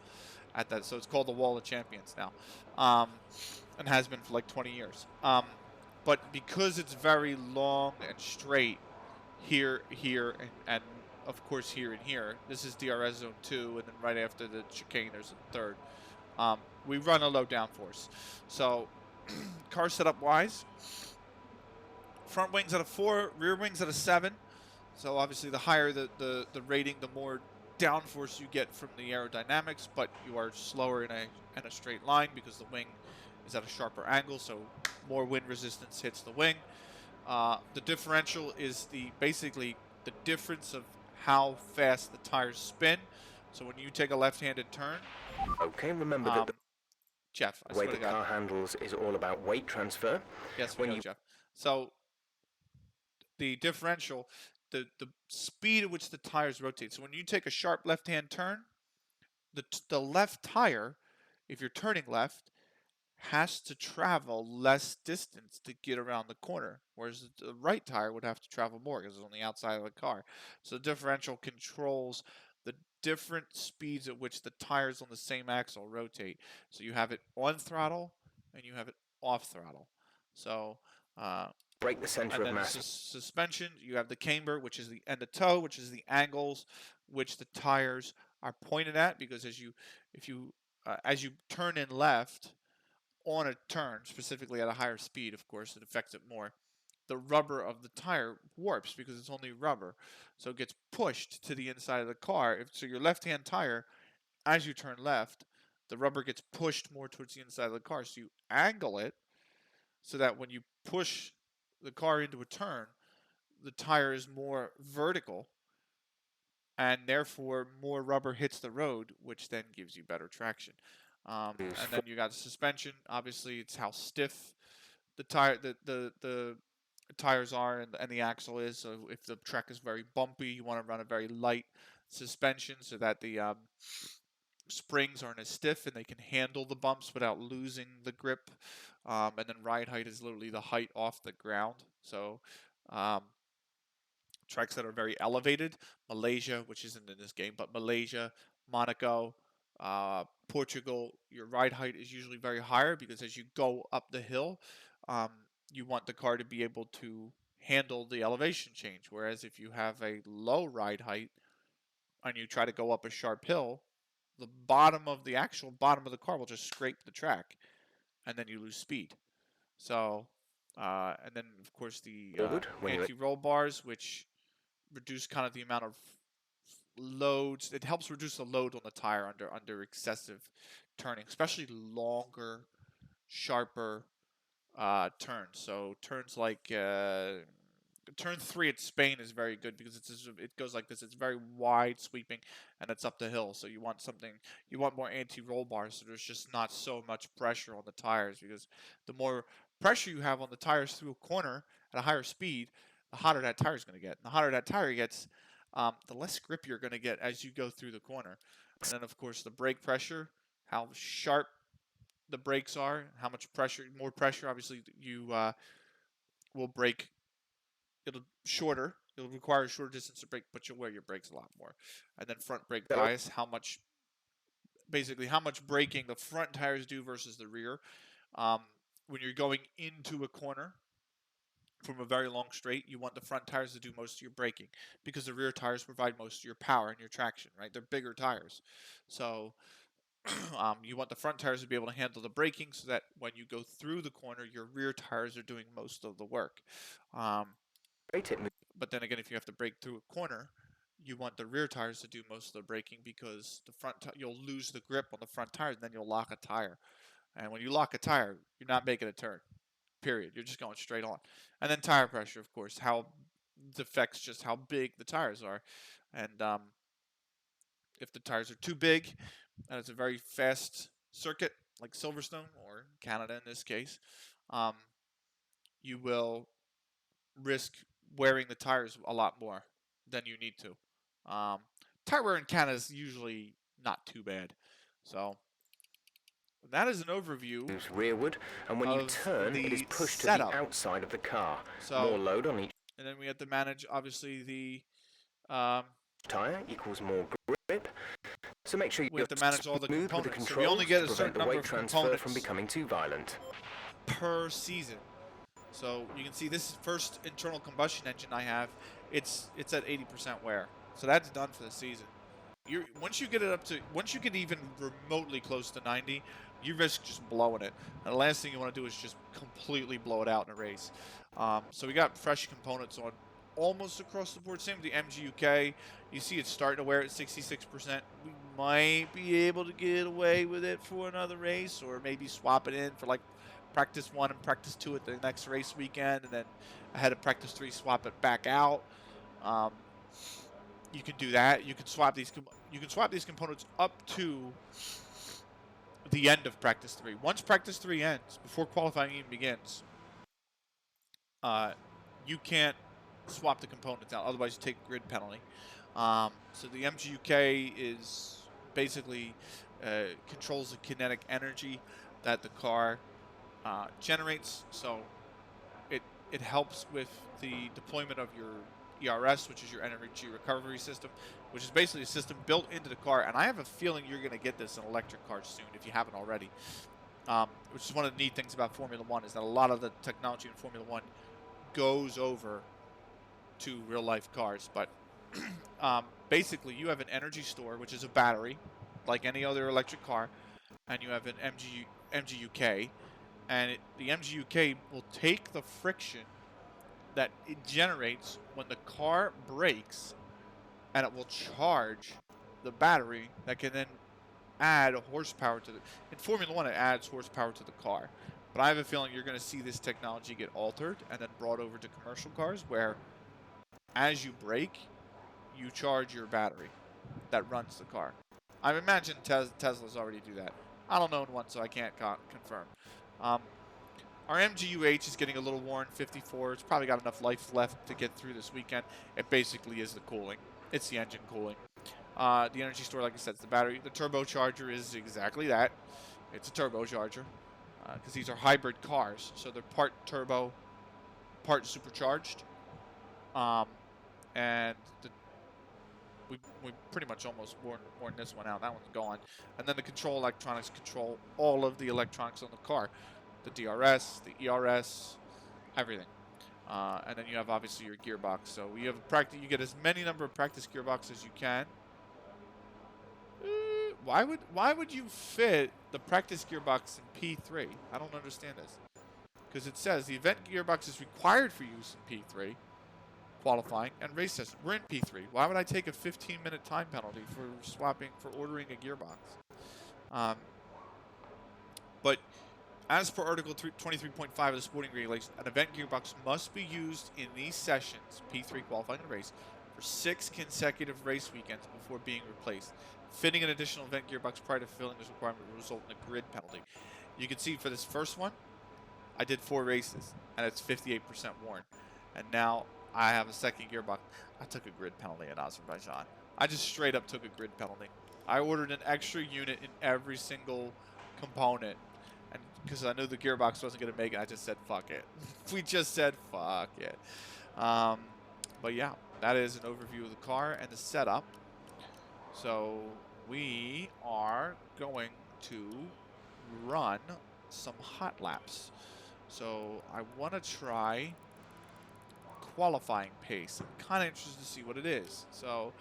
at that. So it's called the Wall of Champions now, and has been for like 20 years. But because it's very long and straight here, and of course here and here, this is DRS zone 2, and then right after the chicane there's a third. We run a low downforce. So car setup wise, front wings at a 4, rear wings at a 7. So obviously the higher the rating, the more downforce you get from the aerodynamics, but you are slower in a straight line because the wing is at a sharper angle, so more wind resistance hits the wing. The differential is basically the difference of how fast the tires spin. So when you take a left-handed turn. Okay, remember that Jeff, the way the car handles is all about weight transfer. Yes, we know, Jeff. So the differential, the speed at which the tires rotate. So when you take a sharp left-hand turn, the left tire, if you're turning left, has to travel less distance to get around the corner, whereas the right tire would have to travel more because it's on the outside of the car. So the differential controls the different speeds at which the tires on the same axle rotate. So you have it on throttle and you have it off throttle. So break the center of mass. Suspension, you have the camber, which is the end of toe, which is the angles which the tires are pointed at, because as you turn in left on a turn, specifically at a higher speed, of course, it affects it more. The rubber of the tire warps because it's only rubber, so it gets pushed to the inside of the car. So your left-hand tire, as you turn left, the rubber gets pushed more towards the inside of the car. So you angle it so that when you push the car into a turn, the tire is more vertical, and therefore more rubber hits the road, which then gives you better traction. And then you got the suspension. Obviously, it's how stiff the tires are and the axle is. So if the track is very bumpy, you want to run a very light suspension so that the springs aren't as stiff and they can handle the bumps without losing the grip And then ride height is literally the height off the ground. So tracks that are very elevated, Malaysia, which isn't in this game, but Malaysia, Monaco, Portugal, your ride height is usually very higher because as you go up the hill, you want the car to be able to handle the elevation change. Whereas if you have a low ride height and you try to go up a sharp hill, the actual bottom of the car will just scrape the track, and then you lose speed. So, and then of course the anti-roll bars, which reduce kind of the amount of loads. It helps reduce the load on the tire under excessive turning, especially longer, sharper turns. So turns like turn 3 at Spain is very good because it goes like this. It's very wide sweeping and it's up the hill. So you want more anti-roll bars, so there's just not so much pressure on the tires, because the more pressure you have on the tires through a corner at a higher speed, the hotter that tire is going to get. And the hotter that tire gets, the less grip you're going to get as you go through the corner. And then of course the brake pressure, how sharp the brakes are, how much pressure, more pressure, obviously you will brake. It'll require a shorter distance to brake, but you'll wear your brakes a lot more. And then front brake bias, how much braking the front tires do versus the rear. When you're going into a corner from a very long straight, you want the front tires to do most of your braking because the rear tires provide most of your power and your traction, right? They're bigger tires. So you want the front tires to be able to handle the braking so that when you go through the corner, your rear tires are doing most of the work. But then again, if you have to brake through a corner, you want the rear tires to do most of the braking because you'll lose the grip on the front tires, and then you'll lock a tire. And when you lock a tire, you're not making a turn. Period. You're just going straight on. And then tire pressure, of course, affects just how big the tires are. And if the tires are too big, and it's a very fast circuit like Silverstone or Canada in this case, you will risk wearing the tires a lot more than you need to. Tire wear in Canada is usually not too bad. So that is an overview. Moves rearward, and when you turn, it is pushed to the outside of the car. So, more load on each. And then we have to manage, obviously, the tire equals more grip. So make sure we have to manage all the components. With the so we only get a certain number of components from becoming too violent per season. So you can see this first internal combustion engine I have, it's at 80% wear. So that's done for the season. Once you get even remotely close to 90, you risk just blowing it. And the last thing you want to do is just completely blow it out in a race. So we got fresh components on almost across the board. Same with the MGUK. You see it's starting to wear at 66%. We might be able to get away with it for another race, or maybe swap it in for like practice 1 and practice 2 at the next race weekend, and then ahead of practice 3 swap it back out. You can do that. You can swap these components up to the end of practice 3. Once practice 3 ends, before qualifying even begins, you can't swap the components out. Otherwise, you take a grid penalty. So the MGUK is basically controls the kinetic energy that the car generates. So it helps with the deployment of your ERS, which is your energy recovery system, which is basically a system built into the car. And I have a feeling you're going to get this in electric cars soon if you haven't already. Which is one of the neat things about Formula One, is that a lot of the technology in Formula One goes over to real life cars. But basically you have an energy store, which is a battery like any other electric car, and you have an MGUK, and the MGUK will take the friction that it generates when the car brakes, and it will charge the battery that can then add horsepower to in Formula One, it adds horsepower to the car. But I have a feeling you're going to see this technology get altered and then brought over to commercial cars, where as you brake, you charge your battery that runs the car. I imagine Teslas already do that. I don't own one, so I can't confirm. Our MGUH is getting a little worn, 54. It's probably got enough life left to get through this weekend. It basically is the cooling. It's the engine cooling. The energy store, like I said, is the battery. The turbocharger is exactly that. It's a turbocharger. because these are hybrid cars, so they're part turbo, part supercharged. And we pretty much almost worn this one out. That one's gone. And then the control electronics control all of the electronics on the car, the DRS, the ERS, everything. And then you have obviously your gearbox. So you have you get as many number of practice gearboxes as you can. Why would you fit the practice gearbox in P3? I don't understand this. Because it says the event gearbox is required for use in P3, qualifying, and race test. We're in P3. Why would I take a 15-minute time penalty for ordering a gearbox? But as per Article 23.5 of the sporting regulations, an event gearbox must be used in these sessions, P3 qualifying and race, for 6 consecutive race weekends before being replaced. Fitting an additional event gearbox prior to filling this requirement will result in a grid penalty. You can see for this first one, I did 4 races, and it's 58% worn. And now I have a second gearbox. I took a grid penalty in Azerbaijan. I just straight up took a grid penalty. I ordered an extra unit in every single component. And because I knew the gearbox wasn't going to make it, I just said, fuck it. We just said, fuck it. But yeah, that is an overview of the car and the setup. So we are going to run some hot laps. So I want to try qualifying pace. I'm kind of interested to see what it is. So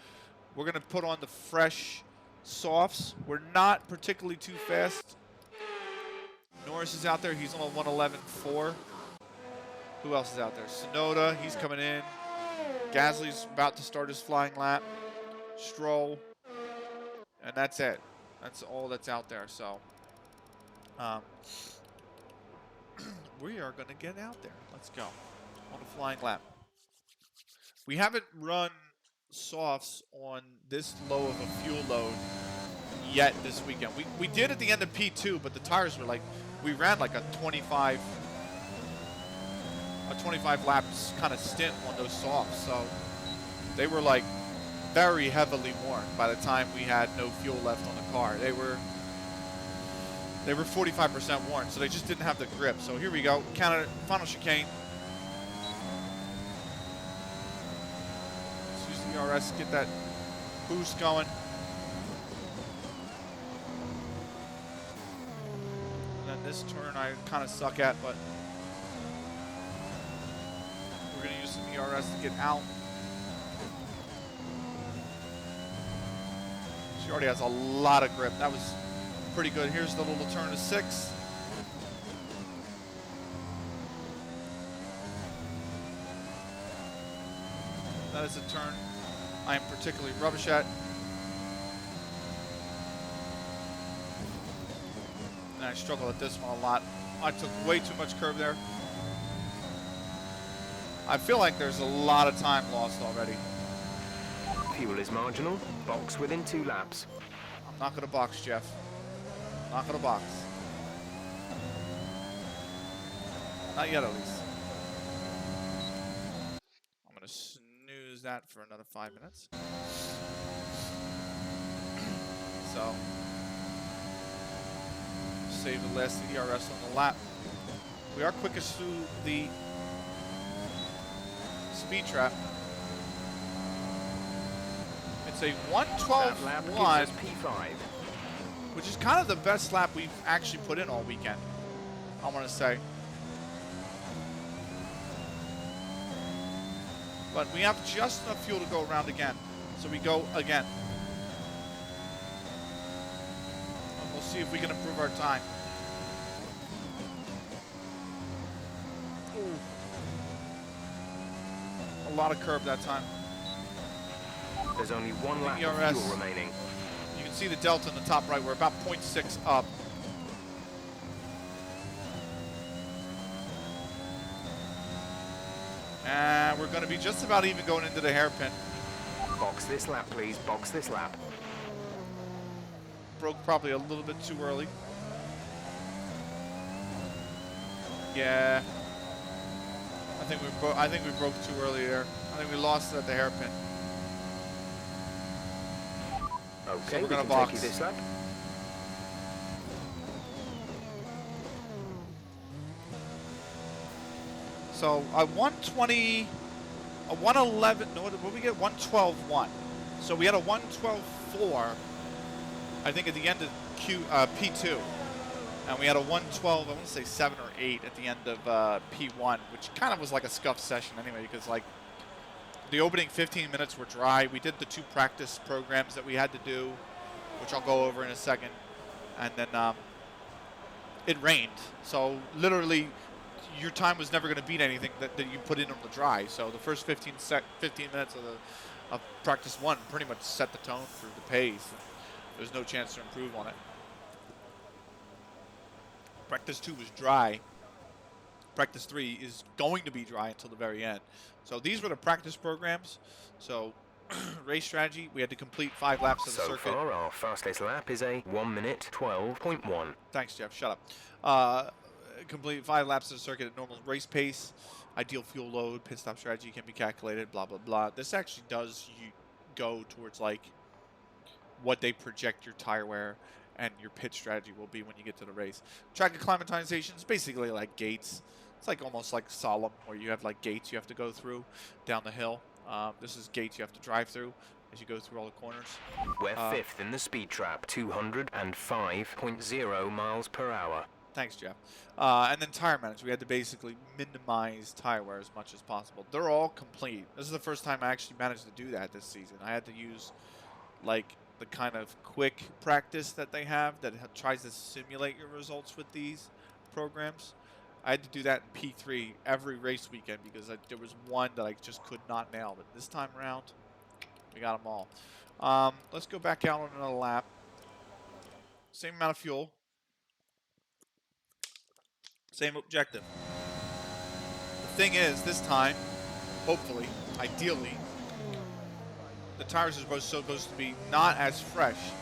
we're going to put on the fresh softs. We're not particularly too fast. Norris is out there. He's on a 1:11.4. Who else is out there? Sonoda, he's coming in. Gasly's about to start his flying lap. Stroll. And that's it. That's all that's out there. So we are going to get out there. Let's go on a flying lap. We haven't run softs on this low of a fuel load yet this weekend. We did at the end of P2, but the tires were like, we ran like a 25 laps kind of stint on those softs. So they were like very heavily worn by the time we had no fuel left on the car. They were 45% worn, so they just didn't have the grip. So here we go, Canada final chicane. Let's use the ERS to get that boost going. And then this turn I kind of suck at, but we're going to use some ERS to get out. She already has a lot of grip. That was pretty good. Here's the little turn to 6. That is a turn I am particularly rubbish at. And I struggle at this one a lot. I took way too much curve there. I feel like there's a lot of time lost already. Fuel is marginal. Box within 2 laps. I'm not going to box, Jeff. Not going to box. Not yet, at least. I'm going to snooze that for another 5 minutes. So, save the last ERS on the lap. We are quickest through the speed trap. It's a 1:12.1, P5, which is kind of the best lap we've actually put in all weekend, I want to say. But we have just enough fuel to go around again. So we go again. And we'll see if we can improve our time. Ooh. A lot of curb that time. There's only 1 lap of ERS. fuel remaining. You can see the delta in the top right. We're about 0.6 up. And we're going to be just about even going into the hairpin. Box this lap, please. Box this lap. Broke probably a little bit too early. Yeah. I think we broke too early there. I think we lost it at the hairpin. Okay, so we're going to take box. you this lap. So a 120, a 111. No, what did we get? 112.1. So we had a 112.4. I think at the end of P2, and we had a 112. I want to say 7 or 8 at the end of P1, which kind of was like a scuff session anyway, because like the opening 15 minutes were dry. We did the 2 practice programs that we had to do, which I'll go over in a second, and then it rained. So literally, your time was never going to beat anything that you put in on the dry. So the first 15 minutes of practice 1 pretty much set the tone for the pace. There's no chance to improve on it. Practice 2 was dry. Practice 3 is going to be dry until the very end. So these were the practice programs. So race strategy, we had to complete 5 laps of the circuit. So far, our fastest lap is a 1 minute 12.1. Thanks, Jeff. Shut up. Complete 5 laps of the circuit at normal race pace. Ideal fuel load, pit stop strategy can be calculated, blah, blah, blah. This actually does go towards like what they project your tire wear and your pit strategy will be when you get to the race. Track acclimatization is basically like gates. It's like almost like Solemn, where you have like gates you have to go through down the hill. This is gates you have to drive through as you go through all the corners. We're 5th in the speed trap, 205.0 miles per hour. Thanks, Jeff. And then tire management. We had to basically minimize tire wear as much as possible. They're all complete. This is the first time I actually managed to do that this season. I had to use like the kind of quick practice that they have that tries to simulate your results with these programs. I had to do that in P3 every race weekend because there was one that I just could not nail. But this time around, we got them all. Let's go back out on another lap. Same amount of fuel. Same objective. The thing is, this time, hopefully, ideally, the tires are supposed to be not as fresh.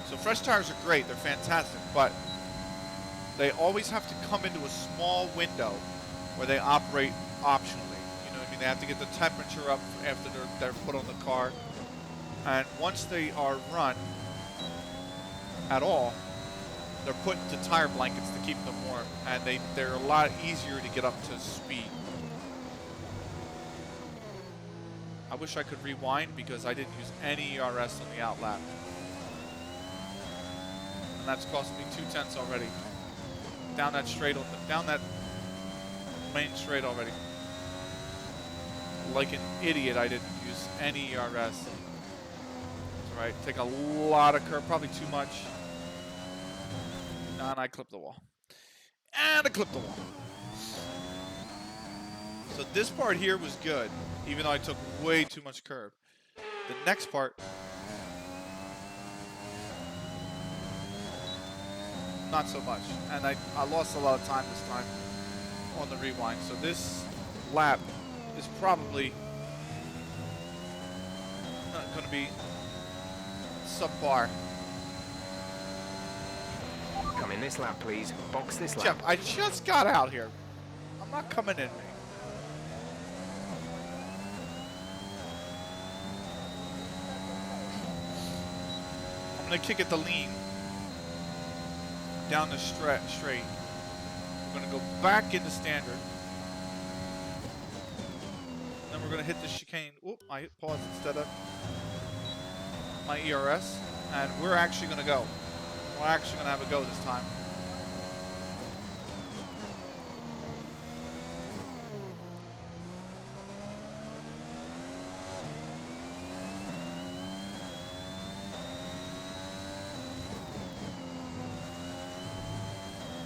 So fresh tires are great, they're fantastic, but they always have to come into a small window where they operate optionally. You know what I mean? They have to get the temperature up after they're put on the car. And once they are run at all, they're put into tire blankets to keep them warm, and they're a lot easier to get up to speed. I wish I could rewind because I didn't use any ERS on the out lap. And that's costing me 2/10 already. Down that straight, down that main straight already. Like an idiot, I didn't use any ERS. That's right, take a lot of curve, probably too much. And I clipped the wall. And I clipped the wall. So this part here was good, even though I took way too much curve. The next part, not so much. And I lost a lot of time this time on the rewind. So this lap is probably not going to be subpar. Come in this lap, please. Box this lap. Jeff, I just got out here. I'm not coming in, mate. I'm going to kick it to lean. Down the straight. We're going to go back into standard. Then we're going to hit the chicane. Oop, I hit pause instead of my ERS. And we're actually going to go. We're actually going to have a go this time.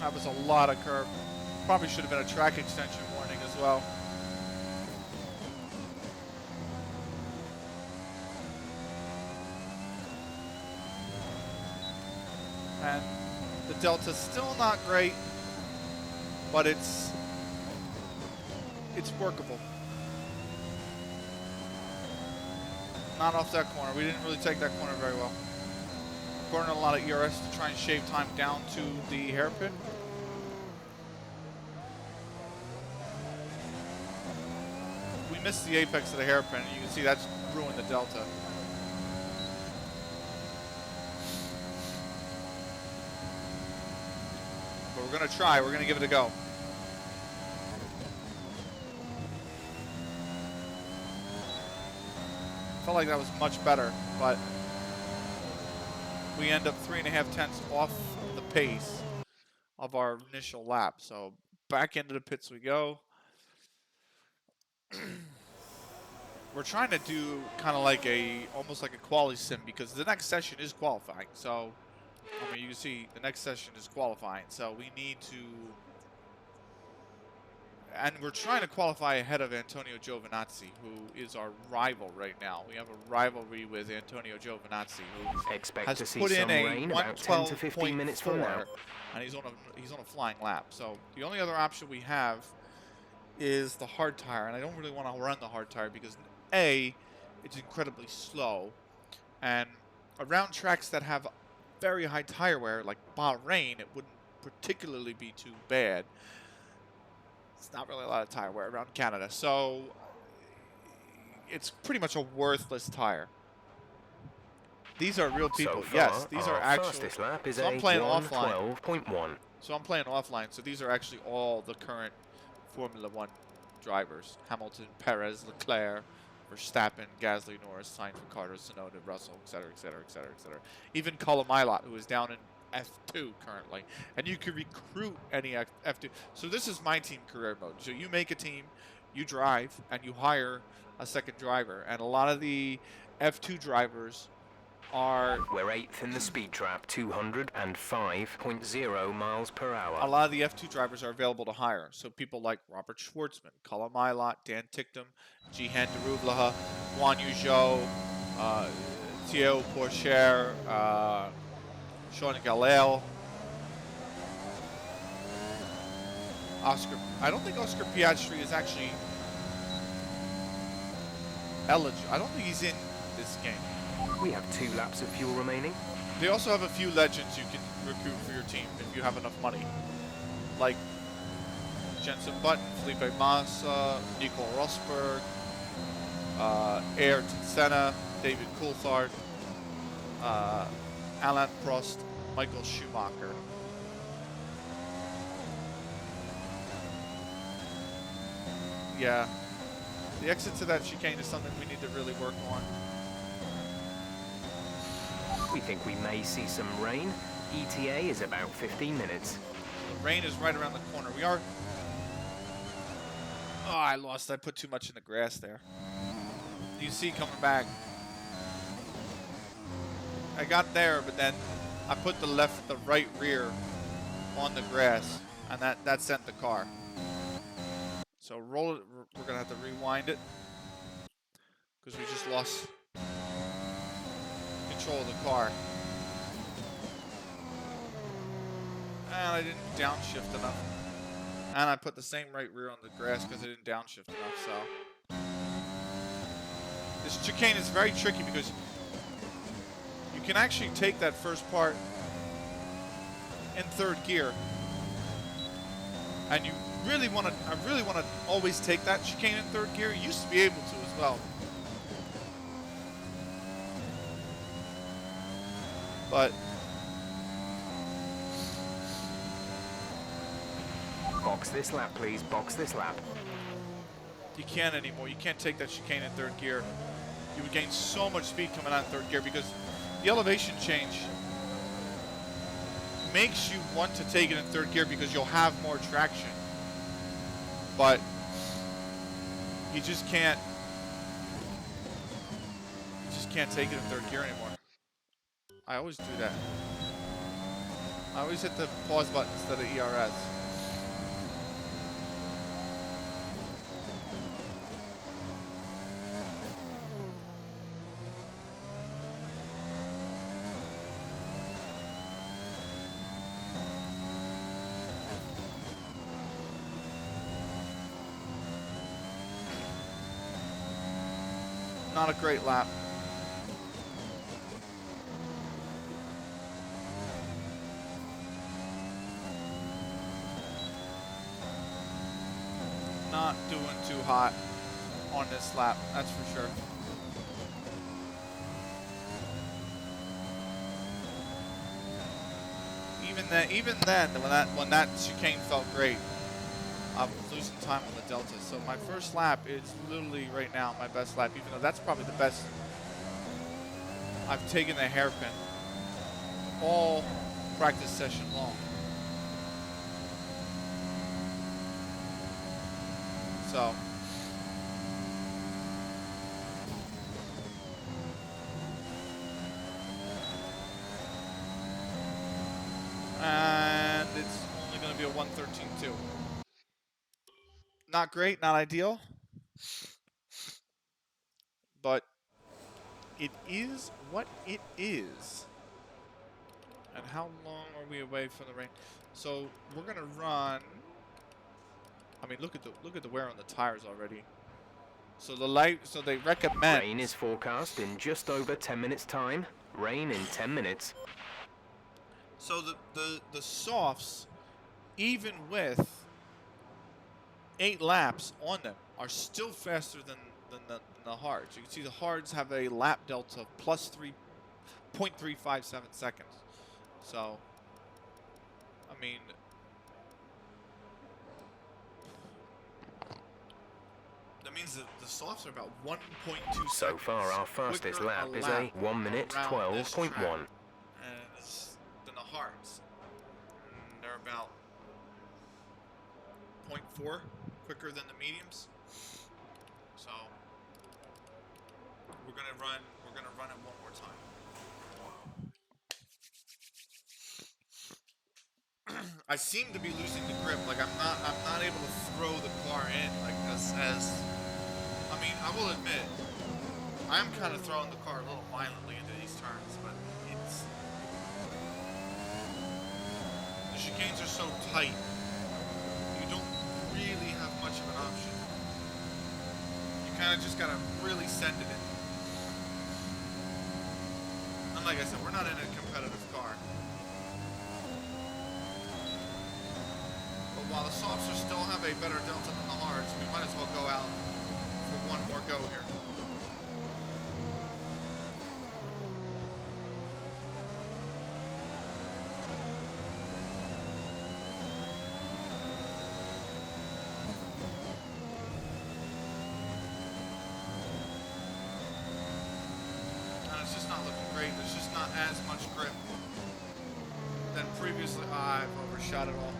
That was a lot of curve. Probably should have been a track extension warning as well. And the delta's still not great, but it's workable. Not off that corner. We didn't really take that corner very well. Burning a lot of ERS to try and shave time down to the hairpin. We missed the apex of the hairpin. You can see that's ruined the delta. But we're going to try. We're going to give it a go. felt like that was much better, but we end up 3.5 tenths off the pace of our initial lap. So back into the pits we go. We're trying to do kind of like almost like a quali sim, because the next session is qualifying. So, I mean, you can see the next session is qualifying. So we need to, and we're trying to qualify ahead of Antonio Giovinazzi, who is our rival right now. We have a rivalry with Antonio Giovinazzi, who has to see put in some a rain about 10 to 15 minutes from now. 112.4, and he's on a flying lap. So the only other option we have is the hard tire, and I don't really want to run the hard tire because A, it's incredibly slow, and around tracks that have very high tire wear like Bahrain, it wouldn't particularly be too bad. It's not really a lot of tire wear around Canada, so it's pretty much a worthless tire. These are real people. So far, yes, these are actual. Fastest lap is so I'm playing offline. 1:12.1. So I'm playing offline. So these are actually all the current Formula One drivers: Hamilton, Perez, Leclerc, Verstappen, Gasly, Norris, Sainz, Ricardo, Tsunoda, Russell, etc., etc., etc., etc. Even Colomilot, who is down in F2 currently, and you can recruit any F2. So this is my team career mode. So you make a team, you drive, and you hire a second driver. And a lot of the F2 drivers are... We're 8th in the speed trap, 205.0 miles per hour. A lot of the F2 drivers are available to hire. So people like Robert Schwartzman, Colomilot, Dan Ticktum, Jihan Darublaha, Guan Yu Zhou, Theo Pourchaire, Sean Galel, Oscar. I don't think Oscar Piastri is actually eligible. I don't think he's in this game. We have 2 laps of fuel remaining. They also have a few legends you can recruit for your team if you have enough money. Like Jenson Button, Felipe Massa, Nico Rosberg, Ayrton Senna, David Coulthard, Alain Prost, Michael Schumacher. Yeah. The exit to that chicane is something we need to really work on. We think we may see some rain. ETA is about 15 minutes. The rain is right around the corner. We are... Oh, I lost. I put too much in the grass there. You see coming back. I got there, but then I put the right rear on the grass, and that sent the car. So roll it. We're gonna have to rewind it because we just lost control of the car. And I didn't downshift enough. And I put the same right rear on the grass because I didn't downshift enough, so. This chicane is very tricky because you can actually take that first part in third gear. And you really want to, I really want to always take that chicane in third gear. You used to be able to as well. But box this lap, please. Box this lap. you can't anymore. You can't take that chicane in third gear. You would gain so much speed coming out in third gear because the elevation change makes you want to take it in third gear because you'll have more traction. But you just can't take it in third gear anymore. I always do that. I always hit the pause button instead of ERS. Not a great lap. Not doing too hot on this lap, that's for sure. Even then, when that chicane felt great, I'm losing time on the delta. So my first lap is literally right now my best lap, even though that's probably the best I've taken the hairpin all practice session long. So. And it's only going to be a 1:13.2. Not great, not ideal. But it is what it is. And how long are we away from the rain? So we're going to run. I mean, look at the wear on the tires already. So they recommend. Rain is forecast in just over 10 minutes time. Rain in 10 minutes. So the softs, even with 8 laps on them, are still faster than the hards. You can see the hards have a lap delta of plus 3.357 seconds. So, I mean, that means that the softs are about 1.2 seconds. So far, our fastest lap is a 1 minute 12.1. Than the hards. And they're about 0.4 quicker than the mediums. So we're gonna run it one more time. I seem to be losing the grip. Like I'm not able to throw the car in like as I mean, I will admit I'm kind of throwing the car a little violently into these turns, but the chicanes are so tight. You don't really have much of an option. You kind of just gotta really send it in. And like I said, we're not in a competitive car. But while the softs still have a better delta than the hards, we might as well go out for one more go here. It's just not looking great. There's just not as much grip than previously. I've overshot it all.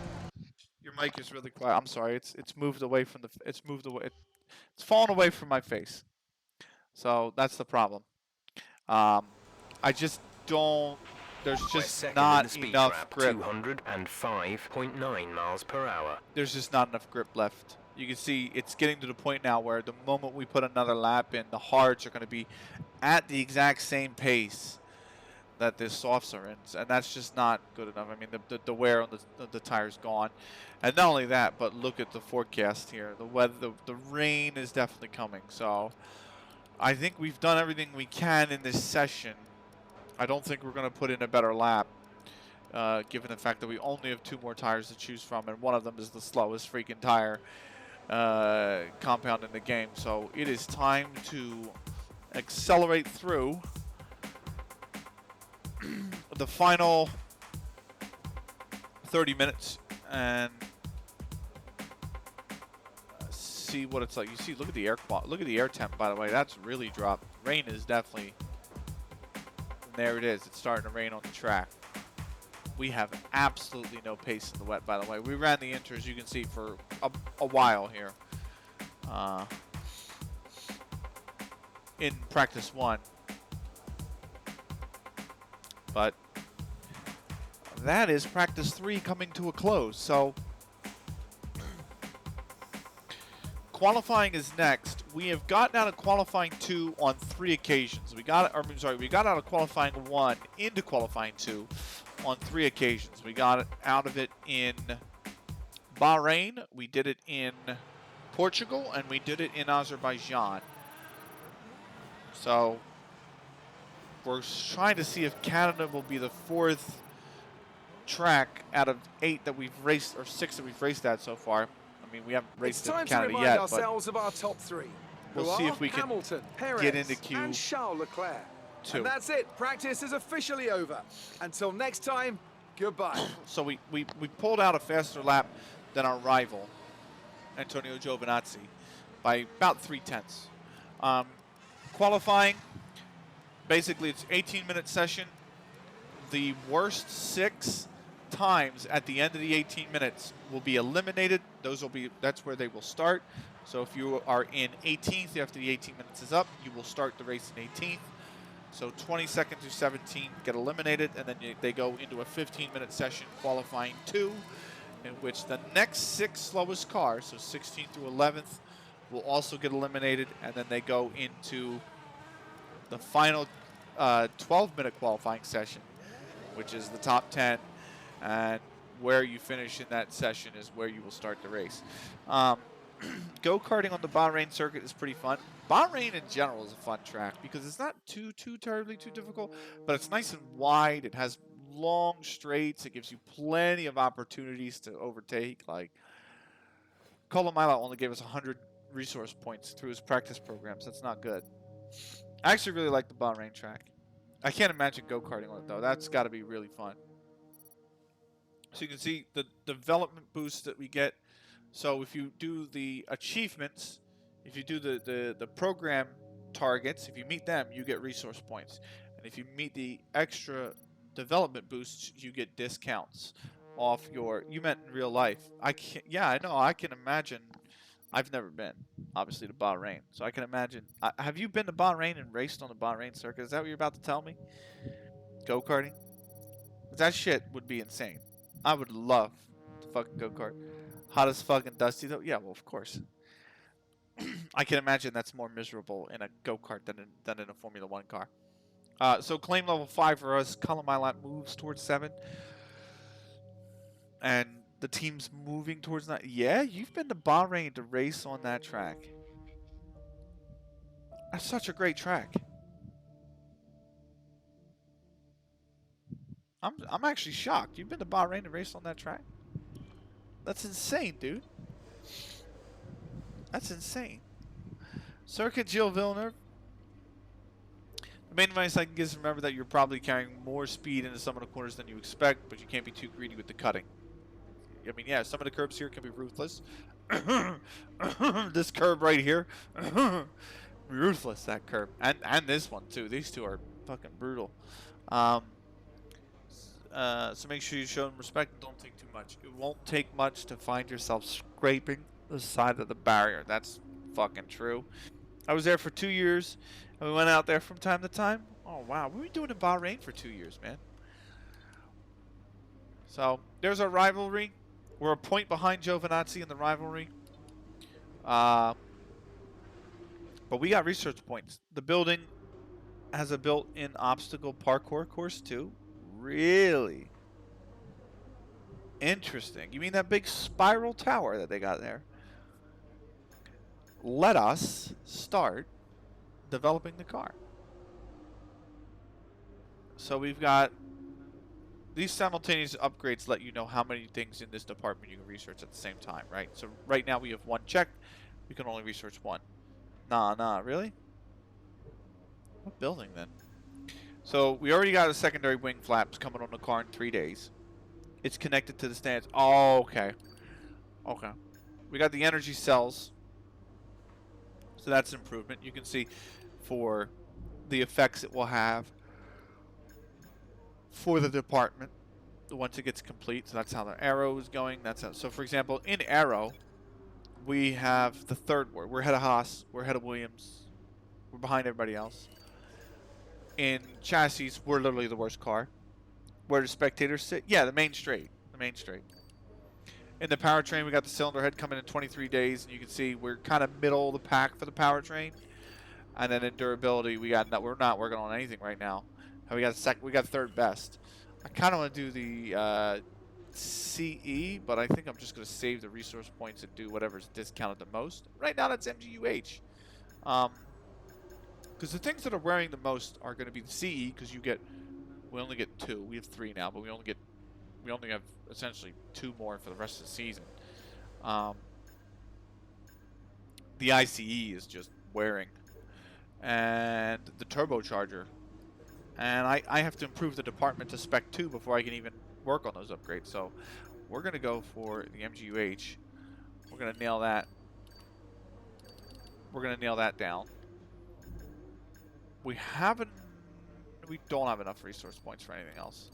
Your mic is really quiet. I'm sorry. It's moved away from the. It's moved away. It's fallen away from my face. So that's the problem. I just don't. There's just not enough grip. 205.9 miles per hour. There's just not enough grip left. You can see it's getting to the point now where the moment we put another lap in, the hards are going to be at the exact same pace that the softs are in, and that's just not good enough. I mean, the wear on the tire's gone, and not only that, but look at the forecast here. The weather, the rain is definitely coming. So I think we've done everything we can in this session. I don't think we're going to put in a better lap, given the fact that we only have 2 more tires to choose from, and one of them is the slowest freaking tire compound in the game. So it is time to accelerate through the final 30 minutes and see what it's like. You see, look at the air quality. Look at the air temp, by the way. That's really dropped. Rain is definitely. There it is. It's starting to rain on the track. We have absolutely no pace in the wet, by the way. We ran the inters, you can see, for a while here. In practice 1. But that is practice 3 coming to a close. So qualifying is next. We have gotten out of qualifying 2 on 3 occasions. We got out of qualifying 1 into qualifying 2 on 3 occasions. We got out of it in Bahrain, we did it in Portugal, and we did it in Azerbaijan. So we're trying to see if Canada will be the 4th track out of 8 that we've raced, or 6 that we've raced at so far. I mean, we haven't raced in Canada yet, but ourselves of our top 3. We'll see if we can Hamilton, Perez, get into Q2. And Charles Leclerc. And that's it. Practice is officially over. Until next time, goodbye. So we pulled out a faster lap than our rival, Antonio Giovinazzi, by about 0.3. Qualifying, Basically, it's 18-minute session. The worst 6 times at the end of the 18 minutes will be eliminated. That's where they will start. So if you are in 18th after the 18 minutes is up, you will start the race in 18th. So 22nd through 17 get eliminated, and then they go into a 15-minute session qualifying 2, in which the next 6 slowest cars, so 16th through 11th, will also get eliminated, and then they go into the final 12-minute qualifying session, which is the top 10, and where you finish in that session is where you will start the race. Go-karting on the Bahrain circuit is pretty fun. Bahrain in general is a fun track because it's not too terribly too difficult, but it's nice and wide. It has long straights. It gives you plenty of opportunities to overtake. Like, Colomila only gave us 100 resource points through his practice programs. That's not good. I actually really like the Bahrain track. I can't imagine go-karting on it, though. That's got to be really fun. So you can see the development boost that we get. So if you do the achievements, if you do the program targets, if you meet them, you get resource points. And if you meet the extra development boosts, you get discounts off your... You meant in real life. Yeah, I know. I can imagine. I've never been, obviously, to Bahrain. So I can imagine. Have you been to Bahrain and raced on the Bahrain circuit? Is that what you're about to tell me? Go-karting? That shit would be insane. I would love to fucking go-kart. Hot as fucking dusty, though? Yeah, well, of course. I can imagine that's more miserable in a go-kart than in a Formula 1 car. So claim level 5 for us. Colombilat moves towards 7. And the team's moving towards 9. Yeah, you've been to Bahrain to race on that track. That's such a great track. I'm actually shocked. You've been to Bahrain to race on that track? That's insane, dude. That's insane. Circuit Gilles Villeneuve. The main advice I can give is remember that you're probably carrying more speed into some of the corners than you expect, but you can't be too greedy with the cutting. I mean, yeah, some of the curbs here can be ruthless. This curb right here. Ruthless, that curb. And this one, too. These two are fucking brutal. So make sure you show them respect. Don't take too much. It won't take much to find yourself scraping the side of the barrier. That's fucking true. I was there for 2 years, and we went out there from time to time. Oh, wow. What were we doing in Bahrain for 2 years, man? So, there's our rivalry. We're a point behind Giovinazzi in the rivalry. But we got research points. The building has a built-in obstacle parkour course, too. Really interesting. You mean that big spiral tower that they got there? Let us start developing the car. So we've got these simultaneous upgrades let you know how many things in this department you can research at the same time, right? So right now we have 1 check. We can only research 1. Nah, really? What building then? So we already got a secondary wing flaps coming on the car in 3 days. It's connected to the stands. Oh, okay. Okay. We got the energy cells. So that's an improvement. You can see for the effects it will have for the department once it gets complete. So that's how the arrow is going. That's how, so for example, in arrow, we have the third word. We're ahead of Haas. We're ahead of Williams. We're behind everybody else. In chassis, we're literally the worst car. Where do spectators sit? Yeah, the main straight. The main straight. In the powertrain, we got the cylinder head coming in 23 days, and you can see we're kind of middle of the pack for the powertrain. And then in durability, we're not working on anything right now. And we got third best. I kind of want to do the CE, but I think I'm just going to save the resource points and do whatever's discounted the most. Right now, that's MGUH. Because the things that are wearing the most are going to be the CE, because we only get 2. We have 3 now, but we only have essentially 2 more for the rest of the season. The ICE is just wearing, and the turbocharger, and I have to improve the department to spec 2 before I can even work on those upgrades. So we're going to go for the MGUH. We're going to nail that. We're going to nail that down. We haven't we don't have enough resource points for anything else.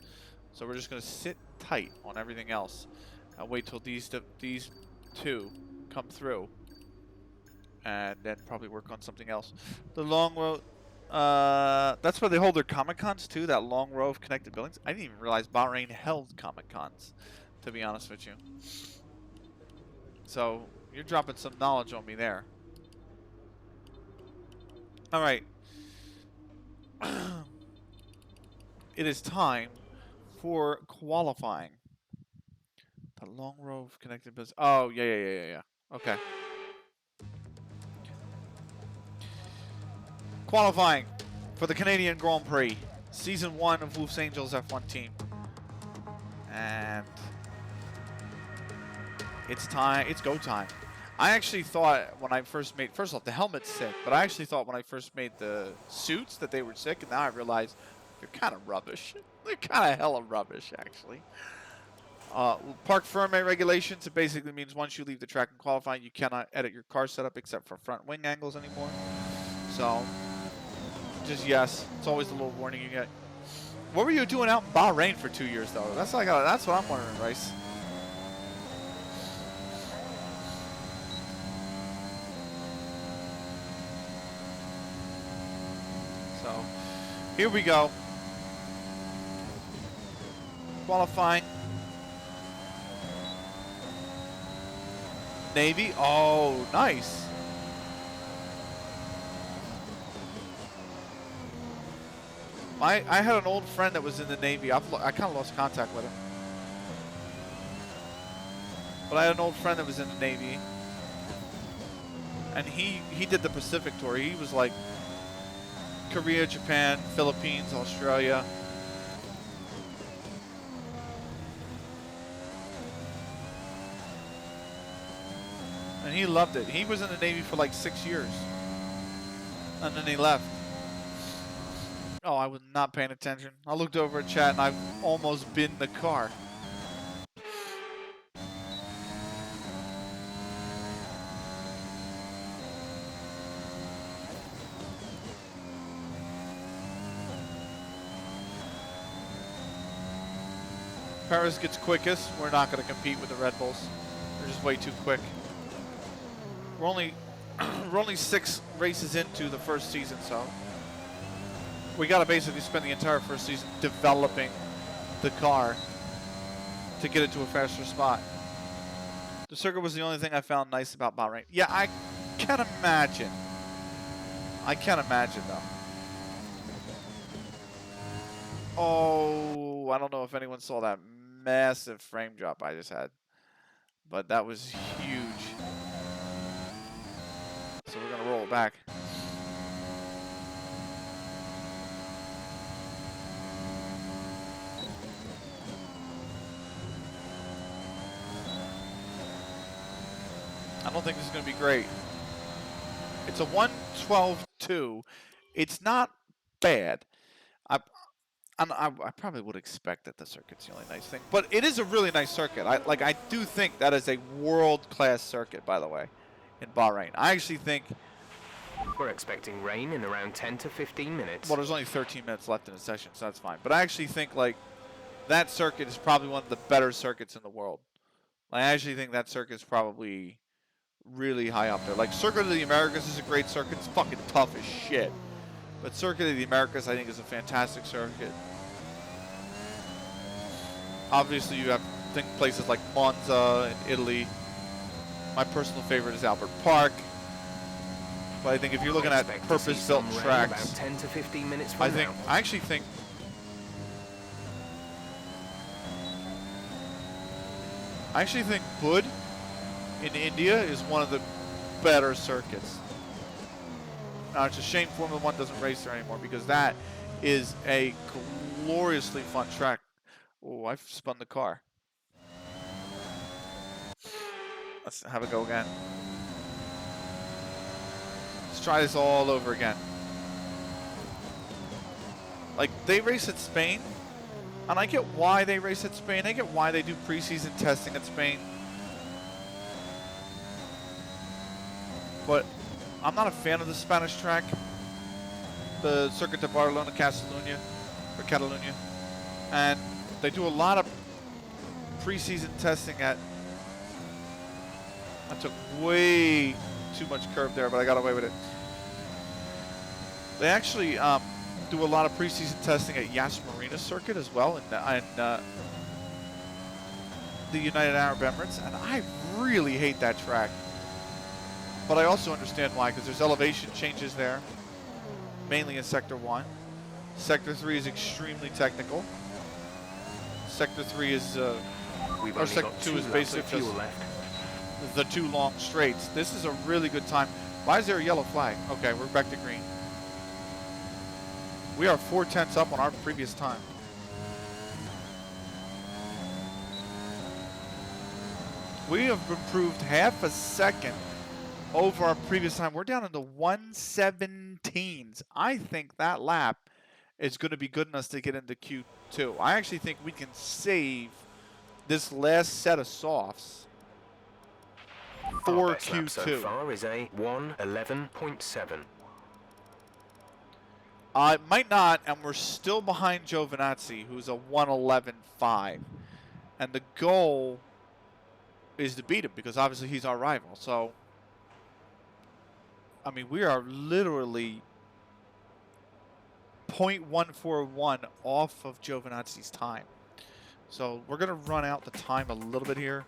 So we're just going to sit tight on everything else. And wait till these two come through. And then probably work on something else. The long road... that's where they hold their Comic-Cons too, that long row of connected buildings. I didn't even realize Bahrain held Comic-Cons, to be honest with you. So, you're dropping some knowledge on me there. Alright. It is time for qualifying. The long row of connected buildings. Oh, yeah. Okay. Qualifying for the Canadian Grand Prix, Season 1 of Woof's Angels F1 team. And it's time, it's go time. I actually thought when I first made, first off, the helmet's sick, but I actually thought when I first made the suits that they were sick, and now I realize they're kind of rubbish. They're kind of hella rubbish, actually. Park firmware regulations, it basically means once you leave the track and qualifying, you cannot edit your car setup except for front wing angles anymore. So, just yes, it's always the little warning you get. What were you doing out in Bahrain for 2 years, though? That's like that's what I'm wondering, Bryce. So, here we go. Qualifying. Navy. Oh, nice. I had an old friend that was in the Navy. I kind of lost contact with him. But I had an old friend that was in the Navy. And he did the Pacific tour. He was like Korea, Japan, Philippines, Australia. And he loved it. He was in the Navy for like 6 years. And then he left. Oh, I was not paying attention. I looked over at chat and I've almost binned the car. Paris gets quickest. We're not going to compete with the Red Bulls. They're just way too quick. We're only 6 races into the first season, so we got to basically spend the entire first season developing the car to get it to a faster spot. The circuit was the only thing I found nice about Bahrain. Yeah, I can imagine. I can imagine, though. Oh, I don't know if anyone saw that massive frame drop I just had, but that was huge. So we're going to roll it back. I don't think this is going to be great. It's a 1:12.2. It's not bad. I probably would expect that the circuit's the only nice thing, but it is a really nice circuit. I do think that is a world-class circuit, by the way, in Bahrain. I actually think we're expecting rain in around 10 to 15 minutes. Well, there's only 13 minutes left in the session, so that's fine. But I actually think like that circuit is probably one of the better circuits in the world. I actually think that circuit is probably really high up there. Like Circuit of the Americas is a great circuit. It's fucking tough as shit. But Circuit of the Americas, I think, is a fantastic circuit. Obviously, you have places like Monza in Italy. My personal favorite is Albert Park. But I think if you're looking at purpose-built tracks, about 10 to 15 minutes from now. I actually think Bud in India is one of the better circuits. Now, it's a shame Formula 1 doesn't race there anymore because that is a gloriously fun track. Oh, I've spun the car. Let's have a go again. Let's try this all over again. Like, they race at Spain, and I get why they race at Spain. I get why they do preseason testing at Spain. But I'm not a fan of the Spanish track, the Circuit de Barcelona Catalunya. or Catalunya. And they do a lot of preseason testing at... I took way too much curve there, but I got away with it. They actually do a lot of preseason testing at Yas Marina circuit as well in the United Arab Emirates, and I really hate that track. But I also understand why, because there's elevation changes there, mainly in Sector 1. Sector 3 is extremely technical. Sector 3 is, or Sector 2 is basically just the 2 long straights. This is a really good time. Why is there a yellow flag? Okay, we're back to green. We are 4/10 up on our previous time. We have improved half a second over our previous time. We're down in the 117s. I think that lap is going to be good enough to get into Q2. I actually think we can save this last set of softs for Q2. So far is a 1:11.7. It might not, and we're still behind Giovinazzi, who's a 1:11.5. And the goal is to beat him, because obviously he's our rival. So, I mean, we are literally 0.141 off of Giovinazzi's time. So we're going to run out the time a little bit here.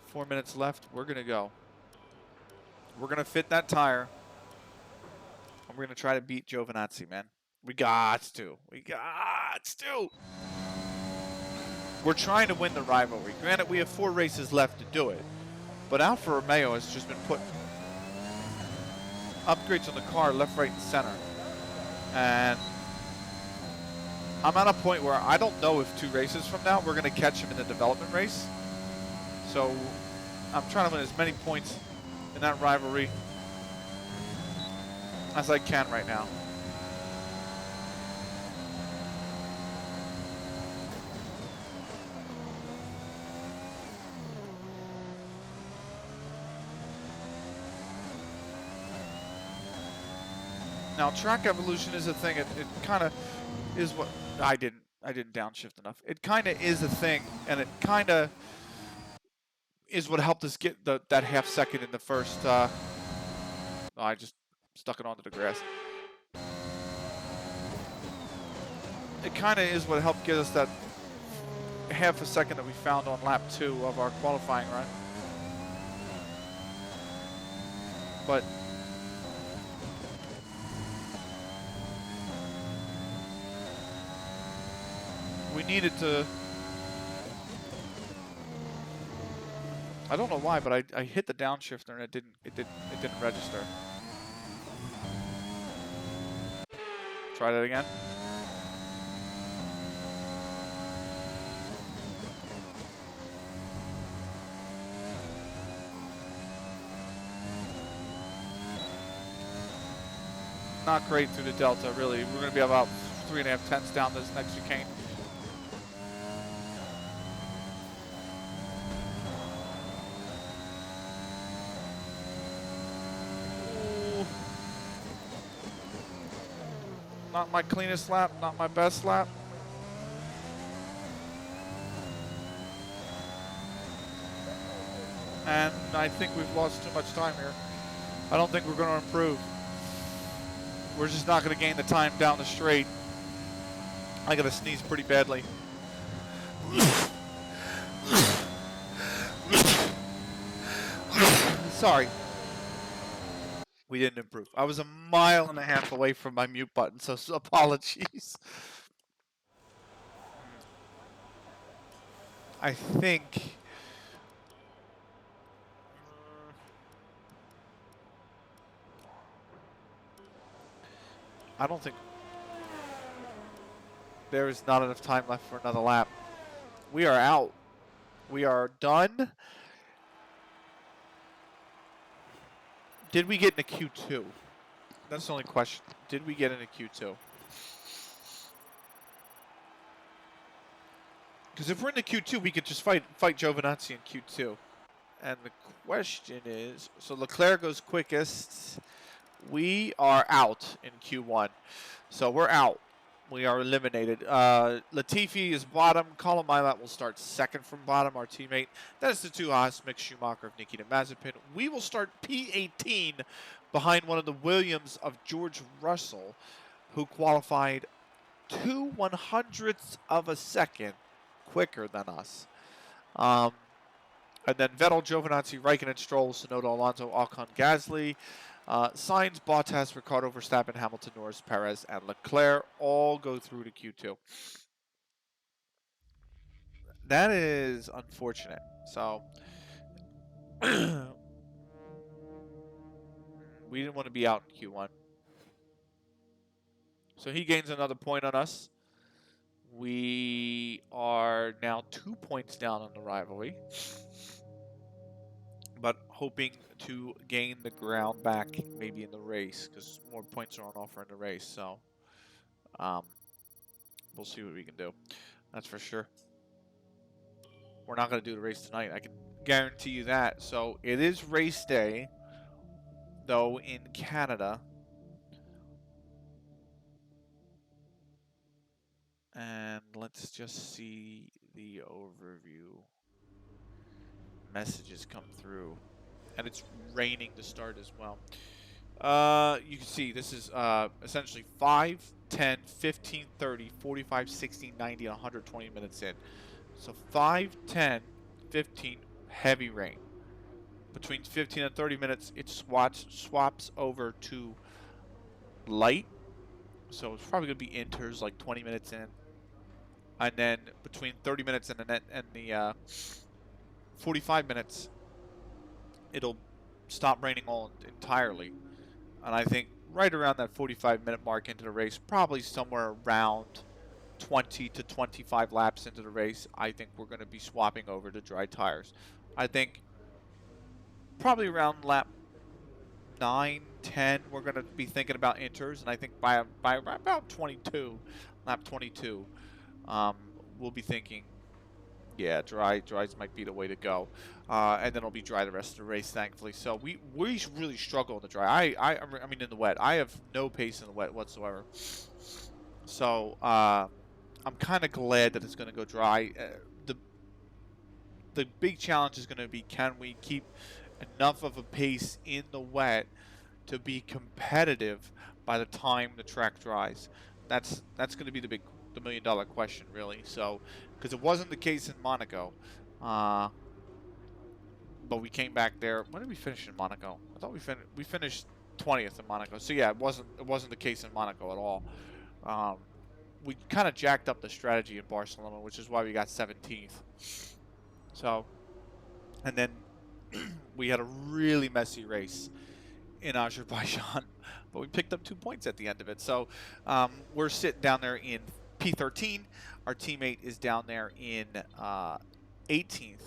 Four minutes left. We're going to go. We're going to fit that tire. And we're going to try to beat Giovinazzi, man. We got to. We got to. We're trying to win the rivalry. Granted, we have 4 races left to do it. But Alfa Romeo has just been putting upgrades on the car left, right, and center. And I'm at a point where I don't know if 2 races from now we're going to catch him in the development race. So I'm trying to win as many points in that rivalry as I can right now. Now, track evolution is a thing. It kind of is what I didn't downshift enough. It kind of is a thing, and it kind of is what helped us get that half second in the first. I just stuck it onto the grass. It kind of is what helped get us that half a second that we found on lap 2 of our qualifying run. But we needed to. I don't know why, but I hit the downshifter and it didn't register. Try that again. Not great through the delta, really. We're going to be about 3.5 tenths down this next chicane. Not my cleanest lap, not my best lap. And I think we've lost too much time here. I don't think we're going to improve. We're just not going to gain the time down the straight. I got to sneeze pretty badly. Sorry. We didn't improve. I was 1.5 miles away from my mute button, so apologies. I think I don't think there is not enough time left for another lap. We are out. We are done. Did we get into Q2? That's the only question. Did we get into Q2? Because if we're into Q2, we could just fight Giovinazzi in Q2. And the question is, so Leclerc goes quickest. We are out in Q1. So we're out. We are eliminated. Latifi is bottom. Colin Milat will start second from bottom, our teammate. That is the two Haas, Mick Schumacher of Nikita Mazepin. We will start P18 behind one of the Williams of George Russell, who qualified 2/100ths of a second quicker than us. And then Vettel, Giovinazzi, Raikkonen, Stroll, Tsunoda, Alonso, Ocon, Gasly, Sainz, Bottas, Ricciardo, Verstappen, Hamilton, Norris, Perez, and Leclerc all go through to Q2. That is unfortunate. So we didn't want to be out in Q1. So he gains another point on us. We are now 2 points down on the rivalry, but hoping to gain the ground back maybe in the race, because more points are on offer in the race. So we'll see what we can do. That's for sure. We're not going to do the race tonight. I can guarantee you that. So it is race day, though, in Canada. And let's just see the overview. Messages come through. And it's raining to start as well. You can see this is essentially 5, 10, 15, 30, 45, 60, 90, 120 minutes in. So 5, 10, 15, heavy rain. Between 15 and 30 minutes, it swaps over to light. So it's probably going to be inters like 20 minutes in. And then between 30 minutes and the 45 minutes, it'll stop raining entirely. And I think right around that 45-minute mark into the race, probably somewhere around 20 to 25 laps into the race, I think we're going to be swapping over to dry tires. I think probably around lap 9, 10, we're going to be thinking about inters, and I think by about 22, lap 22, we'll be thinking, yeah, dries might be the way to go, and then it'll be dry the rest of the race, thankfully. So we really struggle in the dry. I mean in the wet. I have no pace in the wet whatsoever. So I'm kind of glad that it's going to go dry. The big challenge is going to be, can we keep enough of a pace in the wet to be competitive by the time the track dries? That's going to be the $1 million question, really. So, because it wasn't the case in Monaco, but we came back there. When did we finish in Monaco? I thought we finished 20th in Monaco. So yeah, it wasn't the case in Monaco at all. We kind of jacked up the strategy in Barcelona, which is why we got 17th. So, and then we had a really messy race in Azerbaijan, but we picked up 2 points at the end of it. So we're sitting down there in P13. Our teammate is down there in 18th.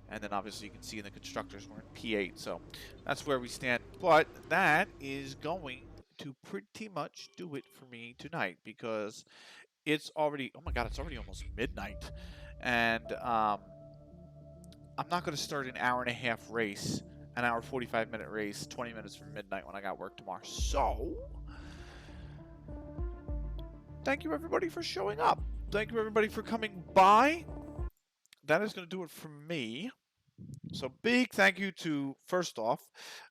And then obviously you can see in the constructors we're in P8. So that's where we stand. But that is going to pretty much do it for me tonight, because it's already, oh my God, it's already almost midnight. And I'm not going to start an hour and a half race, an hour 45-minute race, 20 minutes from midnight when I got work tomorrow. So thank you everybody for showing up. Thank you everybody for coming by. That is going to do it from me. So big thank you to, first off,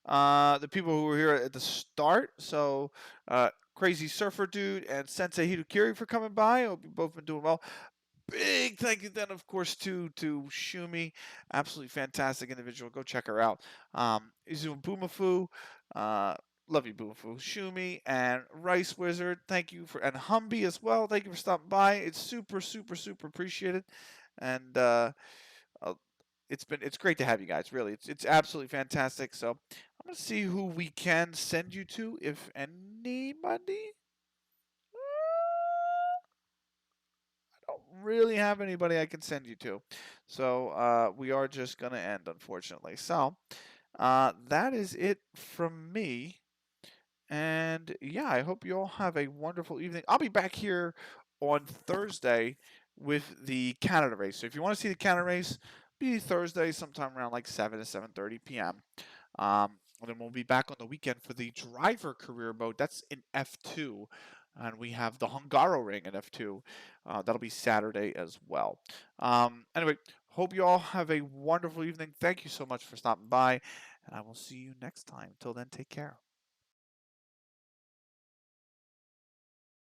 the people who were here at the start. So Crazy Surfer Dude and Sensei Hidokiri for coming by. I hope you've both been doing well. Big thank you then, of course, to Shumi. Absolutely fantastic individual. Go check her out. Izu Bumafu. Love you, Bumafu. Shumi and Rice Wizard. Thank you for, and Humby as well. Thank you for stopping by. It's super, super, super appreciated. And it's great to have you guys. Really, it's absolutely fantastic. So I'm gonna see who we can send you to, if anybody. Don't really have anybody I can send you to. So we are just going to end, unfortunately. So that is it from me. And yeah, I hope you all have a wonderful evening. I'll be back here on Thursday with the Canada race. So if you want to see the Canada race, be Thursday sometime around like 7 to 7:30 p.m. And then we'll be back on the weekend for the driver career mode. That's in F2. And we have the Hungaroring in F2. That'll be Saturday as well. Anyway, hope you all have a wonderful evening. Thank you so much for stopping by. And I will see you next time. Till then, take care.